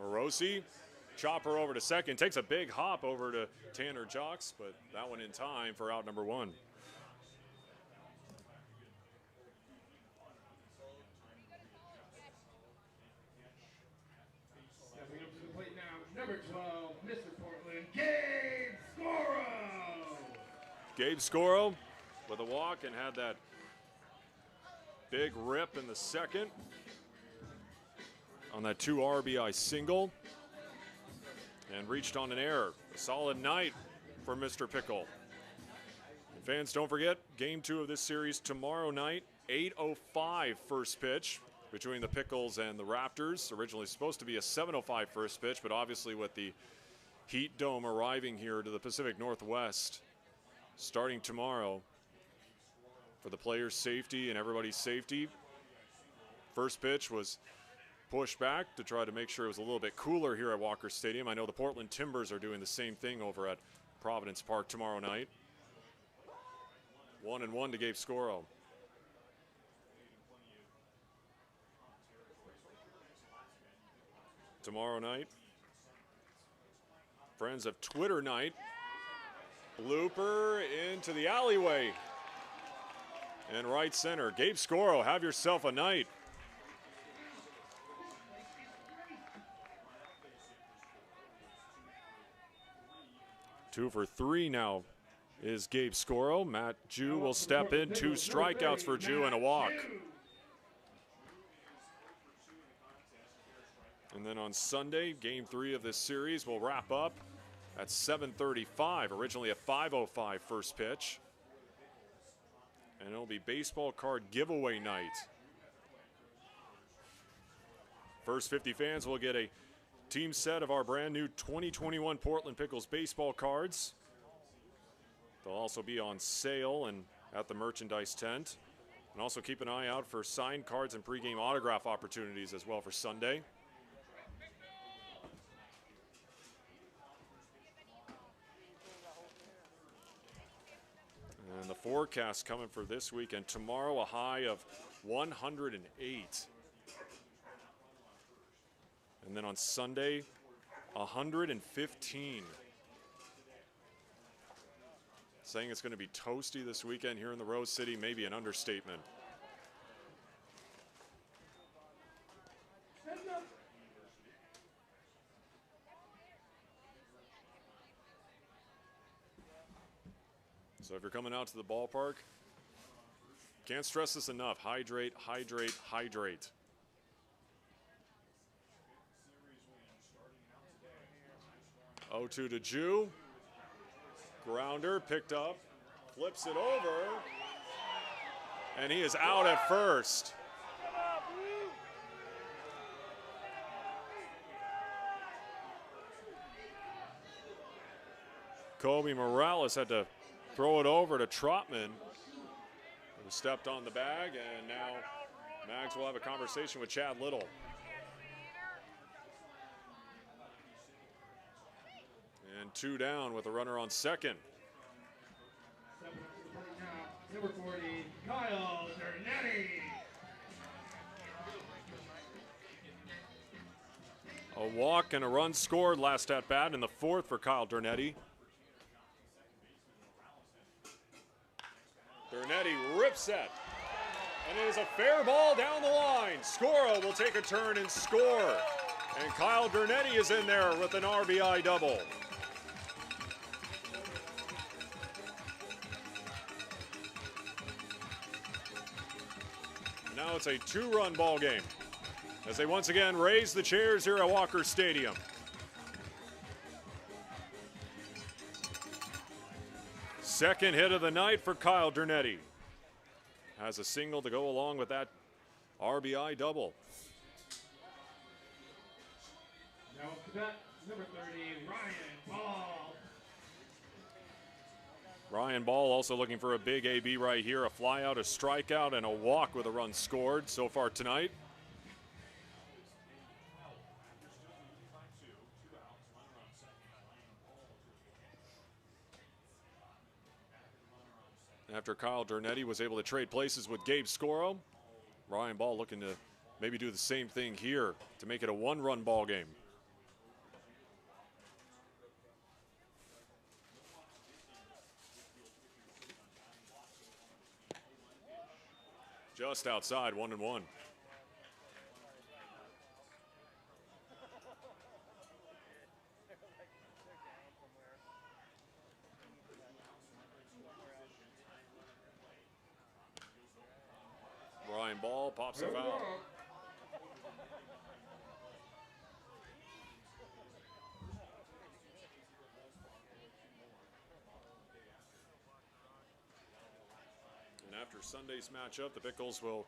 Speaker 1: Hiroshi, chopper over to second, takes a big hop over to Tanner Jocks, but that one in time for out number 1.
Speaker 2: Stepping up to the plate now, number 12, Mr. Portland, Gabe Scoro.
Speaker 1: Gabe Scoro with a walk and had that big rip in the second on that 2 RBI single and reached on an error. A solid night for Mr. Pickle. And fans, don't forget, game 2 of this series tomorrow night, 8:05 first pitch between the Pickles and the Raptors. Originally supposed to be a 7:05 first pitch, but obviously with the heat dome arriving here to the Pacific Northwest starting tomorrow for the players' safety and everybody's safety, first pitch was pushed back to try to make sure it was a little bit cooler here at Walker Stadium. I know the Portland Timbers are doing the same thing over at Providence Park tomorrow night. 1-1 to Gabe Scoro. tomorrow night. Friends of Twitter night. Blooper into the alleyway. And right center, Gabe Scoro, have yourself a night. Two for three now is Gabe Scoro. Matt Jew will step in. 2 strikeouts for Jew and a walk. And then on Sunday, game 3 of this series will wrap up at 7:35. Originally a 5:05 first pitch. And it'll be baseball card giveaway night. First 50 fans will get a team set of our brand new 2021 Portland Pickles baseball cards. They'll also be on sale and at the merchandise tent. And also keep an eye out for signed cards and pregame autograph opportunities as well for Sunday. And the forecast coming for this weekend. Tomorrow, a high of 108. And then on Sunday, 115. Saying it's going to be toasty this weekend here in the Rose City, maybe an understatement. So if you're coming out to the ballpark, can't stress this enough. Hydrate, hydrate, hydrate. Oh, 2 to Jew. Grounder picked up, flips it over, and he is out at first. Kobe Morales had to throw it over to Trotman, who stepped on the bag, and now Mags will have a conversation with Chad Little. And 2 down with a runner on second.
Speaker 2: Number 40, Kyle Dernetti.
Speaker 1: A walk and a run scored last at bat in the 4th for Kyle Dernetti. Dernetti rips it, and it is a fair ball down the line. Scoro will take a turn and score, and Kyle Dernetti is in there with an RBI double. Now it's a 2-run ball game as they once again raise the chairs here at Walker Stadium. Second hit of the night for Kyle Dernetti. Has a single to go along with that RBI double.
Speaker 2: Now up to bat, number 30, Ryan Ball.
Speaker 1: Ryan Ball also looking for a big AB right here. A fly out, a strikeout, and a walk with a run scored so far tonight. After Kyle Dernetti was able to trade places with Gabe Scoro, Ryan Ball looking to maybe do the same thing here to make it a 1-run ball game. Just outside, 1-1. Ryan Ball pops a foul. And after Sunday's matchup, the Pickles will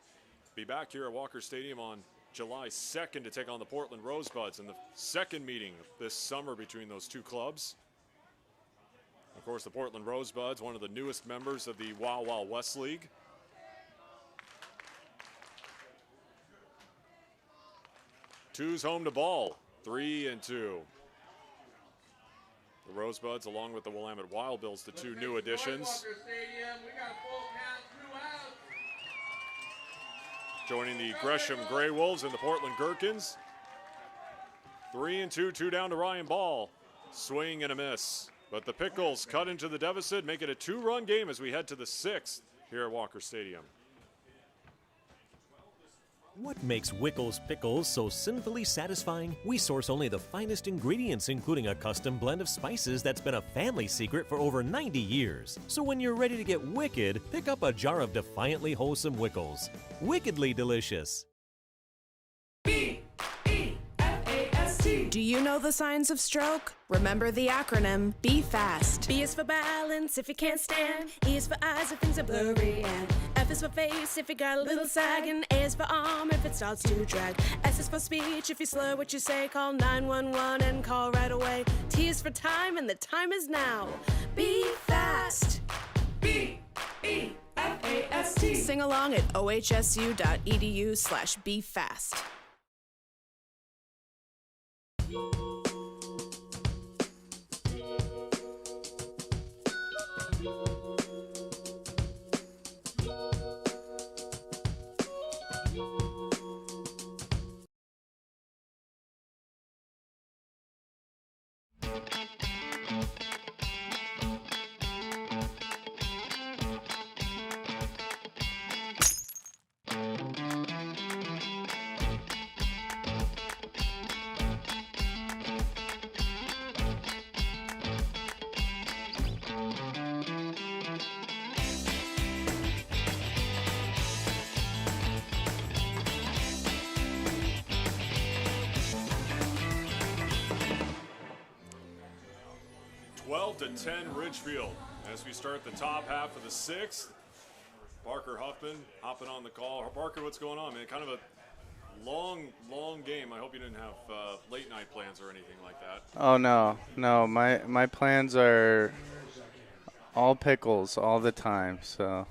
Speaker 1: be back here at Walker Stadium on July 2nd to take on the Portland Rosebuds in the second meeting this summer between those two clubs. Of course, the Portland Rosebuds, one of the newest members of the Wild Wild West League. Two's home to Ball, 3-2. The Rosebuds, along with the Willamette Wild Bills, the two new additions. Joining the Gresham Grey Wolves and the Portland Gherkins. 3-2, 2 down to Ryan Ball. Swing and a miss. But the Pickles cut into the deficit, make it a 2-run game as we head to the 6th here at Walker Stadium.
Speaker 5: What makes Wickles Pickles so sinfully satisfying? We source only the finest ingredients, including a custom blend of spices that's been a family secret for over 90 years. So when you're ready to get wicked, pick up a jar of defiantly wholesome Wickles. Wickedly delicious.
Speaker 3: Do you know the signs of stroke? Remember the acronym Be Fast. B is for balance if you can't stand. E is for eyes if things are blurry. And F is for face if you got a little sag. And A is for arm if it starts to drag. S is for speech if you slur what you say. Call 911 and call right away. T is for time and the time is now. Be fast. B-E-F-A-S-T. Sing along at ohsu.edu/befast.
Speaker 1: To 10 Ridgefield as we start the top half of the 6th. Barker Huffman hopping on the call. Barker, what's going on, man? Kind of a long game. I hope you didn't have late night plans or anything like that.
Speaker 10: Oh no. My plans are all pickles all the time, so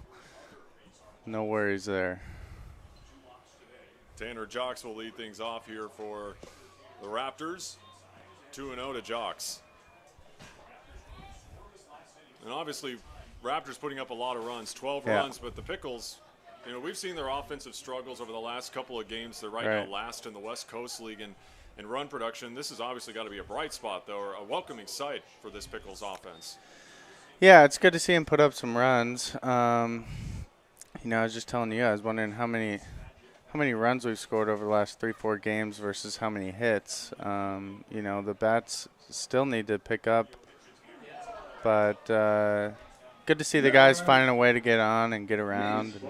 Speaker 10: no worries there.
Speaker 1: Tanner Jocks will lead things off here for the Raptors. 2-0 to Jocks. And obviously, Raptors putting up a lot of runs, 12 runs, but the Pickles, you know, we've seen their offensive struggles over the last couple of games. They're right now last in the West Coast League in run production. This has obviously got to be a bright spot, though, or a welcoming sight for this Pickles offense.
Speaker 10: Yeah, it's good to see him put up some runs. You know, I was just telling you, I was wondering how many runs we've scored over the last 3-4 games versus how many hits. You know, the bats still need to pick up. But good to see the guys finding a way to get on and get around and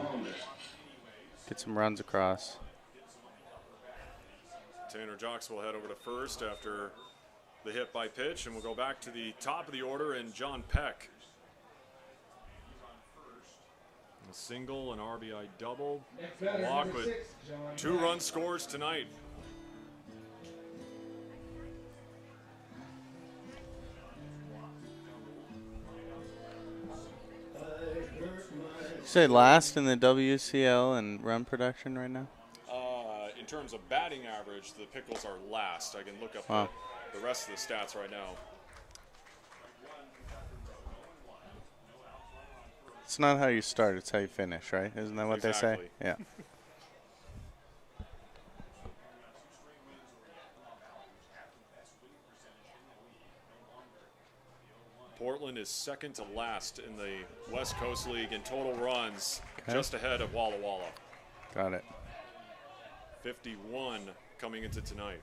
Speaker 10: get some runs across.
Speaker 1: Tanner Jocks will head over to first after the hit by pitch, and we'll go back to the top of the order and John Peck. A single, an RBI double. Walk with 2 run scores tonight.
Speaker 10: You say last in the WCL and run production right now?
Speaker 1: In terms of batting average, the Pickles are last. I can look up the rest of the stats right now.
Speaker 10: It's not how you start, it's how you finish, right? Isn't that what they say? Yeah.
Speaker 1: Portland is second to last in the West Coast League in total runs, just ahead of Walla Walla.
Speaker 10: Got it.
Speaker 1: 51 coming into tonight.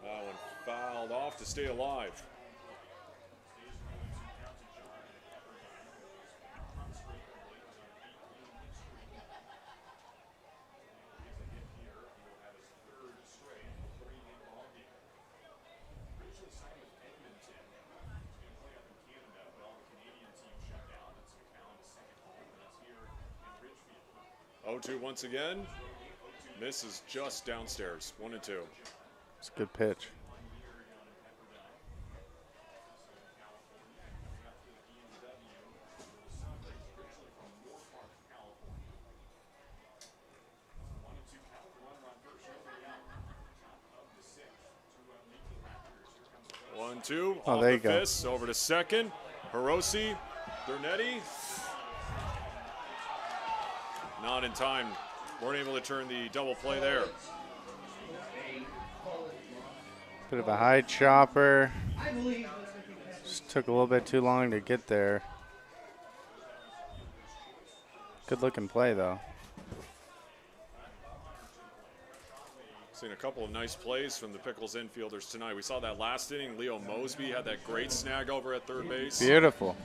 Speaker 1: That one fouled off to stay alive. Oh, 2 once again. Misses just downstairs. 1-2.
Speaker 10: It's a good pitch.
Speaker 1: 1-2.
Speaker 10: Oh,
Speaker 1: off
Speaker 10: there
Speaker 1: the
Speaker 10: you go.
Speaker 1: fists, over to second. Hiroshi, Dernetti. Not in time. Weren't able to turn the double play there.
Speaker 10: Bit of a high chopper. Just took a little bit too long to get there. Good looking play though.
Speaker 1: Seen a couple of nice plays from the Pickles infielders tonight. We saw that last inning. Leo Mosby had that great snag over at third base.
Speaker 10: Beautiful.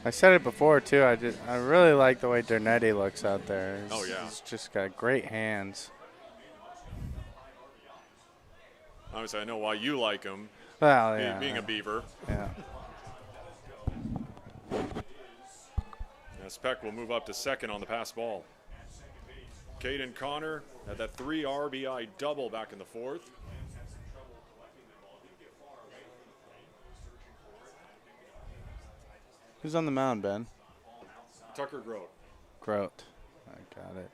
Speaker 10: I said it before too. I really like the way Dernetti looks out there.
Speaker 1: Oh, yeah.
Speaker 10: He's just got great hands.
Speaker 1: Obviously, I know why you like him,
Speaker 10: Well, yeah.
Speaker 1: being a Beaver.
Speaker 10: Yeah.
Speaker 1: As Peck will move up to second on the pass ball. Caden Connor had that 3 RBI double back in the fourth.
Speaker 10: Who's on the mound, Ben?
Speaker 1: Tucker Grote.
Speaker 10: Grote. I got it.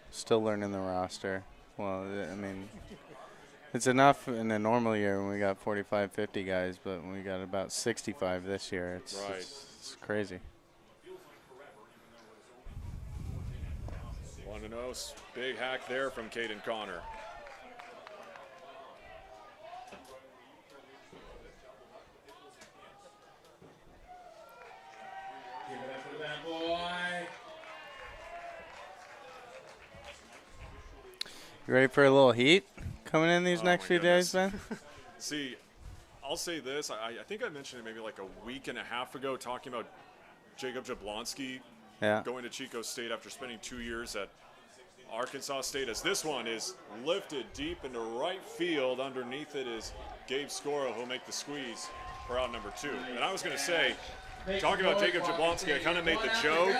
Speaker 10: Still learning the roster. Well, I mean, it's enough in a normal year when we got 45, 50 guys, but when we got about 65 this year, it's crazy.
Speaker 1: 1-0. Big hack there from Caden Connor.
Speaker 9: Give it up for that boy.
Speaker 10: You ready for a little heat coming in these next
Speaker 1: my
Speaker 10: few
Speaker 1: goodness.
Speaker 10: days, Ben?
Speaker 1: See, I'll say this. I think I mentioned it maybe like a week and a half ago, talking about Jacob Jablonski
Speaker 10: Yeah.
Speaker 1: going to Chico State after spending 2 years at Arkansas State. As this one is lifted deep into right field, underneath it is Gabe Scora, who'll make the squeeze for out number 2. And I was going to say, talking about Jacob Jablonski, I kind of made the joke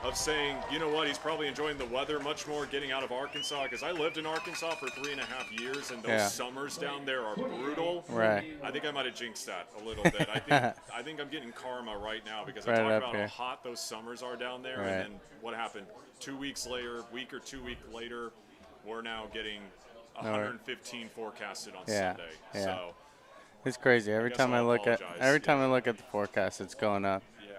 Speaker 1: of saying, you know what, he's probably enjoying the weather much more getting out of Arkansas, because I lived in Arkansas for 3.5 years, and those summers down there are brutal.
Speaker 10: Right.
Speaker 1: I think I might have jinxed that a little bit. I think I'm getting karma right now, because I
Speaker 10: Right
Speaker 1: talk
Speaker 10: up
Speaker 1: about
Speaker 10: here.
Speaker 1: how hot those summers are down there,
Speaker 10: Right.
Speaker 1: and then what happened 2 weeks later, week or 2 weeks later, we're now getting 115 forecasted on Sunday.
Speaker 10: Yeah.
Speaker 1: So
Speaker 10: It's crazy. Every
Speaker 1: guess
Speaker 10: time I
Speaker 1: I'll
Speaker 10: look at
Speaker 1: apologize.
Speaker 10: time I look at the forecast, it's going up.
Speaker 1: yeah.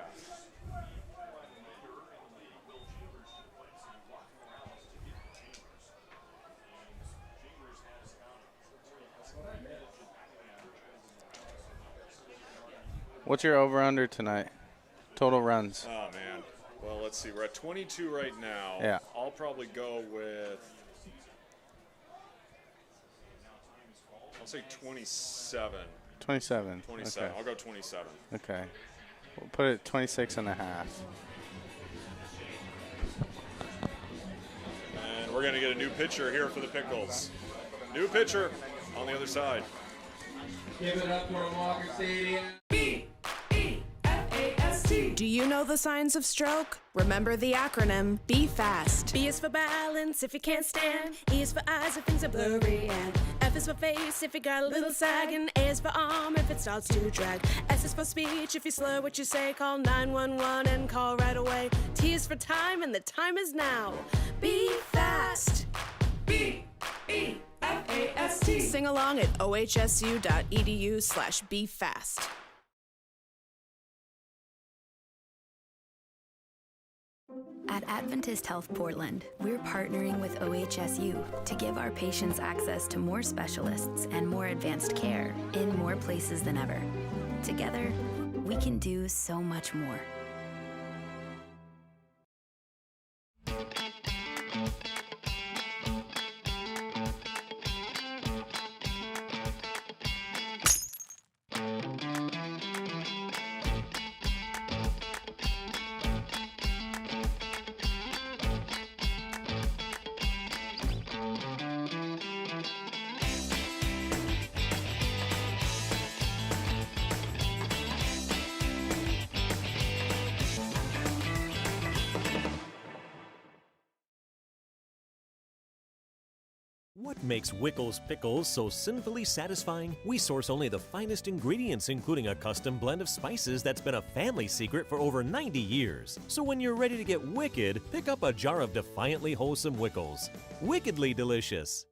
Speaker 10: What's your over/under tonight? Total runs.
Speaker 1: Oh, man. Well, let's see. We're at 22 right now.
Speaker 10: Yeah.
Speaker 1: I'll probably go with, I'll say 27.
Speaker 10: 27.
Speaker 1: 27.
Speaker 10: Okay.
Speaker 1: I'll go 27.
Speaker 10: Okay. We'll put it at 26.5.
Speaker 1: And we're going to get a new pitcher here for the Pickles. New pitcher on the other side.
Speaker 9: Give it up for Walker Stadium.
Speaker 3: Do you know the signs of stroke? Remember the acronym Be Fast. B is for balance if you can't stand. E is for eyes if things are blurry. And F is for face if you got a little sag. And A is for arm if it starts to drag. S is for speech if you slur what you say. Call 911 and call right away. T is for time and the time is now. Be fast. B-E-F-A-S-T. Sing along at ohsu.edu/befast.
Speaker 4: At Adventist Health Portland, we're partnering with OHSU to give our patients access to more specialists and more advanced care in more places than ever. Together, we can do so much more.
Speaker 5: What makes Wickles Pickles so sinfully satisfying? We source only the finest ingredients, including a custom blend of spices that's been a family secret for over 90 years. So when you're ready to get wicked, pick up a jar of defiantly wholesome Wickles. Wickedly delicious.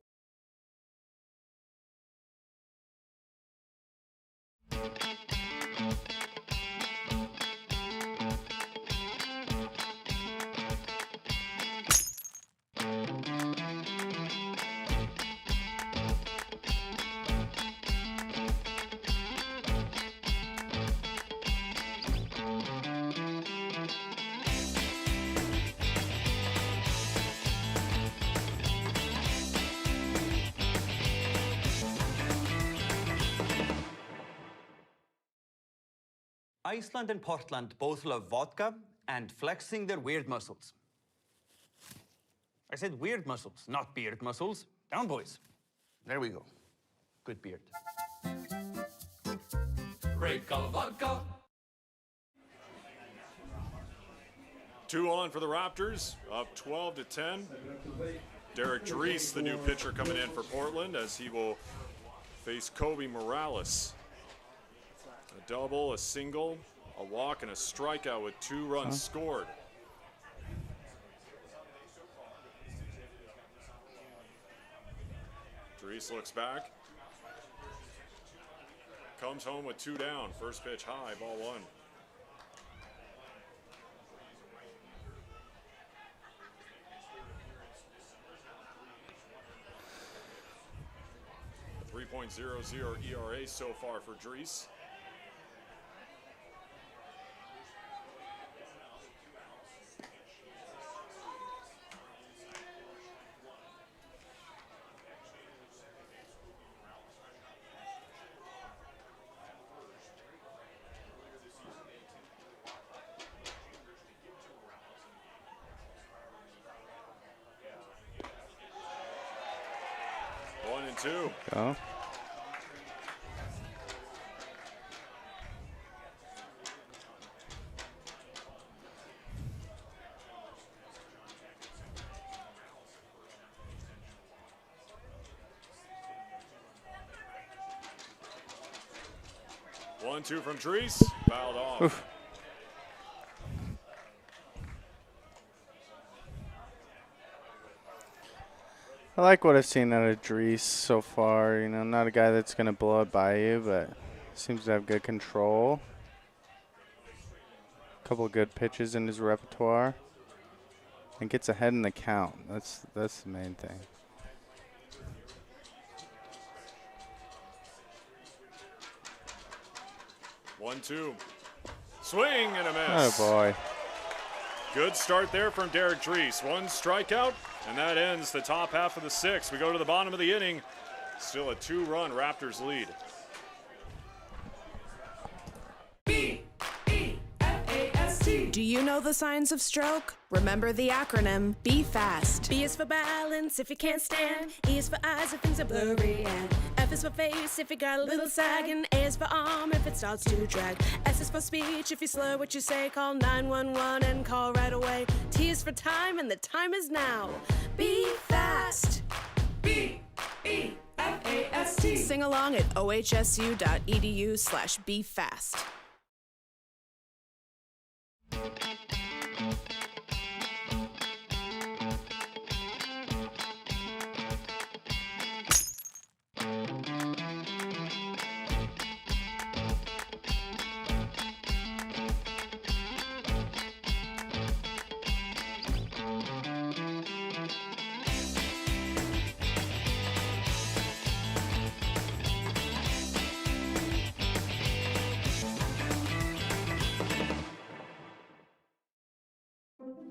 Speaker 6: Iceland and Portland both love vodka and flexing their weird muscles. I said weird muscles, not beard muscles. Down, boys. There we go. Good beard.
Speaker 7: Great color vodka.
Speaker 1: 2 on for the Raptors, up 12-10. Derek Drees, the new pitcher coming in for Portland, as he will face Kobe Morales. A double, a single, a walk, and a strikeout with 2 runs scored. Drees looks back. Comes home with 2 down. First pitch high, ball 1. A 3.00 ERA so far for Drees. One and two.
Speaker 10: Go.
Speaker 1: One, two from Drees. Fouled off.
Speaker 10: Oof. I like what I've seen out of Drees so far. You know, not a guy that's going to blow it by you, but seems to have good control. A couple of good pitches in his repertoire. And gets ahead in the count. That's the main thing.
Speaker 1: One, two. Swing and a
Speaker 10: Oh,
Speaker 1: miss.
Speaker 10: boy.
Speaker 1: Good start there from Derek Drees. 1 strikeout, and that ends the top half of the 6th. We go to the bottom of the inning. Still a 2-run Raptors lead.
Speaker 3: Do you know the signs of stroke? Remember the acronym Be Fast. B is for balance if you can't stand. E is for eyes if things are blurry. And F is for face if you got a little sag. And A is for arm if it starts to drag. S is for speech if you slur what you say. Call 911 and call right away. T is for time and the time is now. Be fast. B-E-F-A-S-T. Sing along at ohsu.edu/befast.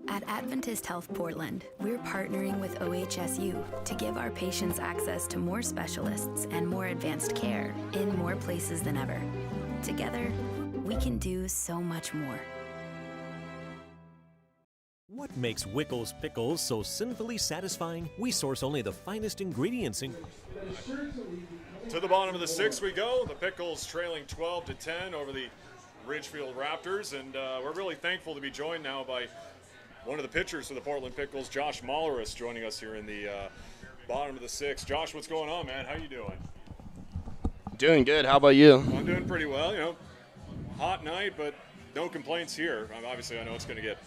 Speaker 4: At Adventist Health Portland, we're partnering with OHSU to give our patients access to more specialists and more advanced care in more places than ever. Together, we can do so much more.
Speaker 5: What makes Wickles Pickles so sinfully satisfying? We source only the finest ingredients in.
Speaker 1: To the bottom of the 6th we go. The Pickles trailing 12-10 over the Ridgefield Raptors, and we're really thankful to be joined now by one of the pitchers for the Portland Pickles, Josh Molleris, joining us here in the bottom of the 6th. Josh, what's going on, man? How you doing?
Speaker 11: Doing good. How about you?
Speaker 1: I'm doing pretty well. You know, hot night, but no complaints here. Obviously, I know it's going to get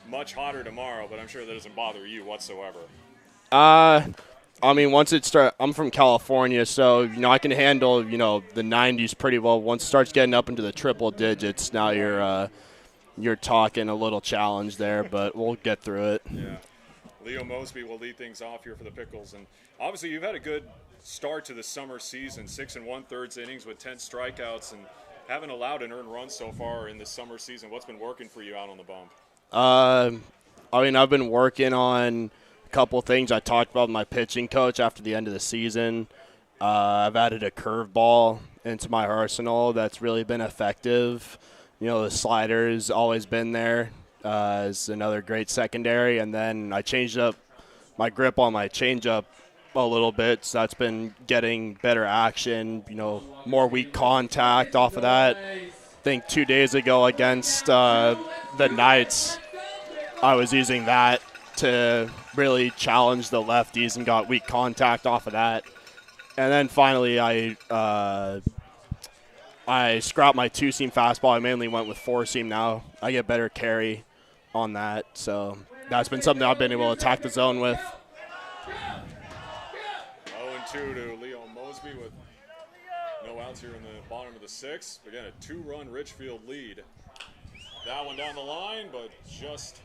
Speaker 1: much hotter tomorrow, but I'm sure that doesn't bother you whatsoever.
Speaker 11: I mean, once it starts, I'm from California, so, I can handle, the 90s pretty well. Once it starts getting up into the triple digits, now you're talking a little challenge there, but we'll get through it.
Speaker 1: Yeah. Leo Mosby will lead things off here for the Pickles. And obviously you've had a good start to the summer season, 6 1/3 innings with 10 strikeouts, and haven't allowed an earned run so far in the summer season. What's been working for you out on the bump?
Speaker 11: I've been working on a couple things I talked about with my pitching coach after the end of the season. I've added a curveball into my arsenal that's really been effective. The slider's always been there as another great secondary. And then I changed up my grip on my changeup a little bit, so that's been getting better action, more weak contact off of that. I think 2 days ago against the Knights, I was using that to really challenge the lefties and got weak contact off of that. And then finally I scrapped my 2-seam fastball. I mainly went with 4-seam now. I get better carry on that, so that's been something I've been able to attack the zone with.
Speaker 1: 0-2 to Leo Mosby with no outs here in the bottom of the 6th. Again, a 2-run Ridgefield lead. That one down the line, but just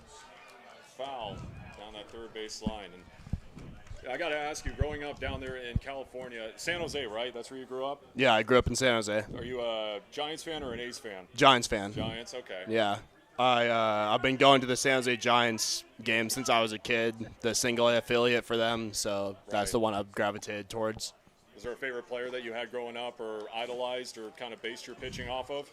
Speaker 1: foul down that third base line. And I got to ask you, growing up down there in California, San Jose, right? That's where you grew up?
Speaker 11: Yeah, I grew up in San Jose.
Speaker 1: Are you a Giants fan or an A's fan?
Speaker 11: Giants fan.
Speaker 1: Giants, okay.
Speaker 11: Yeah. I've been going to the San Jose Giants game since I was a kid, the single-A affiliate for them, so that's the one I've gravitated towards.
Speaker 1: Was there a favorite player that you had growing up or idolized or kind of based your pitching off of?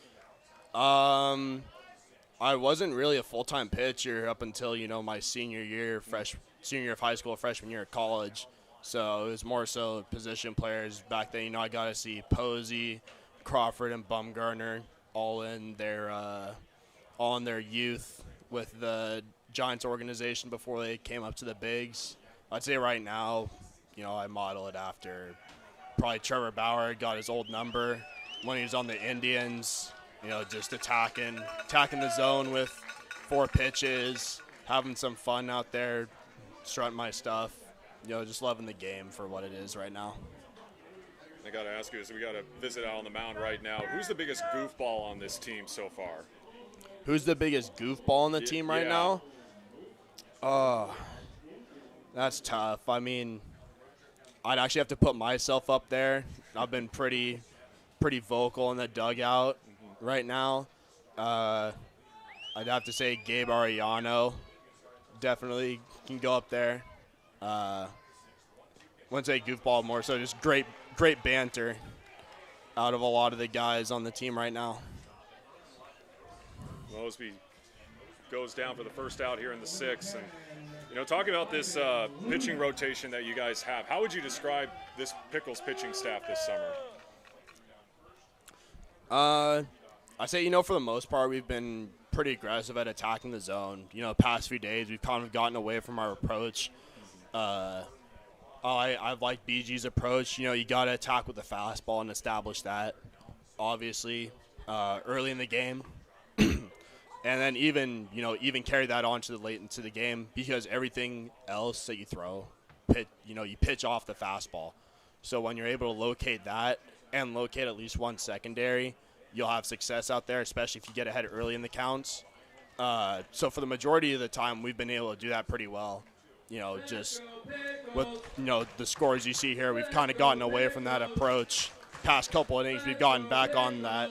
Speaker 11: I wasn't really a full-time pitcher up until, my senior year of high school, freshman year of college. So it was more so position players back then. I got to see Posey, Crawford, and Bumgarner all in their youth with the Giants organization before they came up to the bigs. I'd say right now, I model it after probably Trevor Bauer got his old number when he was on the Indians. Just attacking the zone with 4 pitches, having some fun out there, strutting my stuff. Just loving the game for what it is right now.
Speaker 1: I got to ask you, so we got to visit out on the mound right now. Who's the biggest goofball on this team so far?
Speaker 11: Who's the biggest goofball on the team right now? Oh, that's tough. I mean, I'd actually have to put myself up there. I've been pretty vocal in the dugout right now. I'd have to say Gabe Arellano definitely can go up there. Wouldn't say goofball more, so just great banter out of a lot of the guys on the team right now.
Speaker 1: Mosby goes down for the first out here in the 6th. And, talking about this pitching rotation that you guys have, how would you describe this Pickles pitching staff this summer?
Speaker 11: I say, for the most part, we've been pretty aggressive at attacking the zone. Past few days, we've kind of gotten away from our approach. I like BG's approach. You got to attack with the fastball and establish that, obviously, early in the game. And then even carry that on to the late into the game, because everything else that you throw, you pitch off the fastball. So when you're able to locate that and locate at least one secondary, you'll have success out there, especially if you get ahead early in the counts. So for the majority of the time, we've been able to do that pretty well. Just with, the scores you see here, we've kind of gotten away from that approach. Past couple innings, we've gotten back on that,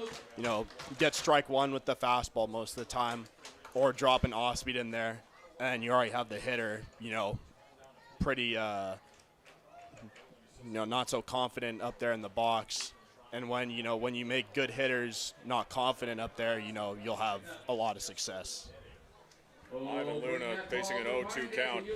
Speaker 11: get strike one with the fastball most of the time, or drop an off-speed in there, and you already have the hitter, pretty, not so confident up there in the box. And when you make good hitters not confident up there, you'll have a lot of success.
Speaker 1: Ivan Luna facing an 0-2 count.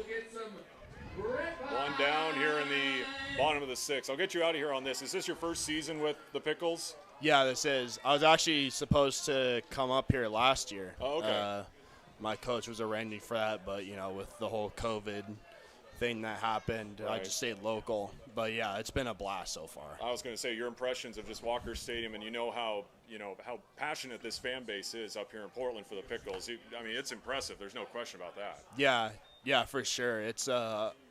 Speaker 1: One down here in the bottom of the 6th. I'll get you out of here on this. Is this your first season with the Pickles?
Speaker 11: Yeah, this is. I was actually supposed to come up here last year.
Speaker 1: Oh, okay.
Speaker 11: My coach was arranging for that, but, with the whole COVID thing that happened. I
Speaker 1: Right.
Speaker 11: just stayed local. But, yeah, it's been a blast so far.
Speaker 1: I was going to say your impressions of just Walker Stadium, and you know how passionate this fan base is up here in Portland for the Pickles. I mean, it's impressive. There's no question about that.
Speaker 11: Yeah, for sure. It's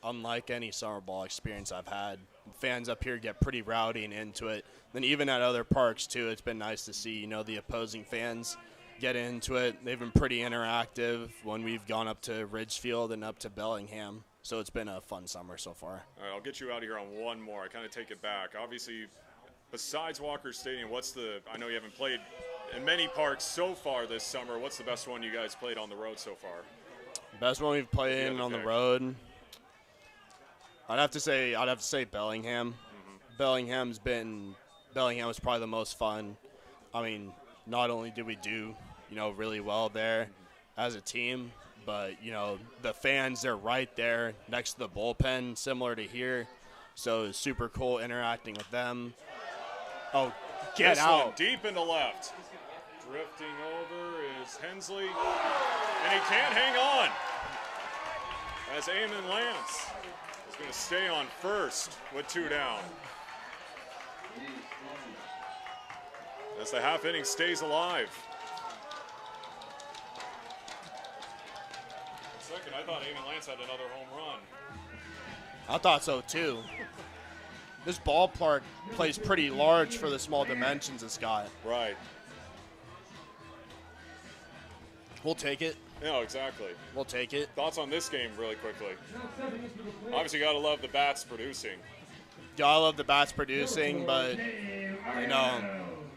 Speaker 11: unlike any summer ball experience I've had. Fans up here get pretty rowdy and into it. Then even at other parks, too, it's been nice to see, the opposing fans get into it. They've been pretty interactive when we've gone up to Ridgefield and up to Bellingham. So it's been a fun summer so far.
Speaker 1: All right, I'll get you out of here on one more. I kind of take it back. Obviously, besides Walker Stadium, I know you haven't played in many parks so far this summer. What's the best one you guys played on the road so far?
Speaker 11: Best one we've played in on the road. I'd have to say Bellingham. Bellingham was probably the most fun. I mean, not only did we do, really well there as a team, but, the fans, they're right there next to the bullpen, similar to here. So it's super cool interacting with them. Oh, get
Speaker 1: this
Speaker 11: out.
Speaker 1: One deep into left. Drifting over is Hensley, and he can't hang on. As Eamon Lance is going to stay on first with 2 down. As the half inning stays alive. Second, I thought Eamon Lance had another home run.
Speaker 11: I thought so, too. This ballpark plays pretty large for the small dimensions it's got.
Speaker 1: Right.
Speaker 11: We'll take it.
Speaker 1: Yeah, exactly.
Speaker 11: We'll take it.
Speaker 1: Thoughts on this game really quickly? Obviously, got to love the bats producing.
Speaker 11: Gotta love the bats producing, but,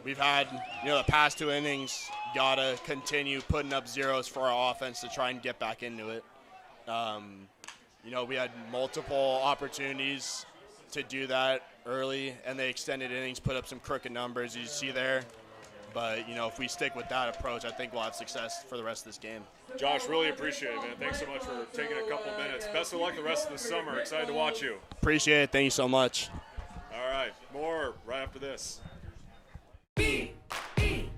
Speaker 11: we've had, the past 2 innings, gotta continue putting up zeros for our offense to try and get back into it. We had multiple opportunities to do that early, and they extended innings, put up some crooked numbers, you see there. But, if we stick with that approach, I think we'll have success for the rest of this game.
Speaker 1: Josh, really appreciate it, man. Thanks so much for taking a couple minutes. Best of luck the rest of the summer. Excited to watch you.
Speaker 11: Appreciate it. Thank you so much.
Speaker 1: All right, more right after this.
Speaker 3: B-E-F-A-S-T.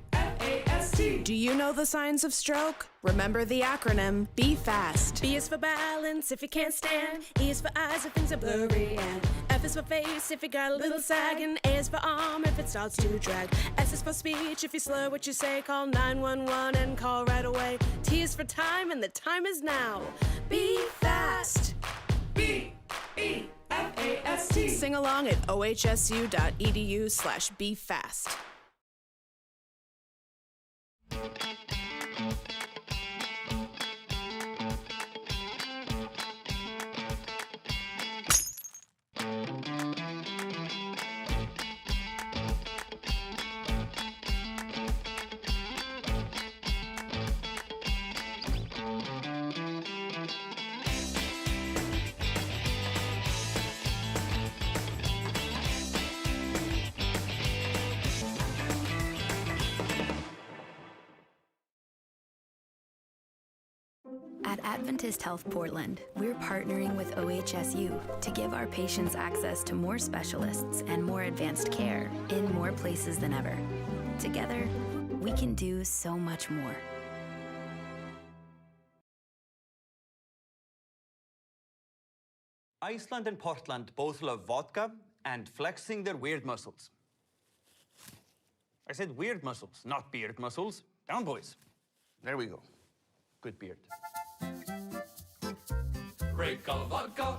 Speaker 3: Do you know the signs of stroke? Remember the acronym Be Fast. B is for balance if you can't stand. E is for eyes if things are blurry. And F is for face if you got a little sag. And A is for arm if it starts to drag. S is for speech if you slur what you say. Call 911 and call right away. T is for time and the time is now. Be fast. B-E-F-A-S-T. Sing along at ohsu.edu/befast.
Speaker 4: At Adventist Health Portland, we're partnering with OHSU to give our patients access to more specialists and more advanced care in more places than ever. Together, we can do so much more.
Speaker 6: Iceland and Portland both love vodka and flexing their weird muscles. I said weird muscles, not beard muscles. Down, boys. There we go. Good beard.
Speaker 7: Great call of vodka.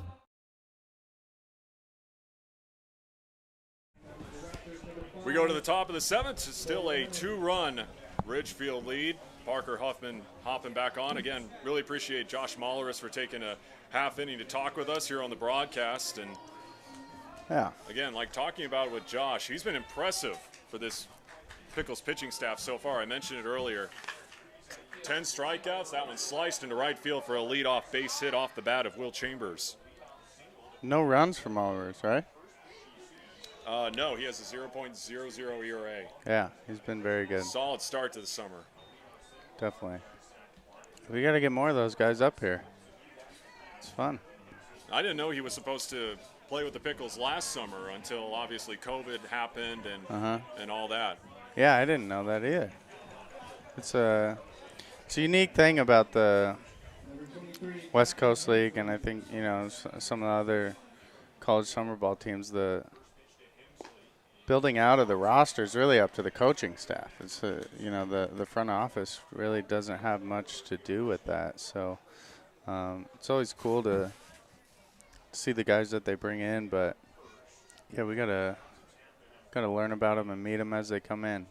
Speaker 1: We go to the top of the 7th. It's still a 2-run Ridgefield lead. Parker Huffman hopping back on. Again, really appreciate Josh Molleris for taking a half inning to talk with us here on the broadcast. And
Speaker 10: Yeah.
Speaker 1: again, like talking about it with Josh, he's been impressive for this Pickles pitching staff so far. I mentioned it earlier. 10 strikeouts. That one sliced into right field for a leadoff base hit off the bat of Will Chambers.
Speaker 10: No runs from Oliver's, right?
Speaker 1: No, he has a 0.00 ERA.
Speaker 10: Yeah, he's been very good.
Speaker 1: Solid start to the summer.
Speaker 10: Definitely. We got to get more of those guys up here. It's fun.
Speaker 1: I didn't know he was supposed to play with the Pickles last summer until obviously COVID happened and all that.
Speaker 10: Yeah, I didn't know that either. It's a unique thing about the West Coast League, and I think, you know, some of the other college summer ball teams, the building out of the roster is really up to the coaching staff. It's, you know, the front office really doesn't have much to do with that. So it's always cool to see the guys that they bring in, but yeah, we gotta learn about them and meet them as they come in.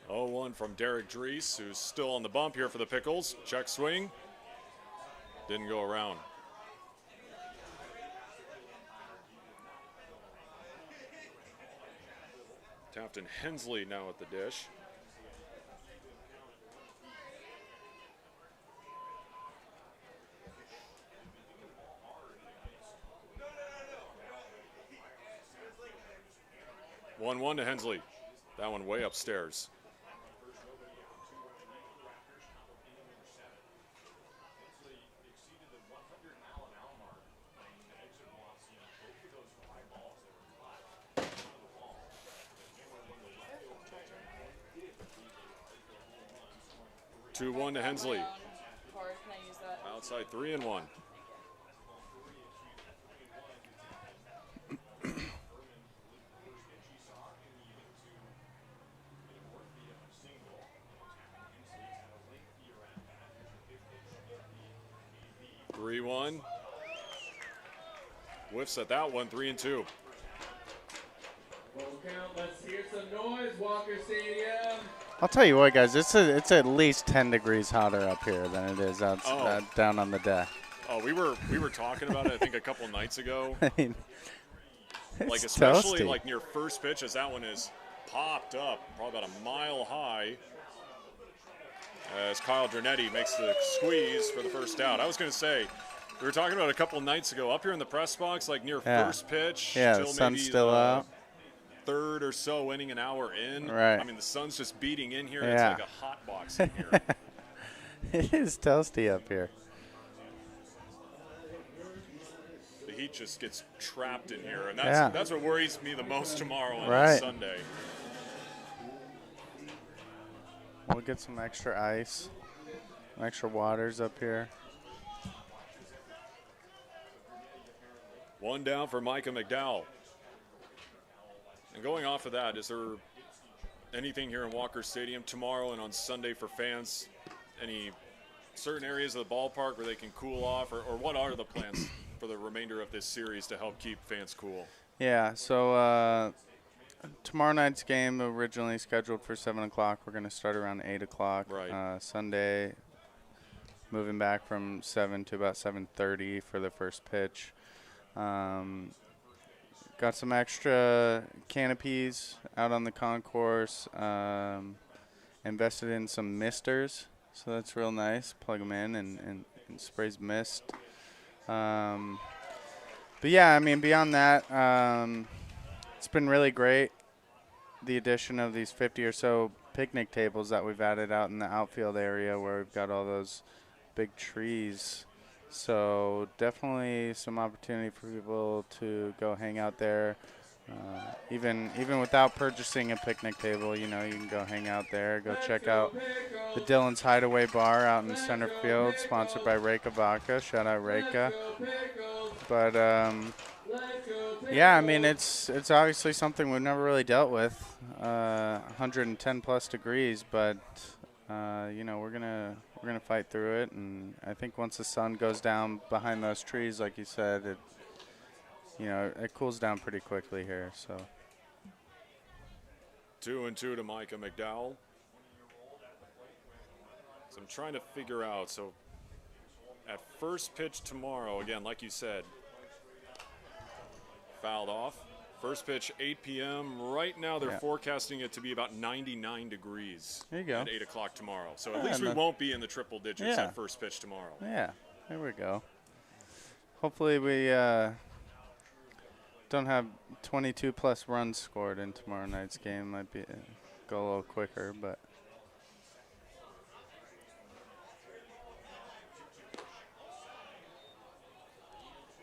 Speaker 1: 0-1 from Derek Drees, who's still on the bump here for the Pickles. Check swing. Didn't go around. Tafton Hensley now at the dish. One to Hensley. That one way upstairs. Two one to Hensley. Outside 3-1. Whiffs at that one, 3-2.
Speaker 9: Full count. Let's hear some noise, Walker Stadium.
Speaker 10: I'll tell you what, guys, it's at least 10 degrees hotter up here than it is down on the deck.
Speaker 1: Oh, we were talking about it, I think, a couple nights ago.
Speaker 10: I mean,
Speaker 1: like,
Speaker 10: it's
Speaker 1: especially
Speaker 10: toasty.
Speaker 1: like near first pitch, as that one is popped up, probably about a mile high. As Kyle Dranetti makes the squeeze for the first out. I was going to say, we were talking about a couple nights ago up here in the press box, like near first pitch.
Speaker 10: Yeah, the
Speaker 1: till
Speaker 10: sun's
Speaker 1: maybe
Speaker 10: still out.
Speaker 1: Third or so inning, an hour in.
Speaker 10: Right.
Speaker 1: I mean, the sun's just beating in here.
Speaker 10: Yeah.
Speaker 1: It's like a hot box in here.
Speaker 10: It is toasty up here.
Speaker 1: The heat just gets trapped in here, and that's what worries me the most tomorrow and
Speaker 10: Right.
Speaker 1: Sunday.
Speaker 10: We'll get some extra ice, some extra waters up here.
Speaker 1: One down for Micah McDowell. And going off of that, is there anything here in Walker Stadium tomorrow and on Sunday for fans? Any certain areas of the ballpark where they can cool off, or what are the plans for the remainder of this series to help keep fans cool?
Speaker 10: Yeah, so tomorrow night's game originally scheduled for 7 o'clock. We're going to start around 8 o'clock.
Speaker 1: Right.
Speaker 10: Sunday, moving back from 7 to about 7:30 for the first pitch. Got some extra canopies out on the concourse. Invested in some misters, so that's real nice. Plug them in and sprays mist. But yeah, I mean, beyond that, it's been really great. The addition of these 50 or so picnic tables that we've added out in the outfield area where we've got all those big trees. So definitely some opportunity for people to go hang out there. Even without purchasing a picnic table, you know, you can go hang out there. Go check out the Dylan's Hideaway Bar out in center field, sponsored by Reka Vodka. Shout out Reka. But yeah, I mean, it's obviously something we've never really dealt with. 110 plus degrees, but you know, we're gonna fight through it, and I think once the sun goes down behind those trees, like you said, it cools down pretty quickly here. So
Speaker 1: 2-2 to Micah McDowell. So I'm trying to figure out. So at first pitch tomorrow, again, like you said, fouled off. First pitch, 8 p.m. Right now, they're forecasting it to be about 99 degrees
Speaker 10: there you go.
Speaker 1: at 8 o'clock tomorrow. So at least we won't be in the triple digits at first pitch tomorrow.
Speaker 10: Yeah, there we go. Hopefully we don't have 22 plus runs scored in tomorrow night's game. Might be go a little quicker, but.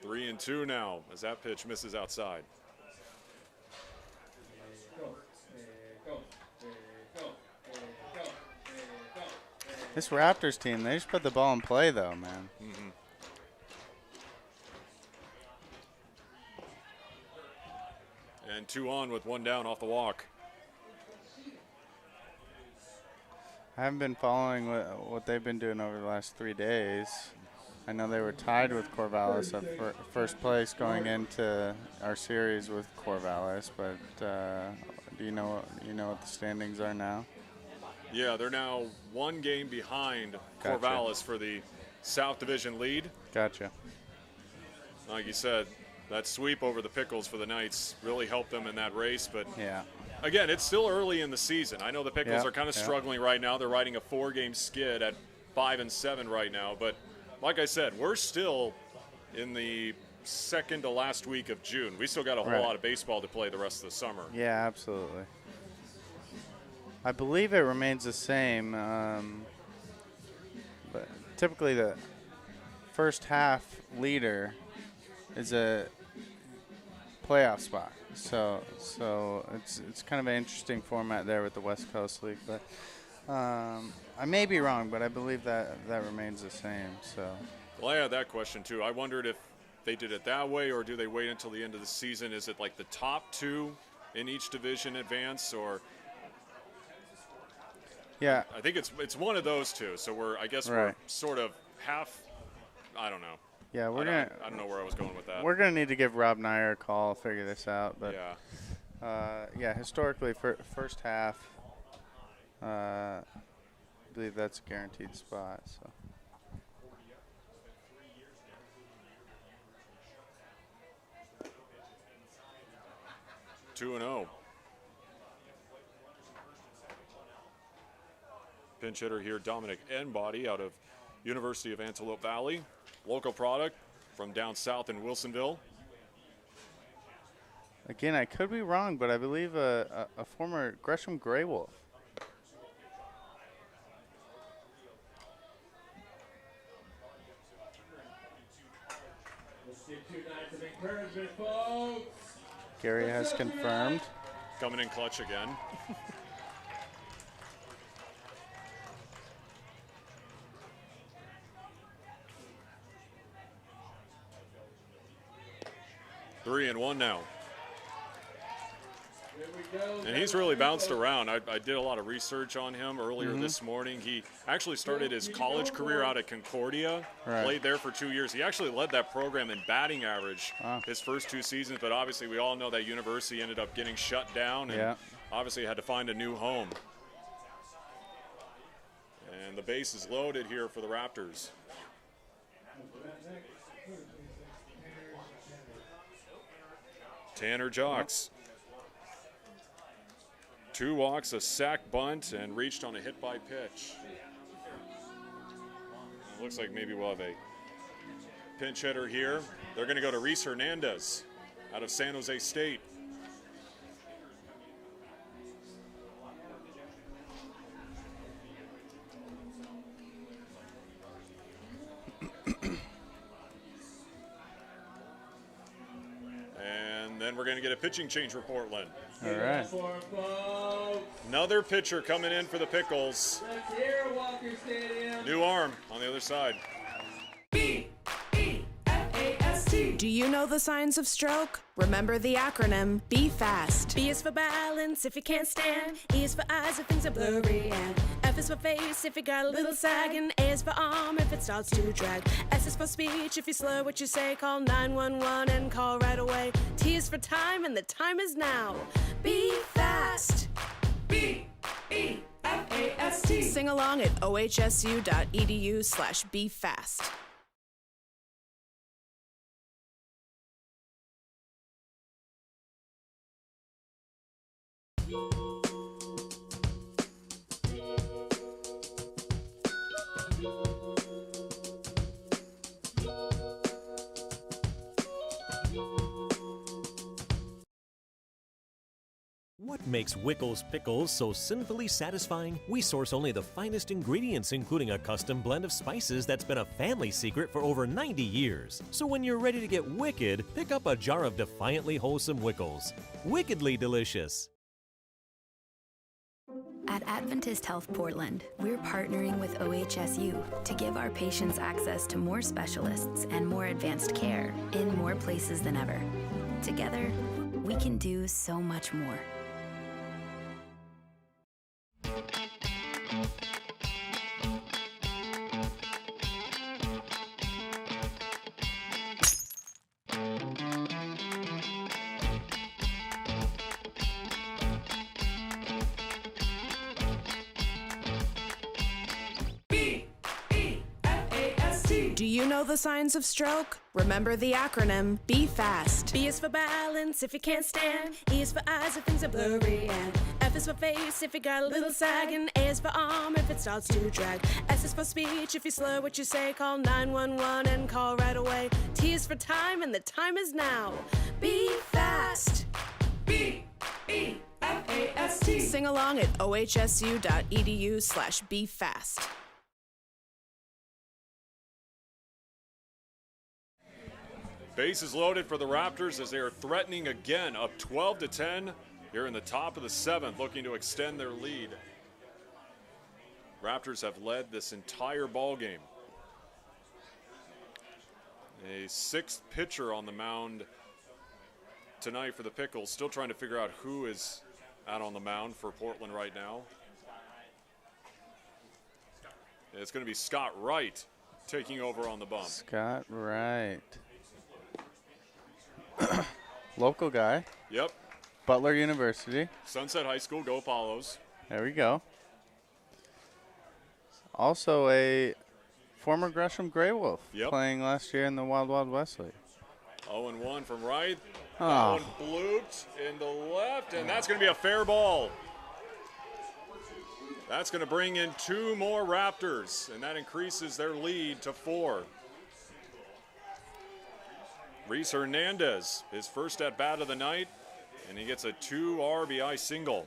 Speaker 1: Three and two now as that pitch misses outside.
Speaker 10: This Raptors team, they just put the ball in play, though, man.
Speaker 1: Mm-hmm. And 2 on with 1 down off the walk.
Speaker 10: I haven't been following what they've been doing over the last 3 days. I know they were tied with Corvallis at first place going into our series with Corvallis, but do you know what the standings are now?
Speaker 1: Yeah, they're now 1 game behind Corvallis for the South Division lead.
Speaker 10: Gotcha.
Speaker 1: Like you said, that sweep over the Pickles for the Knights really helped them in that race, but
Speaker 10: yeah.
Speaker 1: Again, it's still early in the season. I know the Pickles are kind of struggling right now. They're riding a 4-game skid at 5-7 right now, but like I said, we're still in the second to last week of June. We still got a whole lot of baseball to play the rest of the summer.
Speaker 10: Yeah, absolutely. I believe it remains the same, but typically the first half leader is a playoff spot. So it's kind of an interesting format there with the West Coast League, but I may be wrong, but I believe that remains the same. So.
Speaker 1: Well, I had that question too. I wondered if they did it that way, or do they wait until the end of the season? Is it like the top 2 in each division advance, or?
Speaker 10: Yeah.
Speaker 1: I think it's one of those two. So we're sort of half. I don't know.
Speaker 10: Yeah, I
Speaker 1: don't know where I was going with that.
Speaker 10: We're gonna need to give Rob Nyer a call, figure this out. But
Speaker 1: yeah,
Speaker 10: historically, first half, I believe that's a guaranteed spot. So.
Speaker 1: Two and 0. Pinch hitter here, Dominic Enbody out of University of Antelope Valley. Local product from down south in Wilsonville.
Speaker 10: Again, I could be wrong, but I believe a former Gresham Grey Wolf.
Speaker 2: Let's get 2 nights of encouragement, folks.
Speaker 10: Gary has confirmed.
Speaker 1: Coming in clutch again. Three and 1 now. And he's really bounced around. I did a lot of research on him earlier this morning. He actually started his college career out at Concordia, played there for 2 years. He actually led that program in batting average his first 2 seasons, but obviously we all know that university ended up getting shut down and obviously had to find a new home. And the base is loaded here for the Raptors. Tanner Jocks. 2 walks, a sac bunt, and reached on a hit by pitch. It looks like maybe we'll have a pinch hitter here. They're going to go to Reese Hernandez out of San Jose State. And then we're going to get a pitching change for Portland.
Speaker 10: All right.
Speaker 1: Another pitcher coming in for the Pickles.
Speaker 2: Let's hear Walker Stadium.
Speaker 1: New arm on the other side.
Speaker 3: B-E-F-A-S-T. Do you know the signs of stroke? Remember the acronym Be Fast. B is for balance if you can't stand. E is for eyes if things are blurry. And F is for face if you got a little sag. And A is for arm if it starts to drag. S is for speech if you slur what you say. Call 911 and call right away. T is for time and the time is now. Be fast. B-E-F-A-S-T. Sing along at ohsu.edu/befast.
Speaker 5: What makes Wickles Pickles so sinfully satisfying? We source only the finest ingredients, including a custom blend of spices that's been a family secret for over 90 years. So when you're ready to get wicked, pick up a jar of defiantly wholesome Wickles. Wickedly delicious.
Speaker 4: At Adventist Health Portland, we're partnering with OHSU to give our patients access to more specialists and more advanced care in more places than ever. Together, we can do so much more.
Speaker 3: Do you know the signs of stroke? Remember the acronym Be Fast. B is for balance if you can't stand. E is for eyes if things are blurry. And F is for face if you got a little sag. And A is for arm if it starts to drag. S is for speech if you slur what you say. Call 911 and call right away. T is for time and the time is now. Be fast. B-E-F-A-S-T. Sing along at ohsu.edu/befast.
Speaker 1: Bases loaded for the Raptors as they are threatening again, up 12-10 here in the top of the 7th, looking to extend their lead. Raptors have led this entire ball game. A 6th pitcher on the mound tonight for the Pickles, still trying to figure out who is out on the mound for Portland right now. It's going to be Scott Wright taking over on the bump.
Speaker 10: Scott Wright. Local guy.
Speaker 1: Yep.
Speaker 10: Butler University.
Speaker 1: Sunset High School, go Apollos.
Speaker 10: There we go. Also a former Gresham Grey Wolf, playing last year in the Wild Wild West League.
Speaker 1: 0-1 from Wright.
Speaker 10: Oh.
Speaker 1: That one blooped in the left, and that's going to be a fair ball. That's going to bring in 2 more Raptors, and that increases their lead to 4. Reese Hernandez, his first at bat of the night, and he gets a 2 RBI single.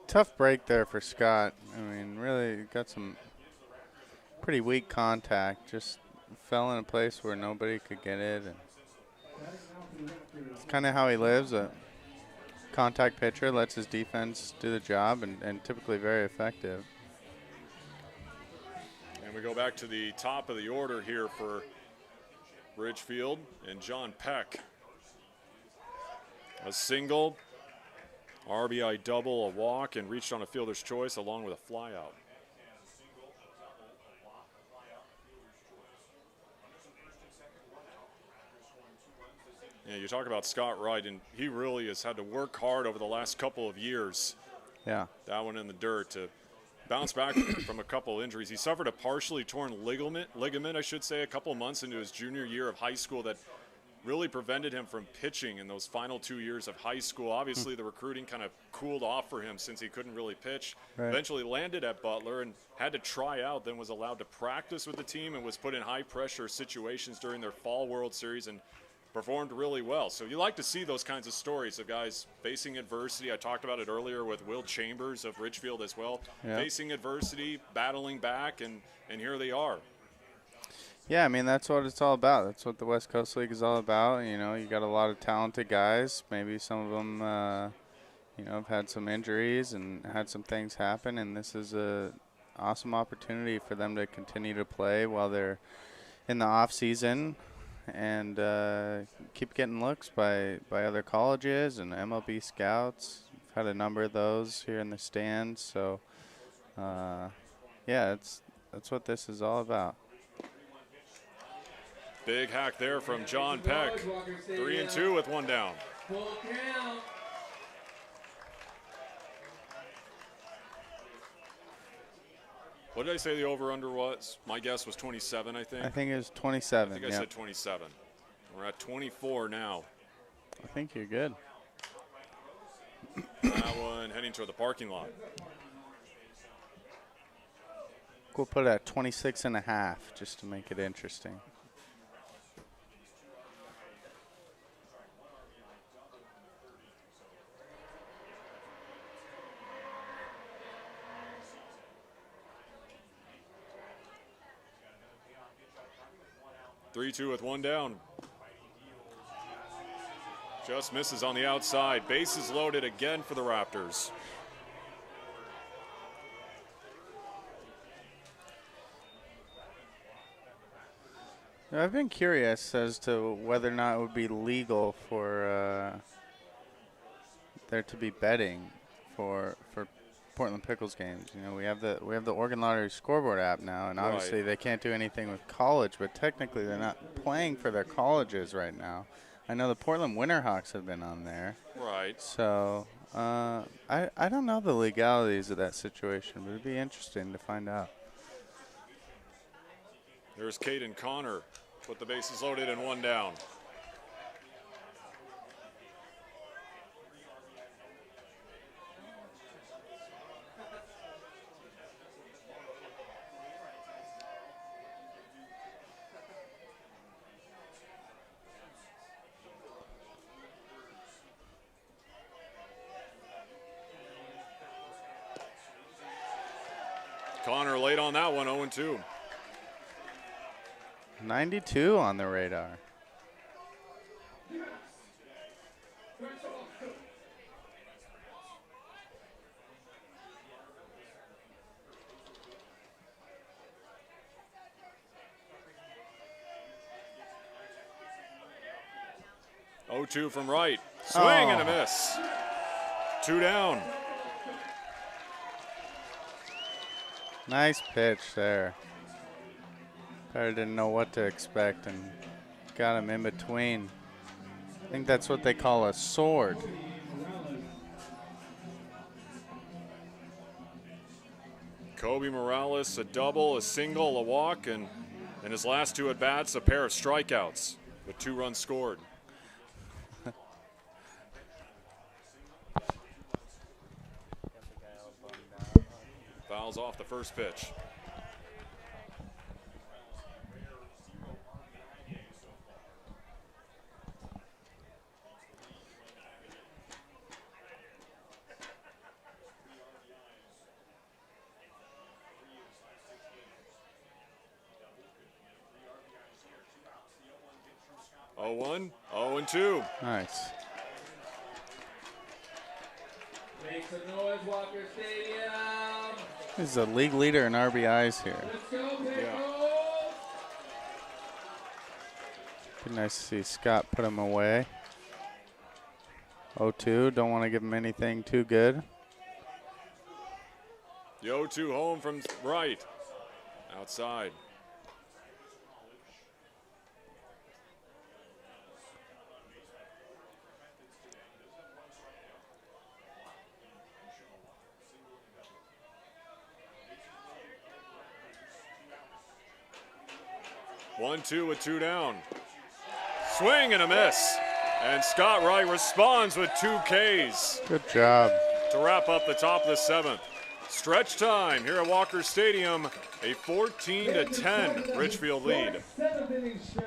Speaker 10: Tough break there for Scott. I mean, really got some pretty weak contact. Just fell in a place where nobody could get it. And it's kind of how he lives. A contact pitcher lets his defense do the job, and typically very effective.
Speaker 1: And we go back to the top of the order here for Ridgefield and John Peck. A single, RBI double, a walk, and reached on a fielder's choice along with a flyout. Yeah, you talk about Scott Wright, and he really has had to work hard over the last couple of years.
Speaker 10: Yeah.
Speaker 1: That one in the dirt to bounce back from a couple injuries. He suffered a partially torn ligament, I should say, a couple months into his junior year of high school that really prevented him from pitching in those final 2 years of high school. Obviously, the recruiting kind of cooled off for him since he couldn't really pitch.
Speaker 10: Right.
Speaker 1: Eventually landed at Butler and had to try out, then was allowed to practice with the team and was put in high-pressure situations during their Fall World Series and performed really well. So you like to see those kinds of stories of guys facing adversity. I talked about it earlier with Will Chambers of Ridgefield as well.
Speaker 10: Yeah.
Speaker 1: Facing adversity, battling back, and here they are.
Speaker 10: Yeah, I mean, that's what it's all about. That's what the West Coast League is all about. You know, you got a lot of talented guys. Maybe some of them, have had some injuries and had some things happen, and this is a awesome opportunity for them to continue to play while they're in the off season and keep getting looks by other colleges and MLB scouts. We've had a number of those here in the stands, so that's what this is all about.
Speaker 1: Big hack there from John Peck. 3-2 with one down.
Speaker 9: Full count.
Speaker 1: What did I say the over-under was? My guess was 27, I think.
Speaker 10: I think it was 27.
Speaker 1: I think I said 27. We're at 24 now.
Speaker 10: I think you're good.
Speaker 1: That one heading toward the parking lot.
Speaker 10: We'll put it at 26.5 just to make it interesting.
Speaker 1: Three-two with one down. Just misses on the outside. Bases loaded again for the Raptors.
Speaker 10: I've been curious as to whether or not it would be legal for there to be betting for Portland Pickles games. You know, we have the Oregon Lottery scoreboard app now, and obviously they can't do anything with college, but technically they're not playing for their colleges right now. I know the Portland Winterhawks have been on there.
Speaker 1: Right.
Speaker 10: So I don't know the legalities of that situation, but it'd be interesting to find out.
Speaker 1: There's Caden Connor. Put the bases loaded and one down. Connor late on that one, 0-2.
Speaker 10: 92 on the radar.
Speaker 1: Oh, 2 from right. Swing and a miss. 2 down.
Speaker 10: Nice pitch there. Batter didn't know what to expect and got him in between. I think that's what they call a sword.
Speaker 1: Kobe Morales, a double, a single, a walk, and in his last 2 at-bats, a pair of strikeouts with 2 runs scored. Fouls off the first pitch. Oh, 1, 0-2.
Speaker 10: Nice.
Speaker 9: Make some noise, Walker Stadium.
Speaker 10: He's a league leader in RBIs here.
Speaker 9: Let's go, Pickles.
Speaker 1: Yeah.
Speaker 10: Be nice to see Scott put him away. 0-2. Don't want to give him anything too good.
Speaker 1: The 0-2 home from right. Outside. One, 2 with 2 down. Swing and a miss. And Scott Wright responds with 2 Ks.
Speaker 10: Good job.
Speaker 1: To wrap up the top of the 7th. Stretch time here at Walker Stadium. A 14-10 Ridgefield lead.
Speaker 2: 7th inning stretch.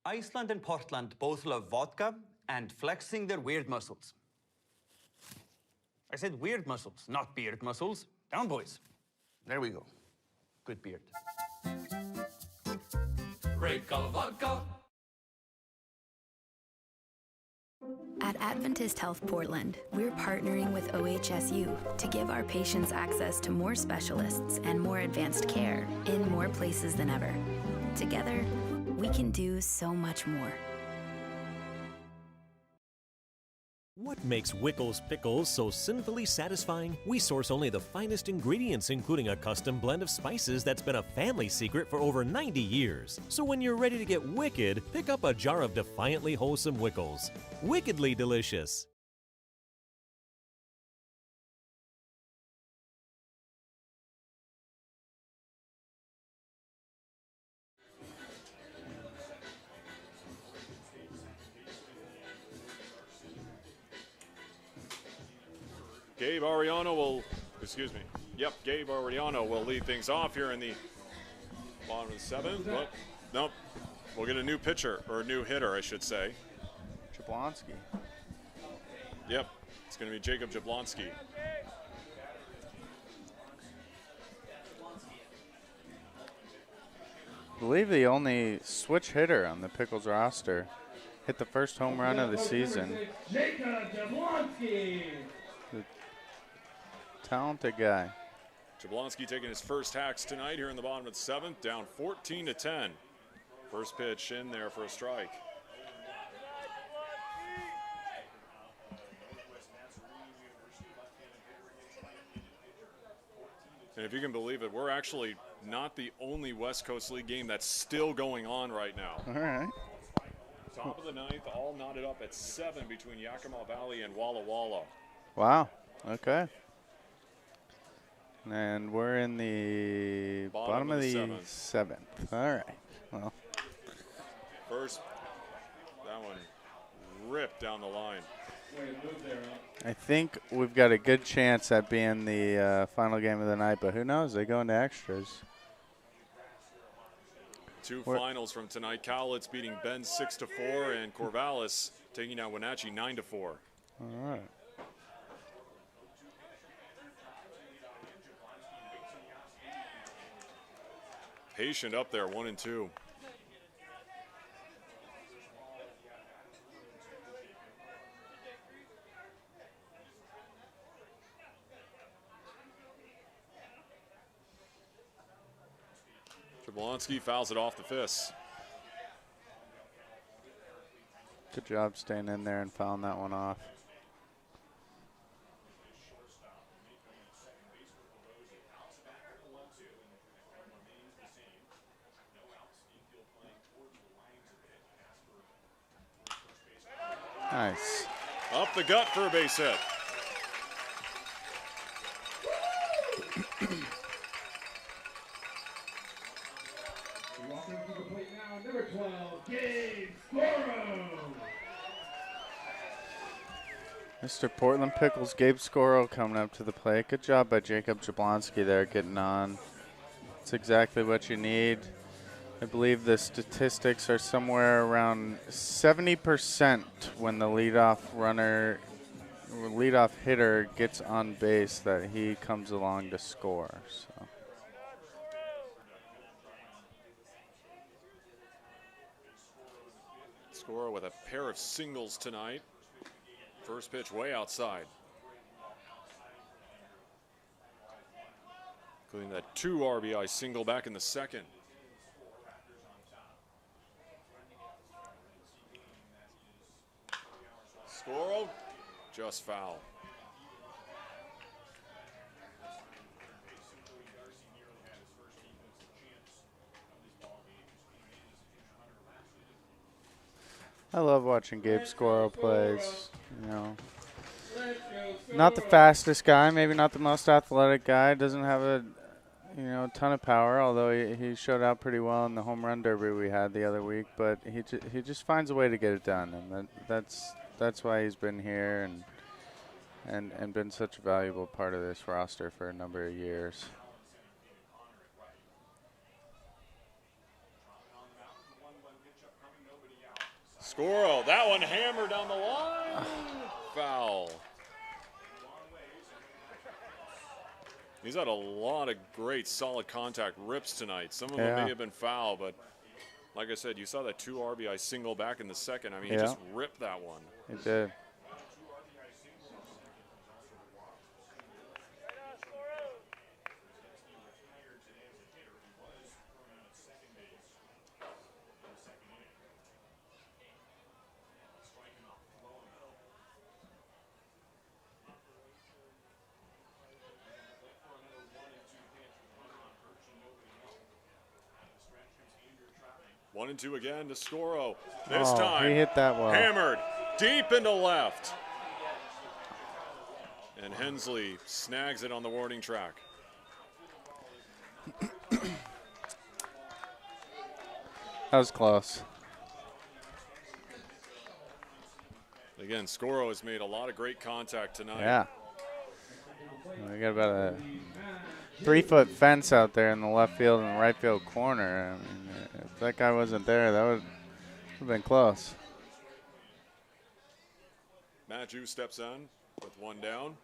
Speaker 6: Iceland and Portland both love vodka and flexing their weird muscles. I said weird muscles, not beard muscles. Down, boys. There we go. Good beard.
Speaker 7: Break of vodka.
Speaker 4: At Adventist Health Portland, we're partnering with OHSU to give our patients access to more specialists and more advanced care in more places than ever. Together, we can do so much more.
Speaker 5: What makes Wickles Pickles so sinfully satisfying? We source only the finest ingredients, including a custom blend of spices that's been a family secret for over 90 years. So when you're ready to get wicked, pick up a jar of defiantly wholesome Wickles. Wickedly delicious.
Speaker 1: Gabe Ariano will, excuse me. Yep, Gabe Ariano will lead things off here in the bottom of the 7th. But nope, we'll get a new pitcher, or a new hitter, I should say.
Speaker 10: Jablonski.
Speaker 1: Yep, it's going to be Jacob Jablonski.
Speaker 10: I believe the only switch hitter on the Pickles roster. Hit the first home run of the season.
Speaker 2: Jacob Jablonski.
Speaker 10: Talented guy.
Speaker 1: Jablonski taking his first hacks tonight here in the bottom of the 7th, down 14-10. First pitch in there for a strike. And if you can believe it, we're actually not the only West Coast League game that's still going on right now.
Speaker 10: All right.
Speaker 1: Top of the 9th, all knotted up at 7 between Yakima Valley and Walla Walla.
Speaker 10: Wow. Okay. And we're in the bottom of the 7th. All right. Well.
Speaker 1: First, that one ripped down the line.
Speaker 10: I think we've got a good chance at being the final game of the night, but who knows? They go into extras.
Speaker 1: Two finals from tonight. Cowlitz beating Ben 6-4, and Corvallis taking out Wenatchee 9-4.
Speaker 10: All right.
Speaker 1: Patient up there, 1-2. Jablonski fouls it off the fists.
Speaker 10: Good job staying in there and fouling that one off. Nice.
Speaker 1: Up the gut for a base hit.
Speaker 2: Walking up to the plate now, number 12, Gabe Scoro.
Speaker 10: Mr. Portland Pickles, Gabe Scoro coming up to the plate. Good job by Jacob Jablonski there getting on. It's exactly what you need. I believe the statistics are somewhere around 70% when the leadoff hitter gets on base that he comes along to score. So.
Speaker 1: Scoro with a pair of singles tonight. First pitch way outside. Including that 2 RBI single back in the 2nd. Scoro, just foul.
Speaker 10: I love watching Gabe Scoro plays. You know, not the fastest guy, maybe not the most athletic guy. Doesn't have a ton of power. Although he showed out pretty well in the home run derby we had the other week. But he just finds a way to get it done, and that's why he's been here and been such a valuable part of this roster for a number of years.
Speaker 1: Scoro, that one hammered down the line. Foul. He's had a lot of great solid contact rips tonight. Some of them may have been foul, but like I said, you saw that 2 RBI single back in the 2nd. I mean, he just ripped that one.
Speaker 10: He did.
Speaker 1: One and two again to Scoro. This time,
Speaker 10: he hit that well.
Speaker 1: Hammered deep into left. And Hensley snags it on the warning track.
Speaker 10: That was close.
Speaker 1: Again, Scoro has made a lot of great contact tonight.
Speaker 10: Yeah. We got about a 3-foot fence out there in the left field and right field corner. I mean, if that guy wasn't there, that would have been close.
Speaker 1: Matthew steps on with one down.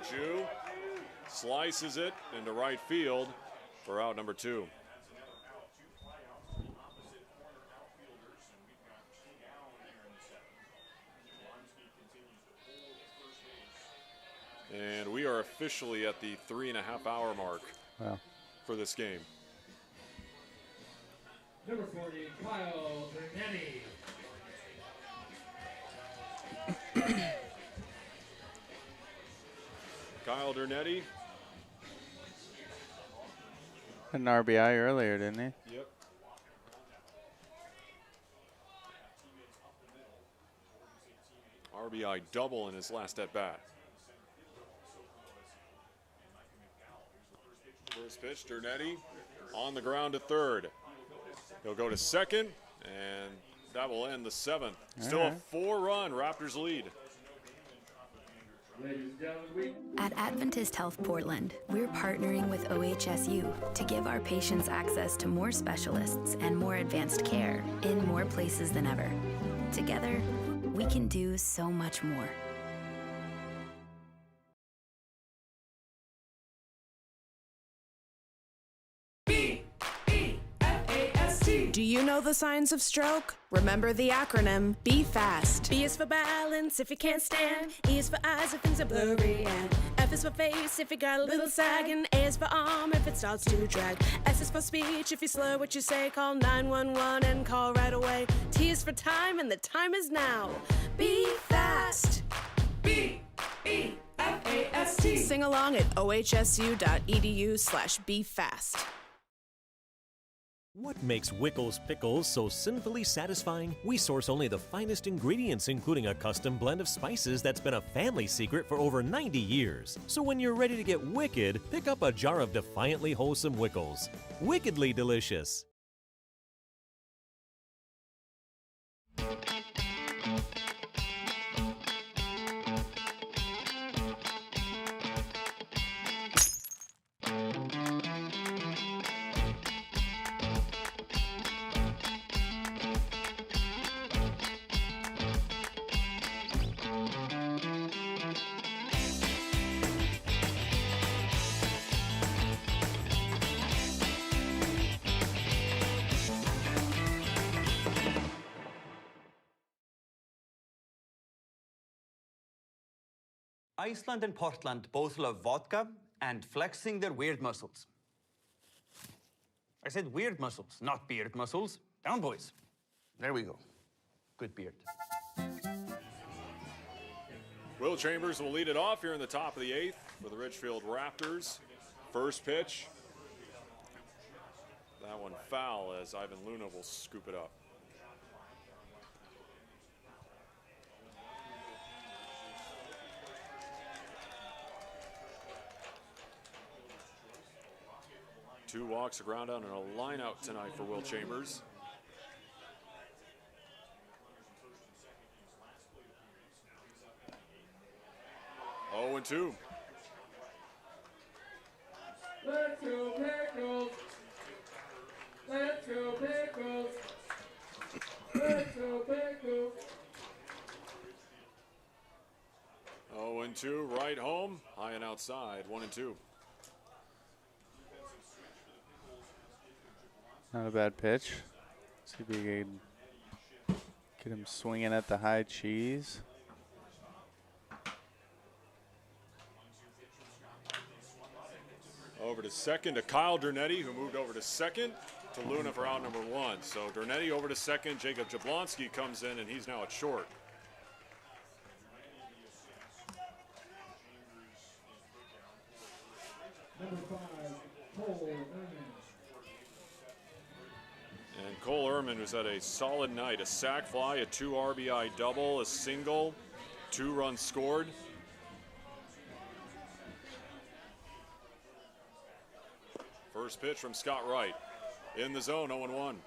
Speaker 1: Jew slices it into right field for out number 2. And we are officially at the 3.5-hour mark for this game.
Speaker 2: Number 40, Kyle Bernetti.
Speaker 1: Kyle Dernetti.
Speaker 10: An RBI earlier, didn't he?
Speaker 1: Yep. RBI double in his last at bat. First pitch, Dernetti on the ground to third. He'll go to second, and that will end the 7th. Still a 4-run Raptors lead.
Speaker 4: At Adventist Health Portland, we're partnering with OHSU to give our patients access to more specialists and more advanced care in more places than ever. Together, we can do so much more.
Speaker 3: Do you know the signs of stroke? Remember the acronym Be Fast. B is for balance if you can't stand. E is for eyes if things are blurry. And F is for face if you got a little sag. And A is for arm if it starts to drag. S is for speech if you slur what you say. Call 911 and call right away. T is for time and the time is now. Be fast. B-E-F-A-S-T. Sing along at ohsu.edu/befast.
Speaker 5: What makes Wickles Pickles so sinfully satisfying? We source only the finest ingredients, including a custom blend of spices that's been a family secret for over 90 years. So when you're ready to get wicked, pick up a jar of defiantly wholesome Wickles. Wickedly delicious.
Speaker 6: Iceland and Portland both love vodka and flexing their weird muscles. I said weird muscles, not beard muscles. Down, boys. There we go. Good beard.
Speaker 1: Will Chambers will lead it off here in the top of the 8th for the Ridgefield Raptors. First pitch. That one foul as Ivan Luna will scoop it up. Two walks, a ground out, and a line out tonight for Will Chambers. Oh, and 2.
Speaker 2: Let's go Pickles! Let's go Pickles! Let's go Pickles!
Speaker 1: Oh, and 2, right home, high and outside, 1 and 2.
Speaker 10: Not a bad pitch. See if we can get him swinging at the high cheese.
Speaker 1: Over to second to Kyle Dernetti, who moved over to second to Luna for out number 1. So Dernetti over to second. Jacob Jablonski comes in, and he's now at short.
Speaker 2: Number 5, Cole Erman.
Speaker 1: And Cole Erman, who's had a solid night, a sac fly, a 2 RBI double, a single, 2 runs scored. First pitch from Scott Wright. In the zone, 0-1.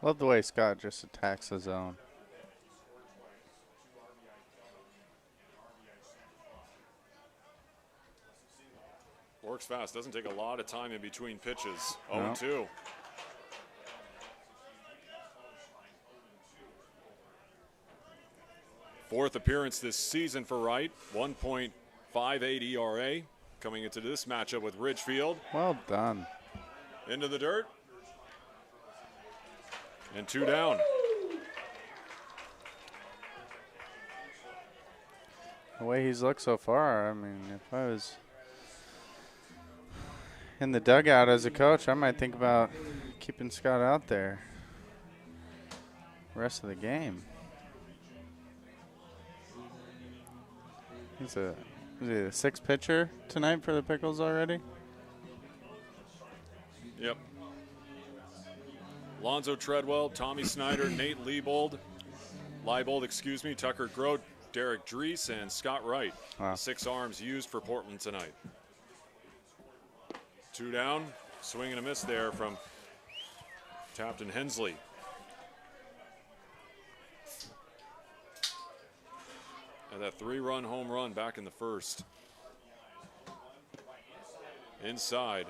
Speaker 10: Love the way Scott just attacks the zone.
Speaker 1: Works fast. Doesn't take a lot of time in between pitches.
Speaker 10: No.
Speaker 1: 0-2. Fourth appearance this season for Wright. 1.58 ERA. Coming into this matchup with Ridgefield.
Speaker 10: Well done.
Speaker 1: Into the dirt. And 2 down.
Speaker 10: The way he's looked so far, I mean, if I was in the dugout as a coach, I might think about keeping Scott out there the rest of the game. Is he a sixth pitcher tonight for the Pickles already?
Speaker 1: Yep. Lonzo Treadwell, Tommy Snyder, Nate Leibold, Tucker Grote, Derek Drees, and Scott Wright.
Speaker 10: Wow.
Speaker 1: 6 arms used for Portland tonight. 2 down, swing and a miss there from Captain Hensley. And that 3-run home run back in the first. Inside.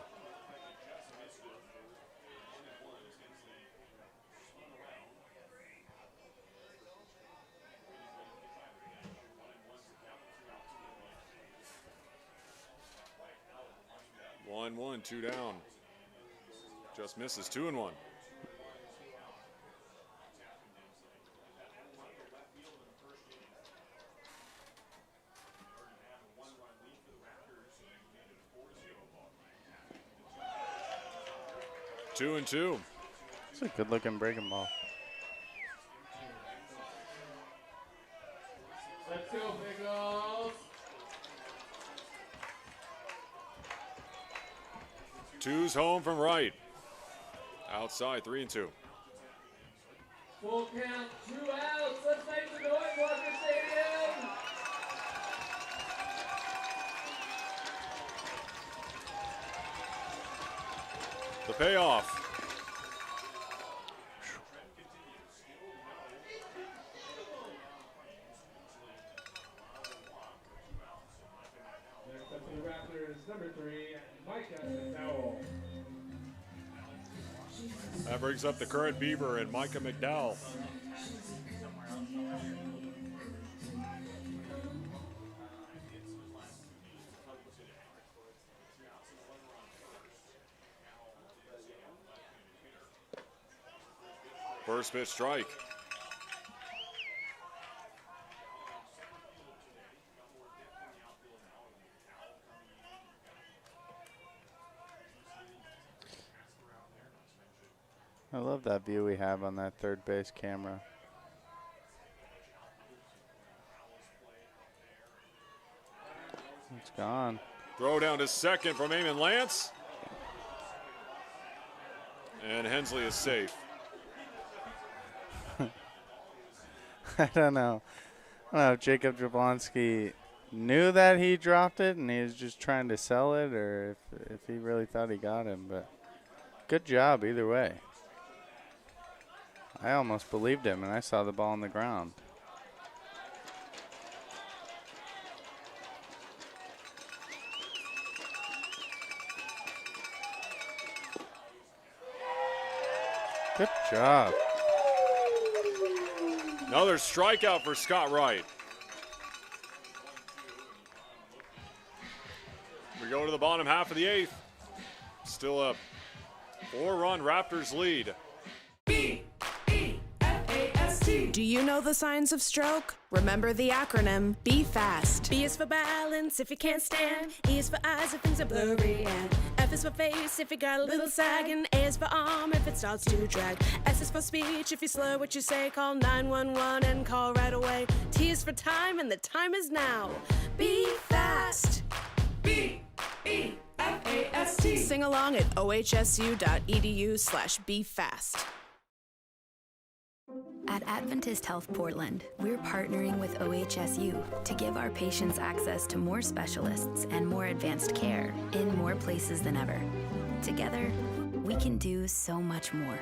Speaker 1: One, 2 down. Just misses. 2-1. Two and 2.
Speaker 10: It's a good-looking breaking ball.
Speaker 9: Let's go, Pickles.
Speaker 1: 2's home from Wright. Outside, 3 and 2.
Speaker 9: Full count, 2 outs. Let's make the noise, Walker Stadium.
Speaker 1: The payoff.
Speaker 2: Next up for the Raptors, number 3, Micah McDowell.
Speaker 1: That brings up the current Beaver and Micah McDowell. First pitch strike.
Speaker 10: I love that view we have on that third base camera. It's gone.
Speaker 1: Throw down to second from Eamon Lance. And Hensley is safe.
Speaker 10: I don't know. I don't know if Jacob Jablonski knew that he dropped it and he was just trying to sell it, or if he really thought he got him. But good job either way. I almost believed him, and I saw the ball on the ground. Good job.
Speaker 1: Another strikeout for Scott Wright. We go to the bottom half of the 8th. Still a 4-run Raptors lead.
Speaker 3: B-E-F-A-S-T. Do you know the signs of stroke? Remember the acronym Be Fast. B is for balance if you can't stand. E is for eyes if things are blurry. And F is for face if you got a little sag. And A is for arm if it starts to drag. S is for speech if you slur what you say. Call 911 and call right away. T is for time and the time is now. Be fast. B-E-F-A-S-T. Sing along at ohsu.edu/BeFast.
Speaker 4: At Adventist Health Portland, we're partnering with OHSU to give our patients access to more specialists and more advanced care in more places than ever. Together, we can do so much more.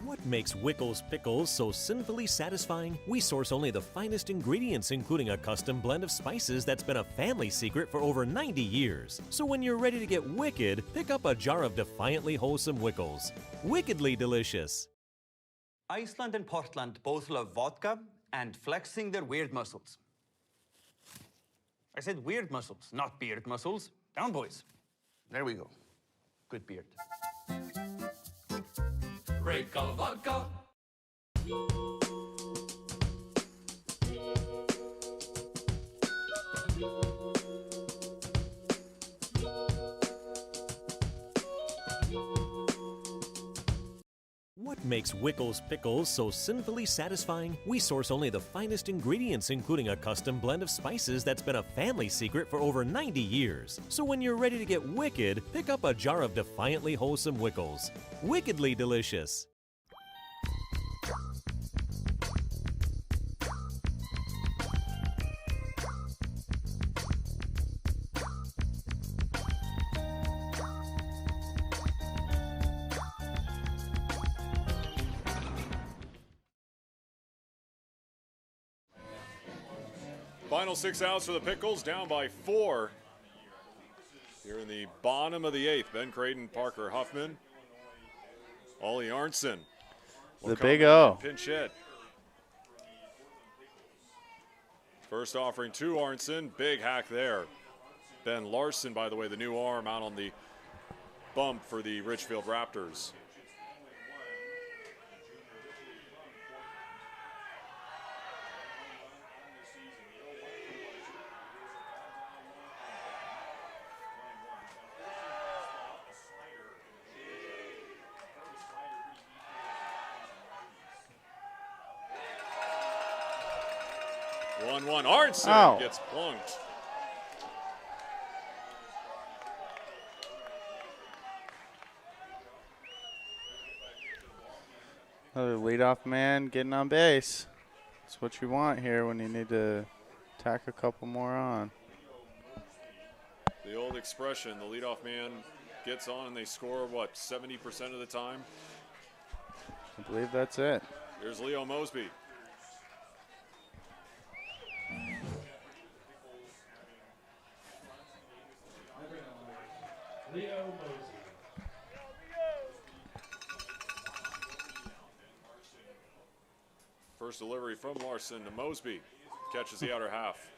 Speaker 5: What makes Wickles Pickles so sinfully satisfying? We source only the finest ingredients, including a custom blend of spices that's been a family secret for over 90 years. So when you're ready to get wicked, pick up a jar of defiantly wholesome Wickles. Wickedly delicious.
Speaker 6: Iceland and Portland both love vodka and flexing their weird muscles. I said weird muscles, not beard muscles. Down, boys. There we go. Good beard.
Speaker 7: Great color vodka.
Speaker 5: What makes Wickles Pickles so sinfully satisfying? We source only the finest ingredients, including a custom blend of spices that's been a family secret for over 90 years. So when you're ready to get wicked, pick up a jar of defiantly wholesome Wickles. Wickedly delicious.
Speaker 1: Final 6 outs for the Pickles, down by 4. Here in the bottom of the 8th, Ben Creighton, Parker Huffman, Ollie Arnson.
Speaker 10: The big O.
Speaker 1: Pinch hit. First offering to Arnson, big hack there. Ben Larson, by the way, the new arm out on the bump for the Ridgefield Raptors. Arnson gets plunked.
Speaker 10: Another leadoff man getting on base. That's what you want here when you need to tack a couple more on.
Speaker 1: The old expression, the leadoff man gets on and they score, what, 70% of the time?
Speaker 10: I believe that's it.
Speaker 1: Here's Leo Mosby.
Speaker 2: Leo Mosey.
Speaker 1: First delivery from Larson to Mosby. Catches the outer half.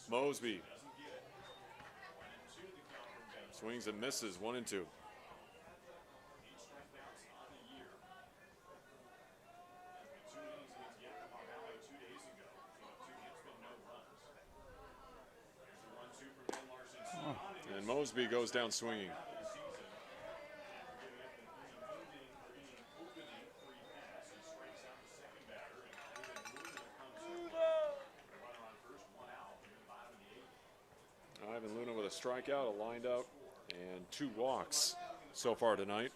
Speaker 1: Mosby swings and misses, 1 and 2. And Mosby goes down swinging. Ivan Luna with a strikeout, a lined out, and 2 walks so far tonight.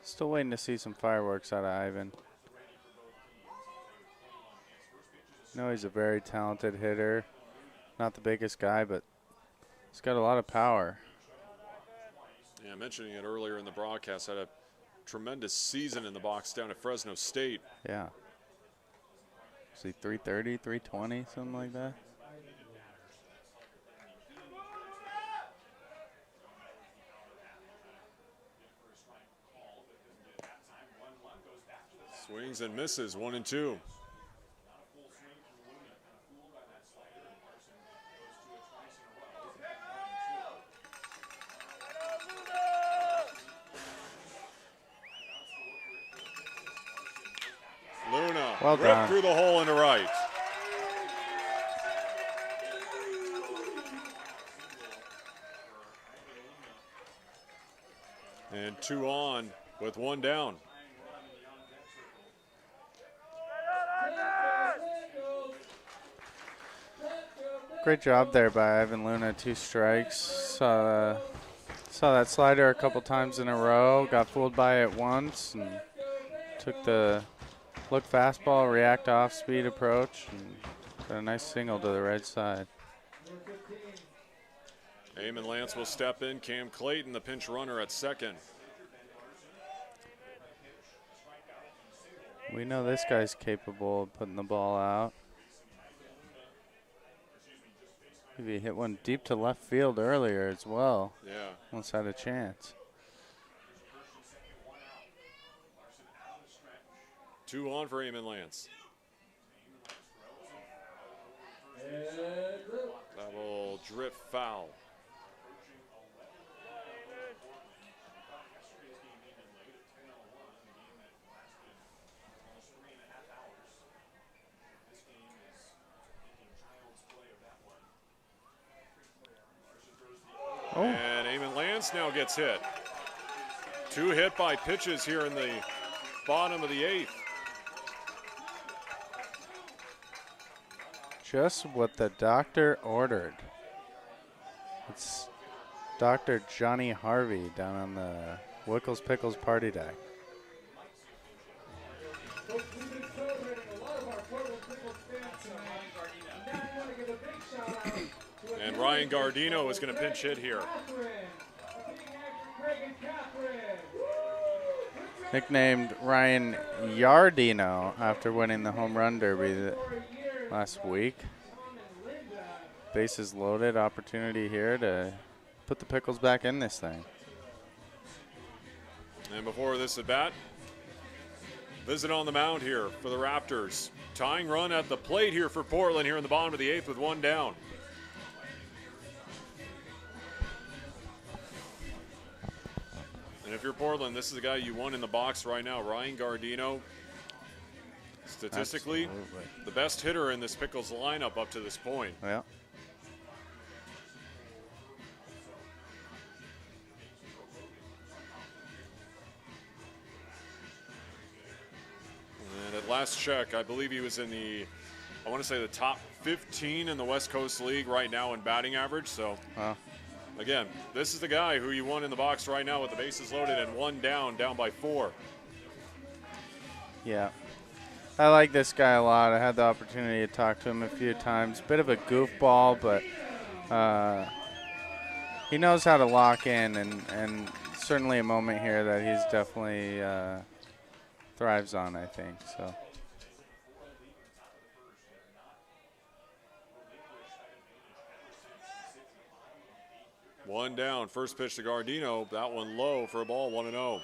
Speaker 10: Still waiting to see some fireworks out of Ivan. No, he's a very talented hitter. Not the biggest guy, but he's got a lot of power.
Speaker 1: Yeah, mentioning it earlier in the broadcast, had a tremendous season in the box down at Fresno State.
Speaker 10: Yeah. See, 330, 320, something like that.
Speaker 1: Swings and misses, 1 and 2.
Speaker 10: Well
Speaker 1: Ripped
Speaker 10: done.
Speaker 1: through the hole into right. And 2 on with 1 down.
Speaker 10: Great job there by Ivan Luna. 2 strikes. Saw that slider a couple times in a row. Got fooled by it once and took the look fastball, react off speed approach, and got a nice single to the right side.
Speaker 1: Eamon Lance will step in. Cam Clayton, the pinch runner at second.
Speaker 10: We know this guy's capable of putting the ball out. He hit one deep to left field earlier as well.
Speaker 1: Yeah.
Speaker 10: Almost had a chance.
Speaker 1: 2 on for Eamon Lance. That will drift foul.
Speaker 10: Oh.
Speaker 1: And Eamon Lance now gets hit. 2 hit by pitches here in the bottom of the 8th.
Speaker 10: Just what the doctor ordered. It's Dr. Johnny Harvey down on the Wickles Pickles party deck.
Speaker 2: Folks, we've been celebrating a lot of our Portland Pickles fans tonight. Now we want to give a big shout out to a
Speaker 1: And Ryan Gardino is going to pinch hit here.
Speaker 2: Catherine. Craig and Catherine.
Speaker 10: Nicknamed Ryan Yardino after winning the home run derby last week. Bases loaded, opportunity here to put the Pickles back in this thing.
Speaker 1: And before this at bat, visit on the mound here for the Raptors. Tying run at the plate here for Portland here in the bottom of the 8th with 1 down. And if you're Portland, this is the guy you want in the box right now, Ryan Gardino. Statistically,
Speaker 10: Absolutely.
Speaker 1: the best hitter in this Pickles lineup up to this point.
Speaker 10: Yeah.
Speaker 1: And at last check, I believe he was in I want to say the top 15 in the West Coast League right now in batting average. So, again, this is the guy who you want in the box right now with the bases loaded and 1 down by 4.
Speaker 10: Yeah. I like this guy a lot. I had the opportunity to talk to him a few times. Bit of a goofball, but he knows how to lock in, and certainly a moment here that he's definitely thrives on, I think. So.
Speaker 1: One down. First pitch to Gardino. That one low for a ball, 1-0.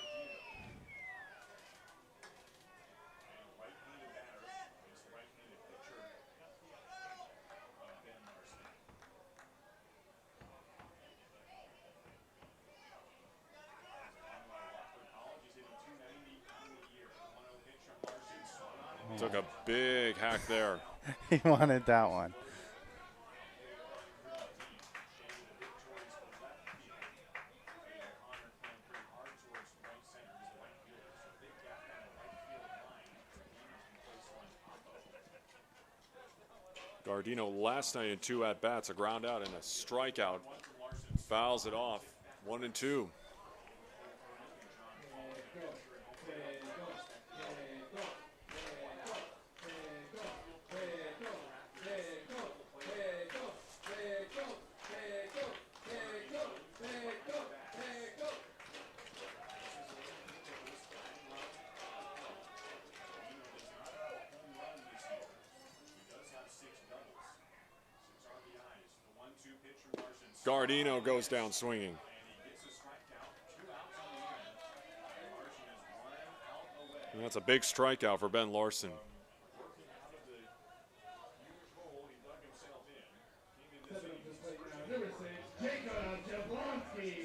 Speaker 1: Took a big hack there.
Speaker 10: He wanted that one.
Speaker 1: Gardino last night in 2 at-bats, a ground out and a strikeout. Fouls it off, 1-2. Gardino goes down swinging. And that's a big strikeout for Ben Larson.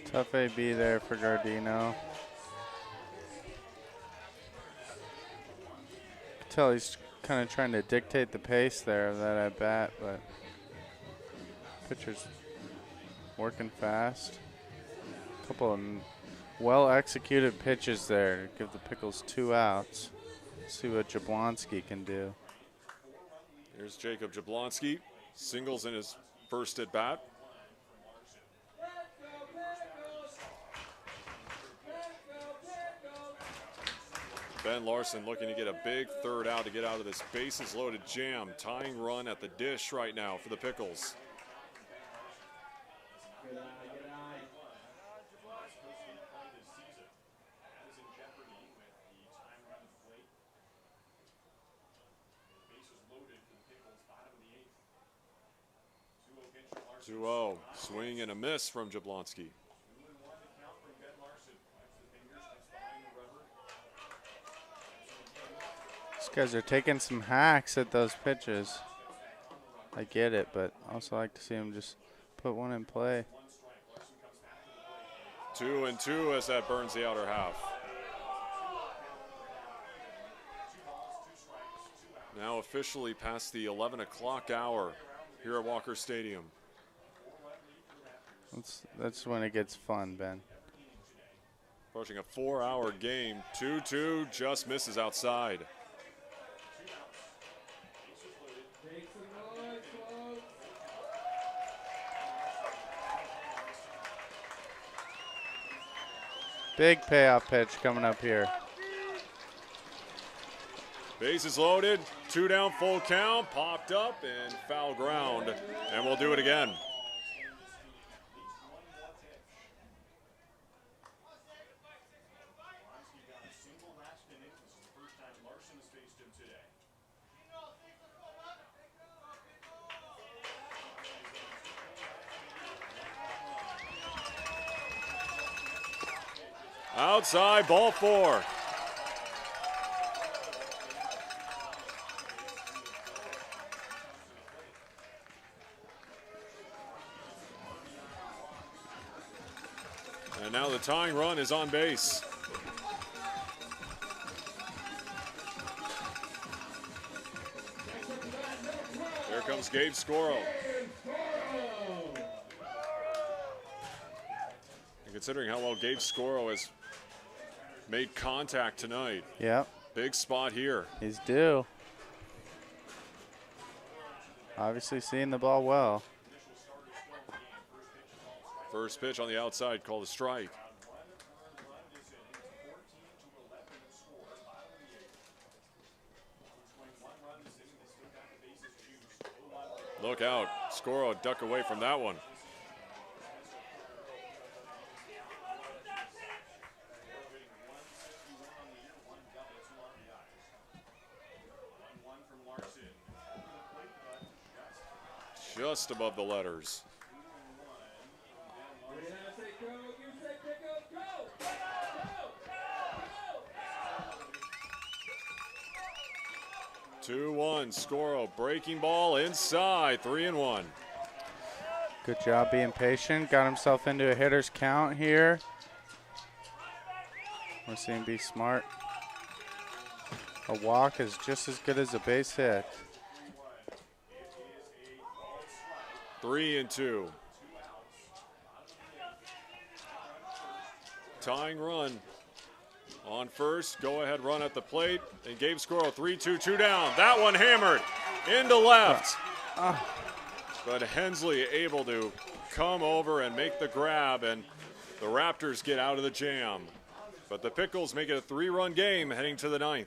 Speaker 10: Tough AB there for Gardino. Tell he's kind of trying to dictate the pace there of that at bat, but pitcher's working fast. A couple of well executed pitches there to give the Pickles 2 outs. See what Jablonski can do.
Speaker 1: Here's Jacob Jablonski, singles in his first at bat. Ben Larson looking to get a big third out to get out of this bases loaded jam. Tying run at the dish right now for the Pickles.
Speaker 2: Good eye.
Speaker 1: 2-0. Swing and a miss from Jablonski.
Speaker 10: These guys are taking some hacks at those pitches. I get it, but I also like to see them just put one in play.
Speaker 1: 2-2 as that burns the outer half. Now officially past the 11 o'clock hour here at Walker Stadium.
Speaker 10: That's when it gets fun, Ben.
Speaker 1: Approaching a 4-hour game. 2-2 just misses outside.
Speaker 10: Big payoff pitch coming up here.
Speaker 1: Bases loaded, 2 down, full count, popped up and foul ground, and we'll do it again. Outside, ball 4. And now the tying run is on base. There comes Gabe Scoro. And considering how well Gabe Scoro has made contact tonight.
Speaker 10: Yep.
Speaker 1: Big spot here.
Speaker 10: He's due. Obviously seeing the ball well.
Speaker 1: First pitch on the outside, called a strike. Look out. Scoro duck away from that one. Just above the letters. 2-1, Scoro, breaking ball inside, 3-1.
Speaker 10: Good job being patient. Got himself into a hitter's count here. We're seeing him be smart. A walk is just as good as a base hit.
Speaker 1: 3-2. Tying run on first, go ahead run at the plate, and Gabe Scoro 3-2, 2 down. That one hammered into left. But Hensley able to come over and make the grab, and the Raptors get out of the jam. But the Pickles make it a 3-run game heading to the 9th.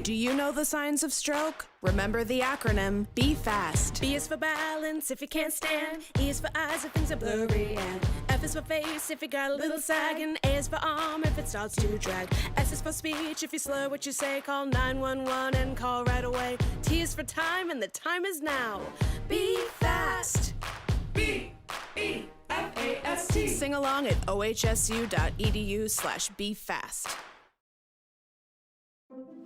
Speaker 3: Do you know the signs of stroke? Remember the acronym, be fast. B is for balance if you can't stand. E is for eyes if things are blurry. And F is for face if you got a little sag. And A is for arm if it starts to drag. S is for speech if you slur what you say. Call 911 and call right away. T is for time and the time is now. Be fast. B-E-F-A-S-T. Sing along at ohsu.edu/befast.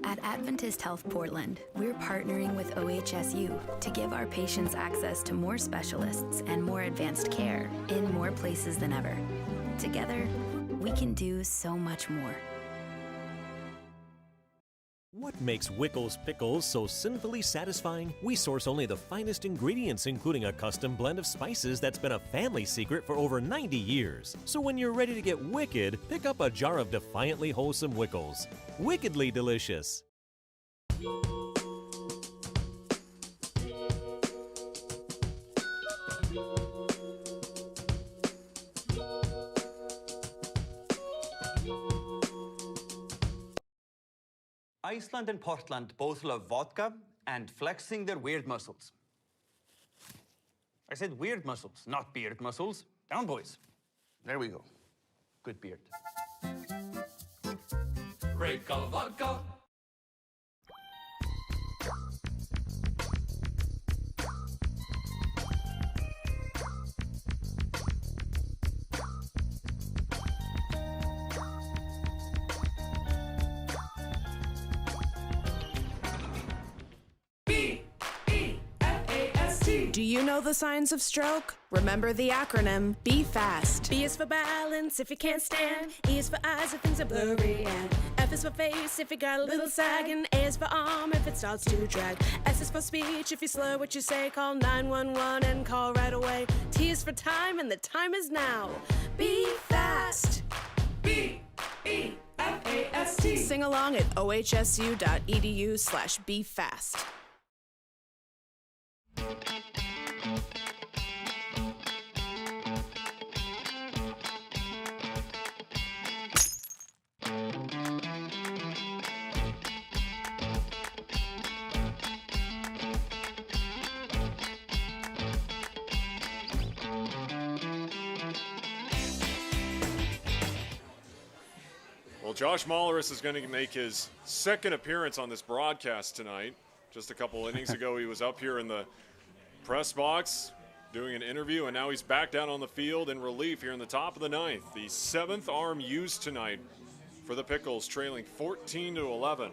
Speaker 4: At Adventist Health Portland, we're partnering with OHSU to give our patients access to more specialists and more advanced care in more places than ever. Together, we can do so much more.
Speaker 5: What makes Wickles Pickles so sinfully satisfying? We source only the finest ingredients, including a custom blend of spices that's been a family secret for over 90 years. So when you're ready to get wicked, pick up a jar of defiantly wholesome Wickles. Wickedly delicious.
Speaker 6: Iceland and Portland both love vodka and flexing their weird muscles. I said weird muscles, not beard muscles. Down, boys. There we go. Good beard.
Speaker 7: Great call vodka.
Speaker 3: Do you know the signs of stroke? Remember the acronym Be Fast. B is for balance if you can't stand. E is for eyes if things are blurry. And F is for face if you got a little sag. And A is for arm if it starts to drag. S is for speech if you slur what you say. Call 911 and call right away. T is for time and the time is now. Be fast. B-E-F-A-S-T. Sing along at ohsu.edu/befast.
Speaker 1: Well, Josh Molleris is going to make his second appearance on this broadcast tonight. Just a couple innings ago, he was up here in the press box doing an interview, and now he's back down on the field in relief here in the top of the ninth. The seventh arm used tonight for the Pickles, trailing 14-11.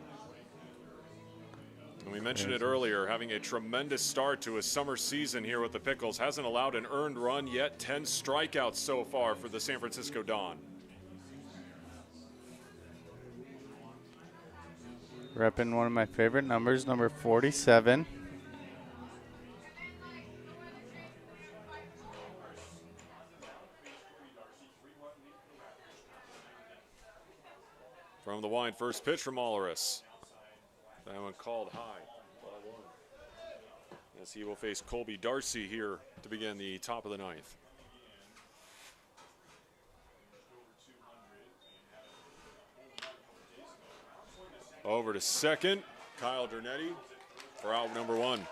Speaker 1: And we mentioned it earlier, having a tremendous start to his summer season here with the Pickles. Hasn't allowed an earned run yet, 10 strikeouts so far for the San Francisco Dawn.
Speaker 10: Repping one of my favorite numbers, number 47.
Speaker 1: From the wind, first pitch from Molleris. That one called high. Ball one. As he will face Colby Darcy here to begin the top of the ninth. Over to second, Kyle Dernetti for out number one.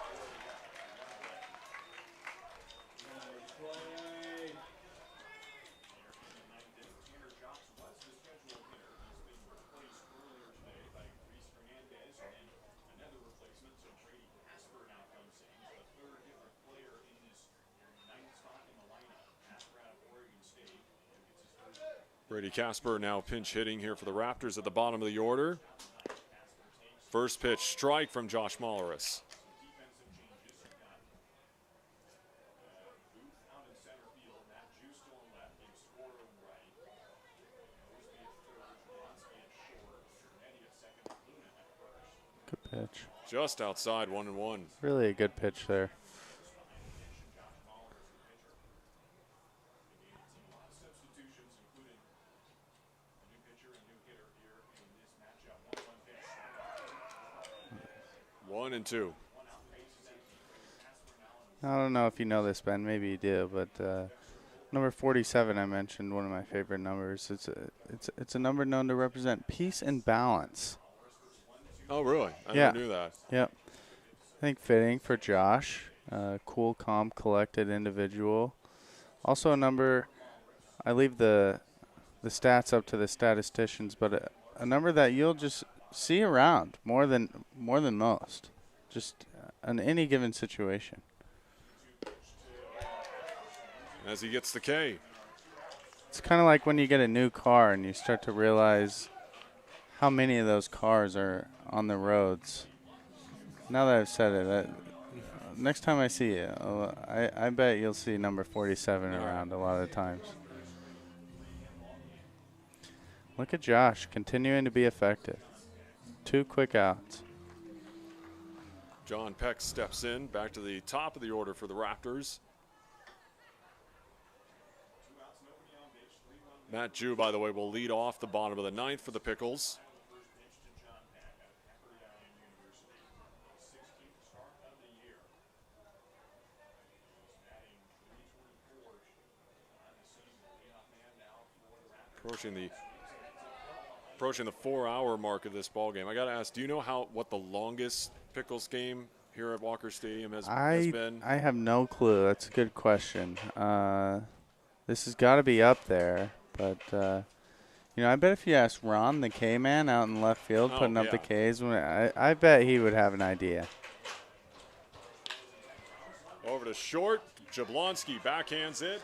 Speaker 1: Brady Casper now pinch hitting here for the Raptors at the bottom of the order. First pitch, strike from Josh Molleris.
Speaker 10: Good pitch.
Speaker 1: Just outside, 1-1.
Speaker 10: Really a good pitch there.
Speaker 1: One and two.
Speaker 10: I don't know if you know this, Ben. Maybe you do, but number 47 I mentioned, one of my favorite numbers. It's a number known to represent peace and balance.
Speaker 1: Oh, really? I never knew that.
Speaker 10: Yep. I think fitting for Josh. Cool, calm, collected individual. Also a number, I leave the stats up to the statisticians, but a number that you'll just see around more than most, just in any given situation.
Speaker 1: As he gets the K.
Speaker 10: It's kind of like when you get a new car and you start to realize how many of those cars are on the roads. Now that I've said it, next time I see you, I bet you'll see number 47 around a lot of times. Look at Josh continuing to be effective. 2 quick outs.
Speaker 1: John Peck steps in, back to the top of the order for the Raptors. Matt Jew, by the way, will lead off the bottom of the 9th for the Pickles. Approaching the 4-hour mark of this ball game. I got to ask, do you know what the longest Pickles game here at Walker Stadium has been?
Speaker 10: I have no clue. That's a good question. This has got to be up there, but I bet if you asked Ron, the K-man out in left field, putting up the Ks, I bet he would have an idea.
Speaker 1: Over to short, Jablonski backhands it,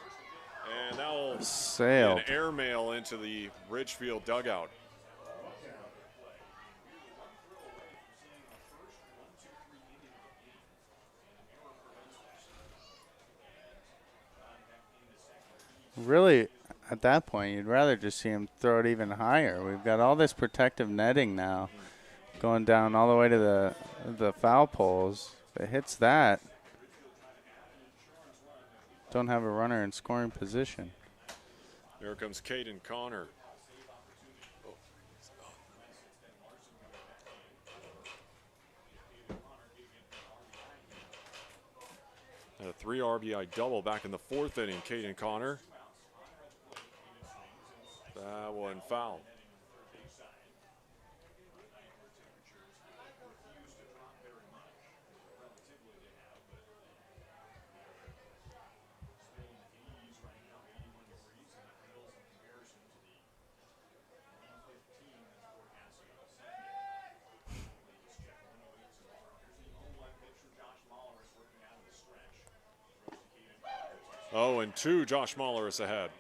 Speaker 1: and that will
Speaker 10: sail
Speaker 1: an airmail into the Ridgefield dugout.
Speaker 10: Really, at that point, you'd rather just see him throw it even higher. We've got all this protective netting now going down all the way to the foul poles. If it hits that, don't have a runner in scoring position.
Speaker 1: Here comes Caden Connor. And a 3 RBI double back in the 4th inning, Caden Connor. That one foul. Oh, and 2, Josh Mahler is ahead.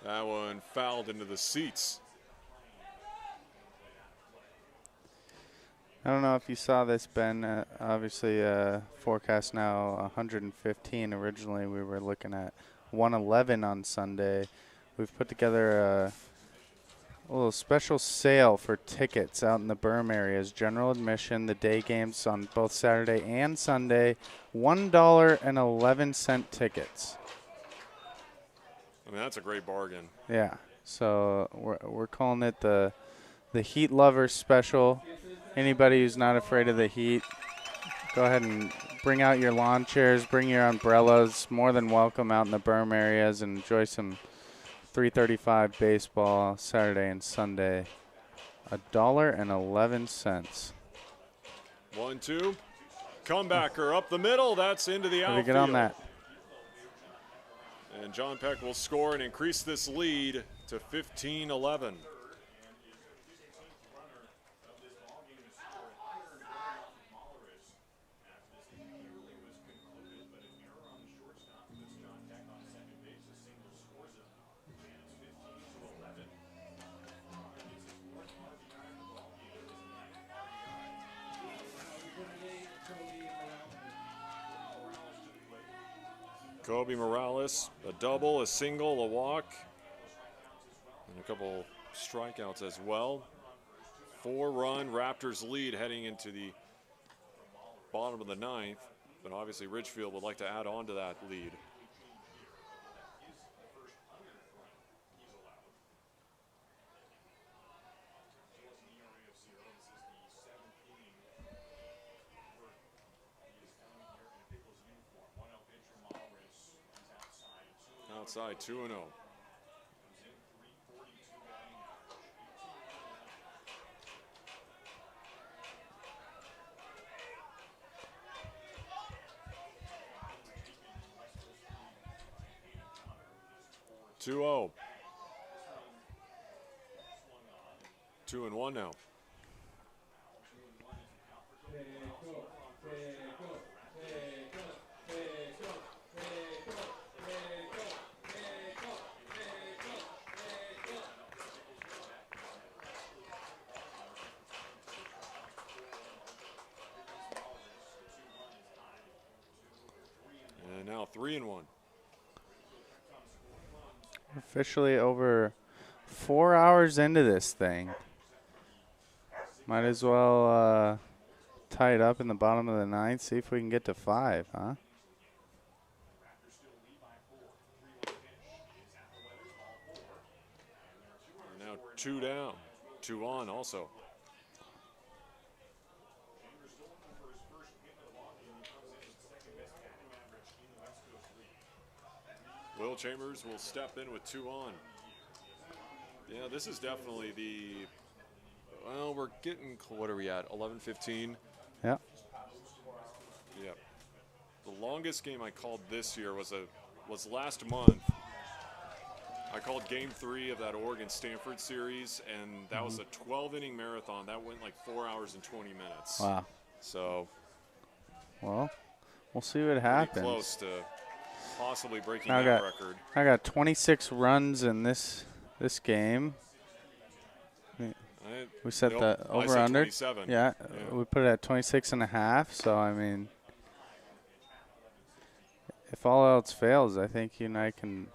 Speaker 1: That one fouled into the seats.
Speaker 10: I don't know if you saw this, Ben. Obviously, forecast now 115. Originally, we were looking at 111 on Sunday. We've put together a little special sale for tickets out in the berm areas. General admission, the day games on both Saturday and Sunday, $1.11 tickets.
Speaker 1: I mean, that's a great bargain.
Speaker 10: Yeah. So we're calling it the Heat Lovers Special. Anybody who's not afraid of the heat, go ahead and bring out your lawn chairs, bring your umbrellas. More than welcome out in the berm areas and enjoy some 335 baseball Saturday and Sunday. $1.11.
Speaker 1: 1-2. Comebacker up the middle. That's into the outfield.
Speaker 10: Get on that.
Speaker 1: And John Peck will score and increase this lead to 15-11. Kobe Morales, a double, a single, a walk, and a couple strikeouts as well. 4-run Raptors lead heading into the bottom of the 9th, but obviously Ridgefield would like to add on to that lead. Outside 2-0. Two-oh. 2-1 now. 3-1.
Speaker 10: Officially over 4 hours into this thing. Might as well tie it up in the bottom of the ninth. See if we can get to 5, huh?
Speaker 1: Now 2 down, 2 on also. Will Chambers will step in with 2 on. Yeah, this is definitely well, we're getting, what are we at, 11:15?
Speaker 10: Yeah.
Speaker 1: Yep. The longest game I called this year was last month. I called Game 3 of that Oregon-Stanford series, and that was a 12-inning marathon. That went like 4 hours and 20 minutes.
Speaker 10: Wow.
Speaker 1: So,
Speaker 10: well, we'll see what happens.
Speaker 1: pretty close to possibly breaking that record.
Speaker 10: I got 26 runs in this game. We set the over-under. Yeah, we put it at 26.5. So, I mean, if all else fails, I think you and I can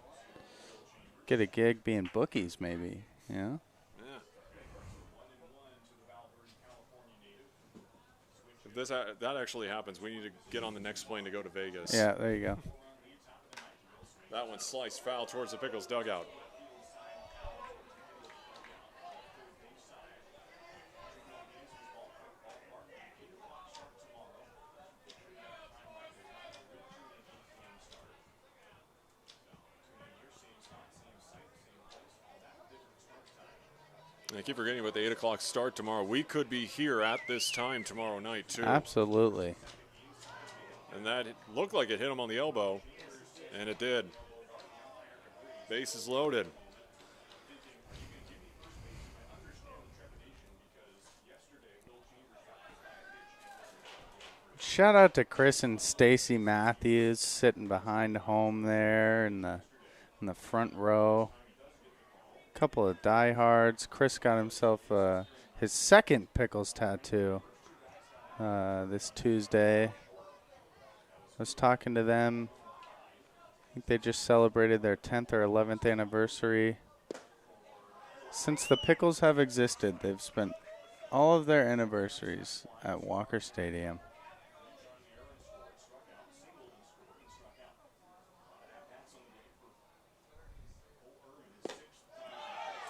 Speaker 10: get a gig being bookies maybe, you know?
Speaker 1: Yeah. If that actually happens, we need to get on the next plane to go to Vegas.
Speaker 10: Yeah, there you go.
Speaker 1: That one sliced foul towards the Pickles dugout. I keep forgetting about the 8 o'clock start tomorrow. We could be here at this time tomorrow night, too.
Speaker 10: Absolutely.
Speaker 1: And that looked like it hit him on the elbow, and it did. Bases loaded.
Speaker 10: Shout out to Chris and Stacy Matthews sitting behind home there in the front row. Couple of diehards. Chris got himself his second Pickles tattoo this Tuesday. I was talking to them. I think they just celebrated their 10th or 11th anniversary. Since the Pickles have existed, they've spent all of their anniversaries at Walker Stadium.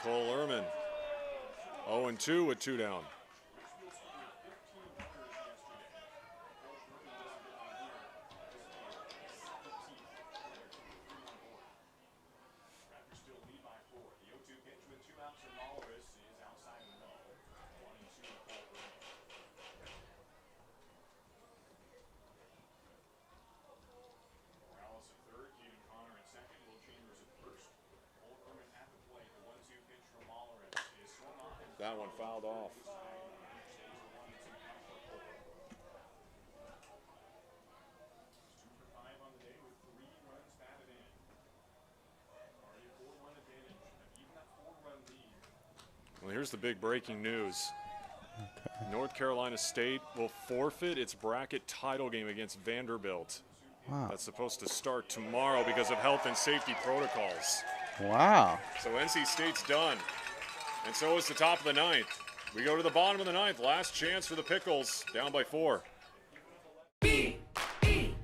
Speaker 1: Cole Ehrman, 0-2 with 2 down. That one fouled off. Well, here's the big breaking news. Okay. North Carolina State will forfeit its bracket title game against Vanderbilt.
Speaker 10: Wow.
Speaker 1: That's supposed to start tomorrow because of health and safety protocols.
Speaker 10: Wow.
Speaker 1: So NC State's done. And so is the top of the ninth. We go to the bottom of the ninth. Last chance for the Pickles, down by 4.
Speaker 3: B-E-F-A-S-T.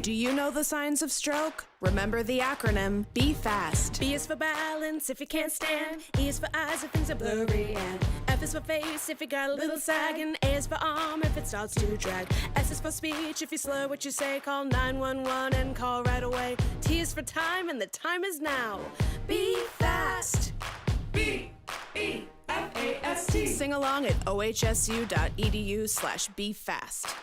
Speaker 3: Do you know the signs of stroke? Remember the acronym Be Fast. B is for balance if you can't stand. E is for eyes if things are blurry. And F is for face if you got a little sag. And A is for arm if it starts to drag. S is for speech if you slur what you say. Call 911 and call right away. T is for time and the time is now. Be fast. B-E-F-A-S-T. Sing along at ohsu.edu/befast.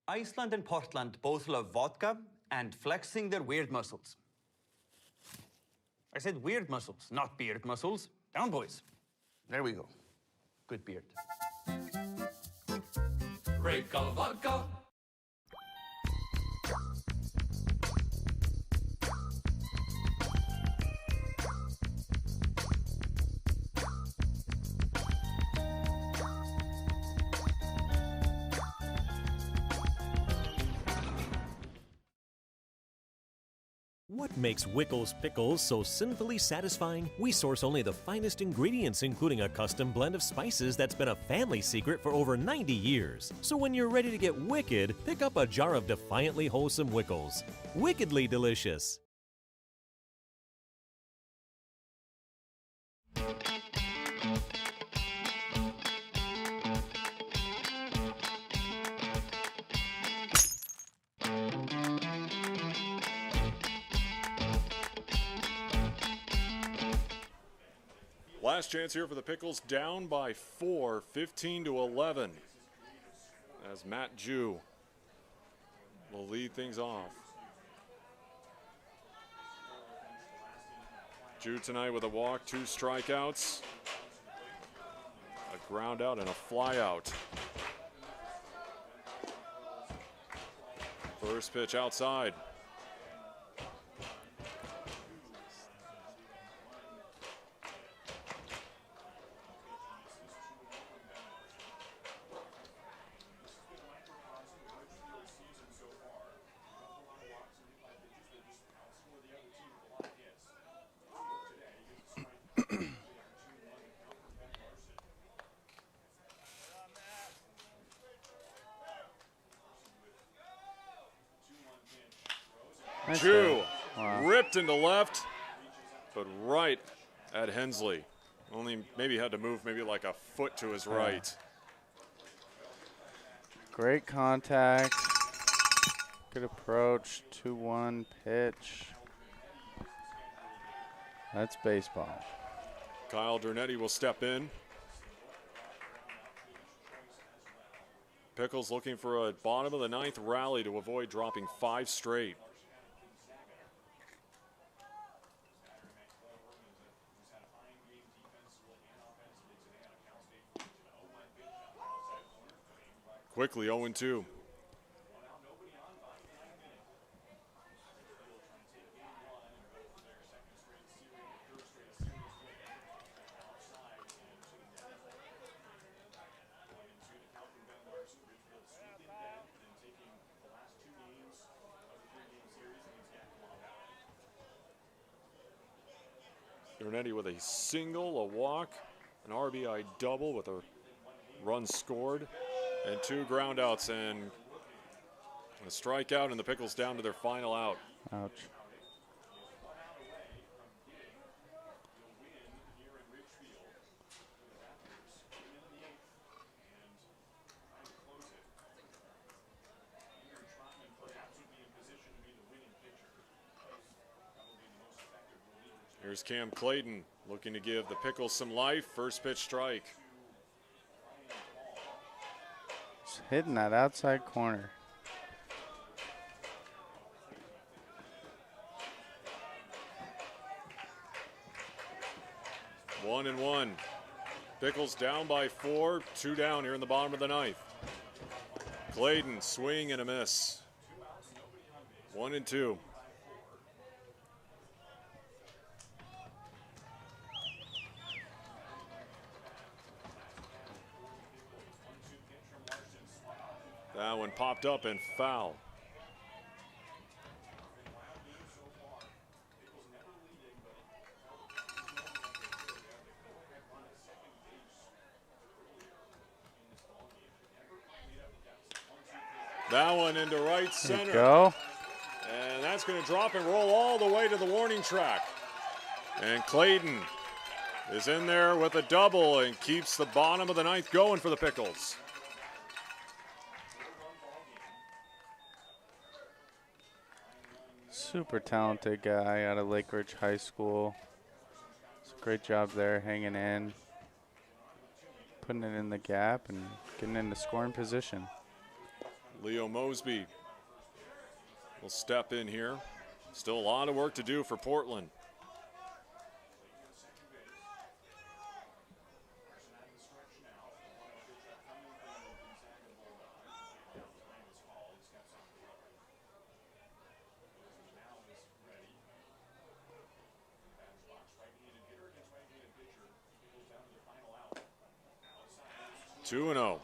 Speaker 6: Iceland and Portland both love vodka and flexing their weird muscles. I said weird muscles, not beard muscles. Down, boys. There we go. Good beard.
Speaker 7: Great color vodka.
Speaker 5: What makes Wickles Pickles so sinfully satisfying? We source only the finest ingredients, including a custom blend of spices that's been a family secret for over 90 years. So when you're ready to get wicked, pick up a jar of defiantly wholesome Wickles. Wickedly delicious.
Speaker 1: Last chance here for the Pickles, down by 4, 15-11. As Matt Jew will lead things off. Jew tonight with a walk, 2 strikeouts, a ground out, and a fly out. First pitch outside. Jew ripped into left, but right at Hensley. Only maybe had to move maybe like a foot to his right.
Speaker 10: Great contact. Good approach. 2-1 pitch. That's baseball.
Speaker 1: Kyle Dernetti will step in. Pickles looking for a bottom of the 9th rally to avoid dropping 5 straight. Quickly 0-2. Dernetti with a single, a walk, an RBI double with a run scored, and 2 groundouts and a strikeout, and the Pickles down to their final out.
Speaker 10: Ouch.
Speaker 1: Here's Cam Clayton looking to give the Pickles some life. First pitch strike.
Speaker 10: Just hitting that outside corner.
Speaker 1: One and one. Pickles down by 4, 2 down here in the bottom of the 9th. Clayton, swing and a miss. 1-2. That one popped up and foul. That one into right center.
Speaker 10: There you go.
Speaker 1: And that's going to drop and roll all the way to the warning track. And Clayton is in there with a double and keeps the bottom of the 9th going for the Pickles.
Speaker 10: Super talented guy out of Lake Ridge High School. It's a great job there, hanging in, putting it in the gap, and getting into scoring position.
Speaker 1: Leo Mosby will step in here. Still a lot of work to do for Portland. Two and 0.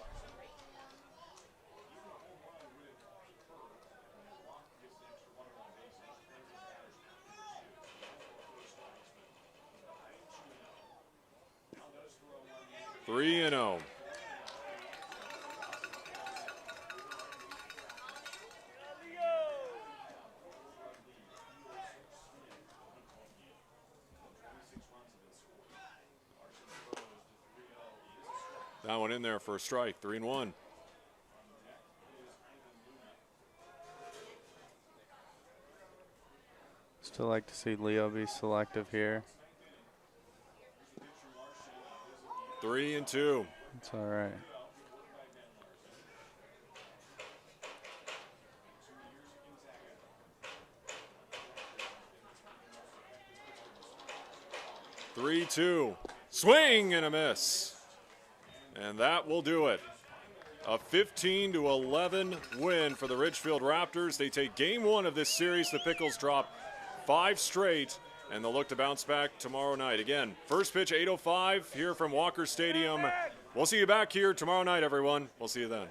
Speaker 1: 3-0. That one in there for a strike, 3-1.
Speaker 10: Still like to see Leo be selective here.
Speaker 1: 3-2.
Speaker 10: It's all right.
Speaker 1: Three-two. Swing and a miss. And that will do it. A 15-11 win for the Ridgefield Raptors. They take game one of this series. The Pickles drop 5 straight, and they'll look to bounce back tomorrow night. Again, first pitch 8:05 here from Walker Stadium. We'll see you back here tomorrow night, everyone. We'll see you then.